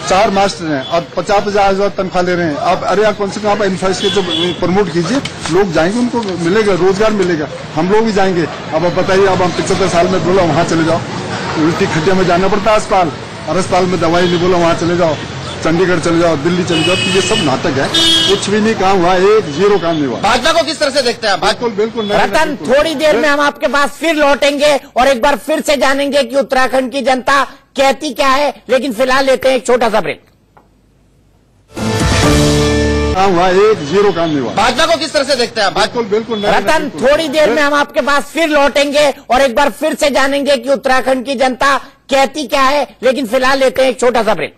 J: 4 मास्टर हैं और 50,000 तनख्वाह ले रहे हैं। अब अरे कौन से आप इंफ्रास्ट्रक्चर प्रमोट कीजिए, लोग जाएंगे, उनको मिलेगा, रोजगार मिलेगा, हम लोग भी जाएंगे। अब बताइए, अब हम 75 साल में बोला वहाँ चले जाओ, उल्टी खटिया में जाना पड़ता है अस्पताल, और अस्पताल में दवाई नहीं, बोला वहाँ चले जाओ, चंडीगढ़ चले जाओ, दिल्ली चले जाओ। तो ये सब नाटक है, कुछ भी नहीं काम हुआ, 1-0 काम नहीं हुआ।
S: भाजपा को किस तरह से देखते हैं?
J: बिल्कुल
A: रतन, थोड़ी देर में हम आपके पास फिर लौटेंगे और एक बार फिर से जानेंगे कि उत्तराखंड की जनता कहती क्या है, लेकिन फिलहाल लेते हैं एक छोटा सा ब्रेक।
J: काम हुआ, 1-0 काम नहीं हुआ।
S: भाजपा को किस तरह से देखते हैं?
J: बिल्कुल
A: रतन, थोड़ी देर में हम आपके पास फिर लौटेंगे और एक बार फिर से जानेंगे कि उत्तराखंड की जनता कहती क्या है, लेकिन फिलहाल लेते हैं एक छोटा सा ब्रेक।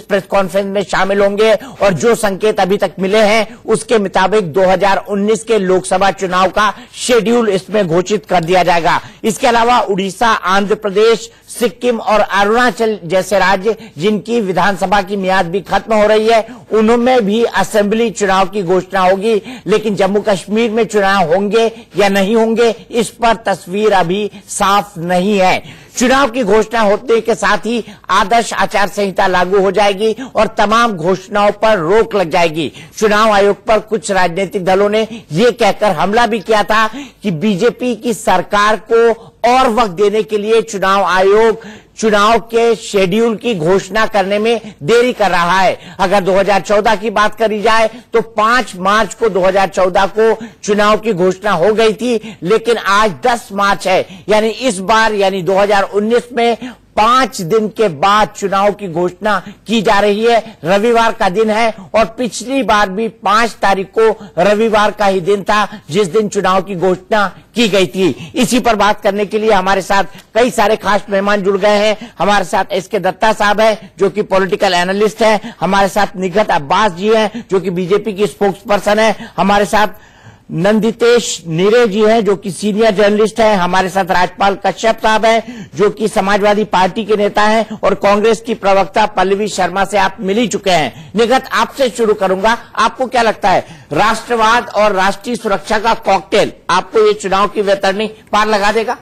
A: प्रेस कॉन्फ्रेंस में शामिल होंगे और जो संकेत अभी तक मिले हैं उसके मुताबिक 2019 के लोकसभा चुनाव का शेड्यूल इसमें घोषित कर दिया जाएगा। इसके अलावा उड़ीसा, आंध्र प्रदेश, सिक्किम और अरुणाचल जैसे राज्य जिनकी विधानसभा की मियाद भी खत्म हो रही है, उनमें भी असेंबली चुनाव की घोषणा होगी। लेकिन जम्मू कश्मीर में चुनाव होंगे या नहीं होंगे, इस पर तस्वीर अभी साफ नहीं है। चुनाव की घोषणा होने के साथ ही आदर्श आचार संहिता लागू हो जाएगी और तमाम घोषणाओं पर रोक लग जाएगी। चुनाव आयोग पर कुछ राजनीतिक दलों ने ये कहकर हमला भी किया था कि बीजेपी की सरकार को और वक्त देने के लिए चुनाव आयोग चुनाव के शेड्यूल की घोषणा करने में देरी कर रहा है। अगर 2014 की बात करी जाए तो 5 मार्च को 2014 को चुनाव की घोषणा हो गई थी, लेकिन आज 10 मार्च है, यानी इस बार यानी 2019 में 5 दिन के बाद चुनाव की घोषणा की जा रही है। रविवार का दिन है और पिछली बार भी 5 तारीख को रविवार का ही दिन था जिस दिन चुनाव की घोषणा की गई थी। इसी पर बात करने के लिए हमारे साथ कई सारे खास मेहमान जुड़ गए हैं। हमारे साथ एसके दत्ता साहब हैं जो कि पॉलिटिकल एनालिस्ट हैं, हमारे साथ निगत अब्बास जी हैं जो कि बीजेपी की स्पोक्स पर्सन है, हमारे साथ नंदितेश नीरे जी हैं जो कि सीनियर जर्नलिस्ट हैं, हमारे साथ राजपाल कश्यप साहब हैं जो कि समाजवादी पार्टी के नेता हैं, और कांग्रेस की प्रवक्ता पल्लवी शर्मा से आप मिल ही चुके हैं। निगत, आपसे शुरू करूंगा, आपको क्या लगता है राष्ट्रवाद और राष्ट्रीय सुरक्षा का कॉकटेल आपको ये चुनाव की वैतरणी पार लगा देगा?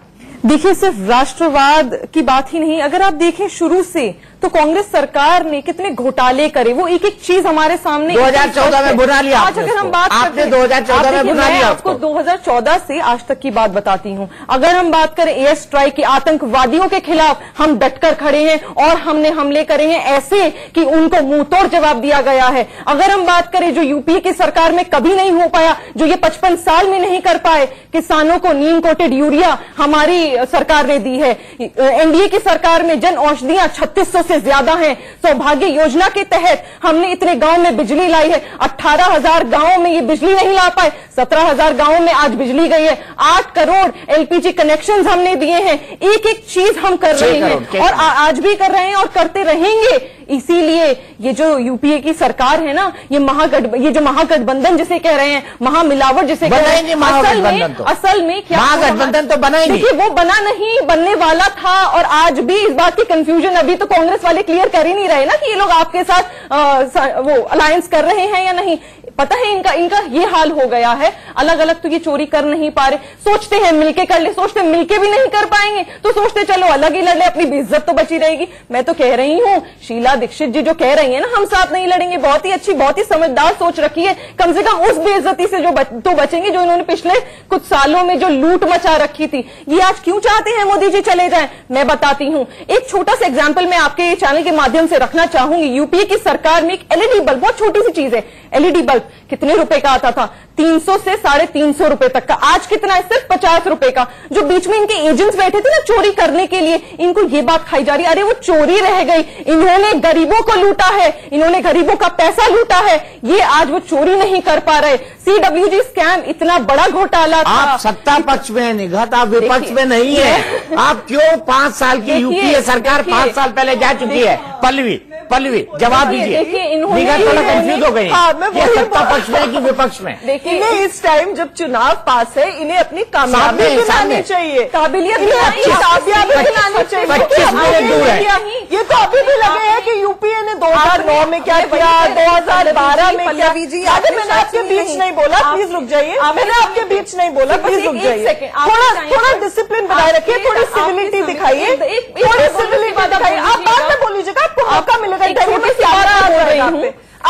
R: देखिए, सिर्फ राष्ट्रवाद की बात ही नहीं, अगर आप देखें शुरू से तो कांग्रेस सरकार ने कितने घोटाले करे, वो एक एक चीज हमारे सामने
A: 2014 में बुना लिया।
R: आज अगर हम बात
A: आपने 2014 में बुना लिया।
R: आपको 2014 से आज तक की बात बताती हूँ। अगर हम बात करें एयर स्ट्राइक की, आतंकवादियों के खिलाफ हम डटकर खड़े हैं और हमने हमले करे हैं ऐसे कि उनको मुंह तोड़ जवाब दिया गया है। अगर हम बात करें जो यूपीए की सरकार में कभी नहीं हो पाया, जो ये 55 साल में नहीं कर पाए, किसानों को नीम कोटेड यूरिया हमारी सरकार ने दी है। एनडीए की सरकार में जन औषधियां 3600 से ज्यादा हैं। सौभाग्य योजना के तहत हमने इतने गांव में बिजली लाई है। 18,000 गांवों में ये बिजली नहीं ला पाए, 17,000 गांवों में आज बिजली गई है। 8 करोड़ एलपीजी कनेक्शंस हमने दिए हैं। एक एक चीज हम कर रहे हैं और आज भी कर रहे हैं और करते रहेंगे। इसीलिए ये जो यूपीए की सरकार है ना, ये जो महागठबंधन जिसे कह रहे हैं, महामिलावट जिसे कह रहे हैं, असल में क्या
A: महागठबंधन तो बनाएंगे।
R: देखिए, वो बना नहीं, बनने वाला था। और आज भी इस बात की कंफ्यूजन अभी तो कांग्रेस वाले क्लियर कर ही नहीं रहे ना कि ये लोग आपके साथ वो अलायंस कर रहे हैं या नहीं। पता है इनका ये हाल हो गया है, अलग अलग तो ये चोरी कर नहीं पा रहे। सोचते हैं मिलके कर ले, सोचते मिलके भी नहीं कर पाएंगे तो सोचते चलो अलग ही लड़ ले, अपनी बेइज्जत तो बची रहेगी। मैं तो कह रही हूँ, शीला दीक्षित जी जो कह रही है ना हम साथ नहीं लड़ेंगे, बहुत ही अच्छी, बहुत ही समझदार सोच रखी है। कम से कम उस बेइज्जती से तो बचेंगे जो इन्होंने पिछले कुछ सालों में जो लूट मचा रखी थी। ये आज क्यों चाहते हैं मोदी जी चले जाएं? मैं बताती हूँ। एक छोटा सा एग्जाम्पल मैं आपके चैनल के माध्यम से रखना चाहूंगी। यूपीए की सरकार में एक एलईडी बल्ब, बहुत छोटी सी चीज है, एलईडी बल्ब कितने रुपए का आता था? 300 से 350 रुपए तक का। आज कितना है? सिर्फ 50 रुपए का। जो बीच में इनके एजेंट्स बैठे थे ना चोरी करने के लिए, इनको ये बात खाई जा रही है, अरे वो चोरी रह गई, इन्होंने गरीबों को लूटा है, इन्होंने गरीबों का पैसा लूटा है, ये आज वो चोरी नहीं कर पा रहे। CWG स्कैम इतना बड़ा घोटाला था।
A: आप सत्ता पक्ष में निगत, आप विपक्ष में नहीं है। आप क्यों 5 साल की यूपीए सरकार 5 साल पहले जा चुकी है? पल्लवी जवाब दीजिए। निगत थोड़ा कंफ्यूज हो गई। ये सत्ता पक्ष में कि विपक्ष में?
R: देखिए इस टाइम जब चुनाव पास है, इन्हें अपनी कामयाबी दिलानी चाहिए, काबिलियत दिलानी चाहिए।
A: 25 मिनट दूर है।
R: ये तो अभी भी लगे हैं कि यूपीए ने 2009 में क्या किया, 2012 में क्या। मैंने आपके बीच नहीं बोला, प्लीज रुक जाइए। मैंने आपके बीच नहीं बोला, प्लीज रुक जाइए। थोड़ा डिसिप्लिन बनाए रखिए, थोड़ी सिविलिटी दिखाइए, थोड़ी सिविलिटी दिखाइए। आप बाद में बोल लीजिएगा, आपको मौका मिलेगा। आप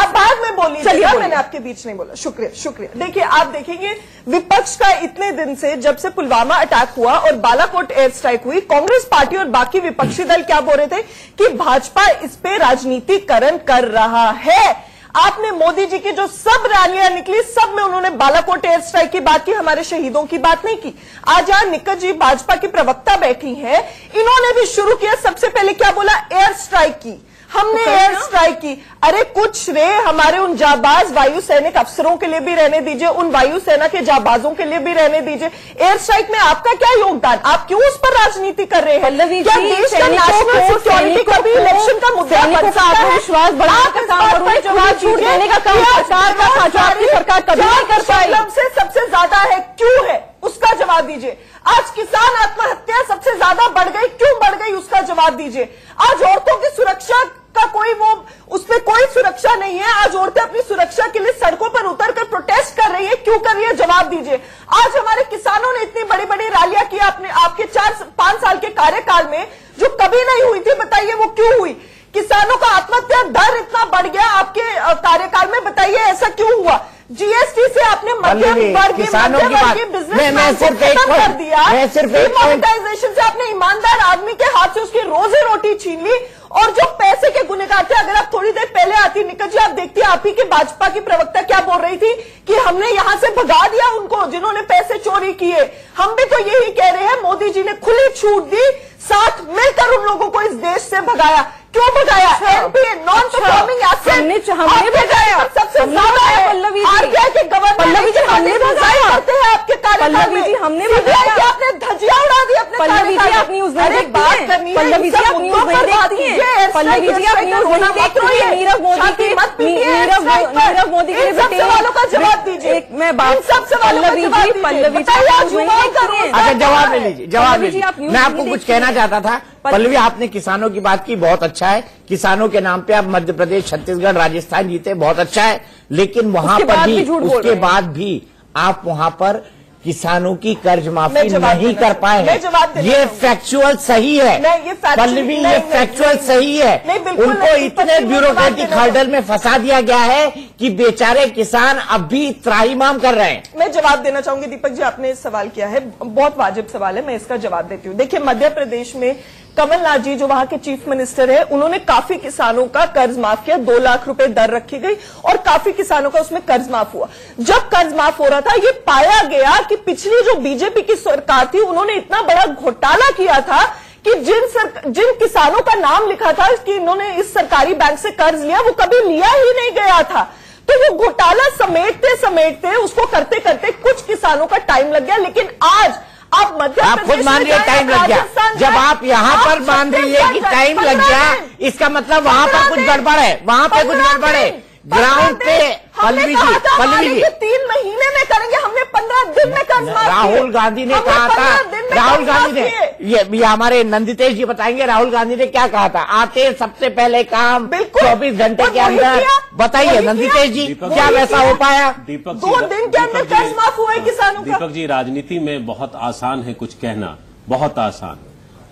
R: बाद में बोल लीजिएगा, मैंने आपके बीच नहीं बोला। शुक्रिया। देखिए आप देखेंगे विपक्ष का इतने दिन से, जब से पुलवामा अटैक हुआ और बालाकोट एयर स्ट्राइक हुई, कांग्रेस पार्टी और बाकी विपक्षी दल क्या बोल रहे थे कि भाजपा इस पे राजनीतिकरण कर रहा है। आपने मोदी जी की जो सब रैलियां निकली, सब में उन्होंने बालाकोट एयर स्ट्राइक की बात की, हमारे शहीदों की बात नहीं की। आज यहां निकट जी भाजपा की प्रवक्ता बैठी हैं, इन्होंने भी शुरू किया। सबसे पहले क्या बोला? एयर स्ट्राइक की, हमने एयर स्ट्राइक की। अरे कुछ श्रेय हमारे उन जाबाज वायु सैनिक अफसरों के लिए भी रहने दीजिए, उन वायुसेना के जाबाजों के लिए भी रहने दीजिए। एयर स्ट्राइक में आपका क्या योगदान? आप क्यों उस पर राजनीति कर रहे हैं? क्या देश का नेशनल सिक्योरिटी का भी इलेक्शन का मुद्दा बन सकता है? विश्वास बढ़ाने का काम छूट देने का काम सरकार का था, जो आपकी सरकार कभी नहीं कर पाई। से सबसे ज्यादा है, क्यों है उसका जवाब दीजिए। आज किसान आत्महत्या सबसे ज्यादा बढ़ गई, क्यों बढ़ गई उसका जवाब दीजिए। आज औरतों की सुरक्षा का उस पर कोई सुरक्षा नहीं है। आज औरतें अपनी सुरक्षा के लिए सड़कों पर उतरकर प्रोटेस्ट कर रही है, क्यों कर रही है? जवाब दीजिए। आज हमारे किसानों ने इतनी बड़ी बड़ी रैलियां की आपके 4-5 साल के कार्यकाल में, जो कभी नहीं हुई थी, बताइए वो क्यों हुई? किसानों का आत्महत्या दर इतना बढ़ गया आपके कार्यकाल में, बताइए ऐसा क्यों हुआ? जीएसटी से आपने मध्यम वर्ग बिजनेस खत्म कर दिया। डिमोनेटाइजेशन से आपने ईमानदार आदमी के हाथ से उसकी रोजी रोटी छीन ली। और जो पैसे के गुनहगार थे, अगर आप थोड़ी देर पहले आती निकट जी, आप देखती आप ही की भाजपा की प्रवक्ता क्या बोल रही थी कि हमने यहां से भगा दिया उनको जिन्होंने पैसे चोरी किए। हम भी तो यही कह रहे हैं, मोदी जी ने खुली छूट दी, साथ मिलकर उन लोगों को इस देश से भगाया। क्यों भगाया? एनपीए नॉन परफॉर्मिंग एसेट हमने भगाया, सबसे ज्यादा है। आरबीआई के गवर्नर हमने भगाया करते हैं आपके कार्यकाल में। हमने भगाया कि आपने धज्जियां उड़ा दी अपने कार्यकाल में। आप न्यूज़ नहीं देखती हैं? पल्लवी जी आप न्यूज़ नहीं देखती हैं? पल्लवी जी आप न्यूज़ नहीं देखती हैं? नीरव मोदी के सब सवालों का जवाब दीजिए। मैं बात सब सवालों का जवाब दीजिए। पल्लवी जी आप न्यूज़ नहीं कर रही हैं?
A: अच्छा जवाब ले लीजिए। मैं आपको कुछ कहना चाहता था। पल्लवी आपने किसानों की बात की, बहुत अच्छा है। किसानों के नाम पे आप मध्य प्रदेश, छत्तीसगढ़, राजस्थान जीते, बहुत अच्छा है। लेकिन वहां पर भी, उसके बाद भी आप वहां पर किसानों की कर्ज माफी नहीं कर पाए हैं। ये फैक्चुअल सही है पल्लवी, ये फैक्चुअल सही है। उनको इतने ब्यूरोक्रेटिक हर्डल में फंसा दिया गया है कि बेचारे किसान अब भी त्राहिमाम कर रहे हैं।
R: मैं जवाब देना चाहूंगी। दीपक जी आपने सवाल किया है, बहुत वाजिब सवाल है, मैं इसका जवाब देती हूँ। देखिए मध्य प्रदेश में कमलनाथ जी जो वहां के चीफ मिनिस्टर है, उन्होंने काफी किसानों का कर्ज माफ किया। 2 लाख रुपए दर रखी गई और काफी किसानों का उसमें कर्ज माफ हुआ। जब कर्ज माफ हो रहा था, ये पाया गया कि पिछली जो बीजेपी की सरकार थी, उन्होंने इतना बड़ा घोटाला किया था कि जिन किसानों का नाम लिखा था कि इन्होंने इस सरकारी बैंक से कर्ज लिया, वो कभी लिया ही नहीं गया था। तो वो घोटाला समेटते उसको करते करते कुछ किसानों का टाइम लग गया। लेकिन आज आप
A: खुद मान रही है टाइम लग गया। जब आप यहाँ पर मान रही है कि टाइम लग गया, इसका मतलब वहां पर कुछ गड़बड़ है, वहां पे कुछ गड़बड़ है। ग्राउंड पे पल्लवी जी
R: 3 महीने में करेंगे, हमने 15 दिन में कर्ज माफ किया।
A: राहुल गांधी ने कहा था, राहुल गांधी ने, ये हमारे नंदितेश जी बताएंगे राहुल गांधी ने क्या कहा था। आते सबसे पहले काम 24 घंटे के अंदर। बताइए नंदितेश जी, क्या वैसा हो पाया?
R: 2 दिन के अंदर कर्ज माफ हुआ है किसानों का।
U: दीपक जी, राजनीति में बहुत आसान है कुछ कहना, बहुत आसान,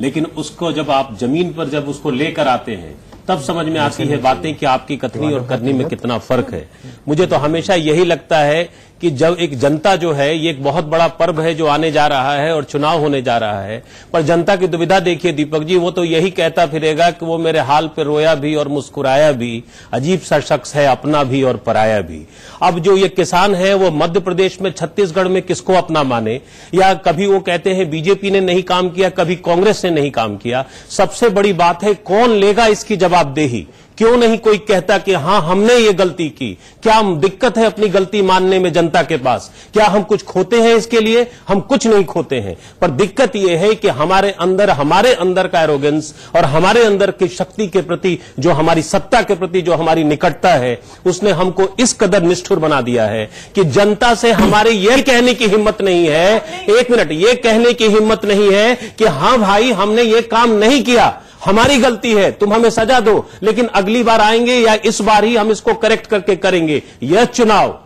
U: लेकिन उसको जब आप जमीन पर जब उसको लेकर आते हैं तब समझ में आती है बातें कि आपकी कथनी और करनी में कितना फर्क है। मुझे तो हमेशा यही लगता है कि जब एक जनता जो है, ये एक बहुत बड़ा पर्व है जो आने जा रहा है और चुनाव होने जा रहा है, पर जनता की दुविधा देखिए दीपक जी, वो तो यही कहता फिरेगा कि वो मेरे हाल पे रोया भी और मुस्कुराया भी, अजीब सा शख्स है, अपना भी और पराया भी। अब जो ये किसान है वो मध्य प्रदेश में, छत्तीसगढ़ में किसको अपना माने, या कभी वो कहते हैं बीजेपी ने नहीं काम किया, कभी कांग्रेस ने नहीं काम किया। सबसे बड़ी बात है कौन लेगा इसकी जवाबदेही? क्यों नहीं कोई कहता कि हां हमने ये गलती की? क्या दिक्कत है अपनी गलती मानने में जनता के पास? क्या हम कुछ खोते हैं इसके लिए? हम कुछ नहीं खोते हैं, पर दिक्कत यह है कि हमारे अंदर का एरोगेंस और हमारे अंदर की शक्ति के प्रति, जो हमारी सत्ता के प्रति जो हमारी निकटता है, उसने हमको इस कदर निष्ठुर बना दिया है कि जनता से हमारे यह कहने की हिम्मत नहीं है, एक मिनट, ये कहने की हिम्मत नहीं है कि हां भाई हमने ये काम नहीं किया, हमारी गलती है, तुम हमें सजा दो, लेकिन अगली बार आएंगे या इस बार ही हम इसको करेक्ट करके करेंगे। यह चुनाव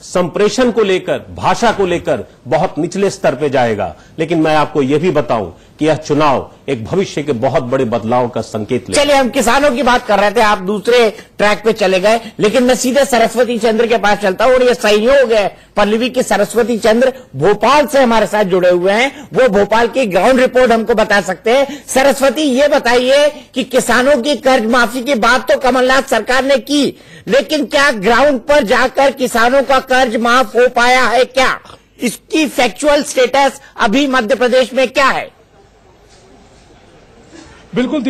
U: संप्रेषण को लेकर, भाषा को लेकर बहुत निचले स्तर पे जाएगा, लेकिन मैं आपको यह भी बताऊं कि यह चुनाव एक भविष्य के बहुत बड़े बदलाव का संकेत ले।
A: चलिए, हम किसानों की बात कर रहे थे, आप दूसरे ट्रैक पे चले गए, लेकिन मैं सीधे सरस्वती चंद्र के पास चलता हूं। और ये सहयोग है पल्लवी की, सरस्वती चंद्र भोपाल से हमारे साथ जुड़े हुए हैं, वो भोपाल की ग्राउंड रिपोर्ट हमको बता सकते हैं। सरस्वती, ये बताइए कि किसानों की कर्ज माफी की बात तो कमलनाथ सरकार ने की, लेकिन क्या ग्राउंड पर जाकर किसानों का कर्ज माफ हो पाया है? क्या इसकी फैक्चुअल स्टेटस अभी मध्य प्रदेश में क्या है?
F: बिल्कुल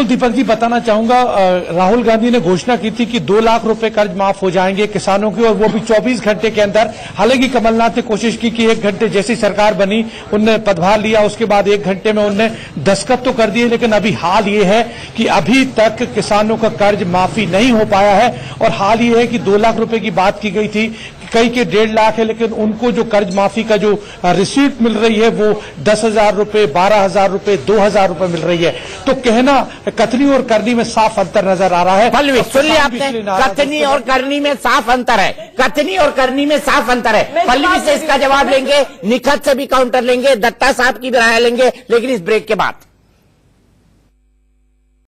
F: दीपक जी, बताना चाहूंगा, राहुल गांधी ने घोषणा की थी कि 2 लाख रुपए कर्ज माफ हो जाएंगे किसानों की, और वो भी 24 घंटे के अंदर। हालांकि कमलनाथ ने कोशिश की कि 1 घंटे, जैसी सरकार बनी उनने पदभार लिया, उसके बाद 1 घंटे में उनने दस्तखत तो कर दिए, लेकिन अभी हाल ये है कि अभी तक किसानों का कर्ज माफी नहीं हो पाया है। और हाल ये है कि 2 लाख रुपए की बात की गई थी, कई के 1.5 लाख है, लेकिन उनको जो कर्ज माफी का जो रिसीट मिल रही है वो 10,000 रुपए, 12,000 रुपए, 2,000 रुपए मिल रही है। तो कहना कथनी और करनी में साफ अंतर नजर आ रहा है।
A: पल्लवी, सुन लिया आपने, कथनी और करनी में साफ अंतर है, कथनी और करनी में साफ अंतर है। पल्लवी से इसका जवाब लेंगे, निखत से भी काउंटर लेंगे, दत्ता साहब की भी राय लेंगे, लेकिन इस ब्रेक के बाद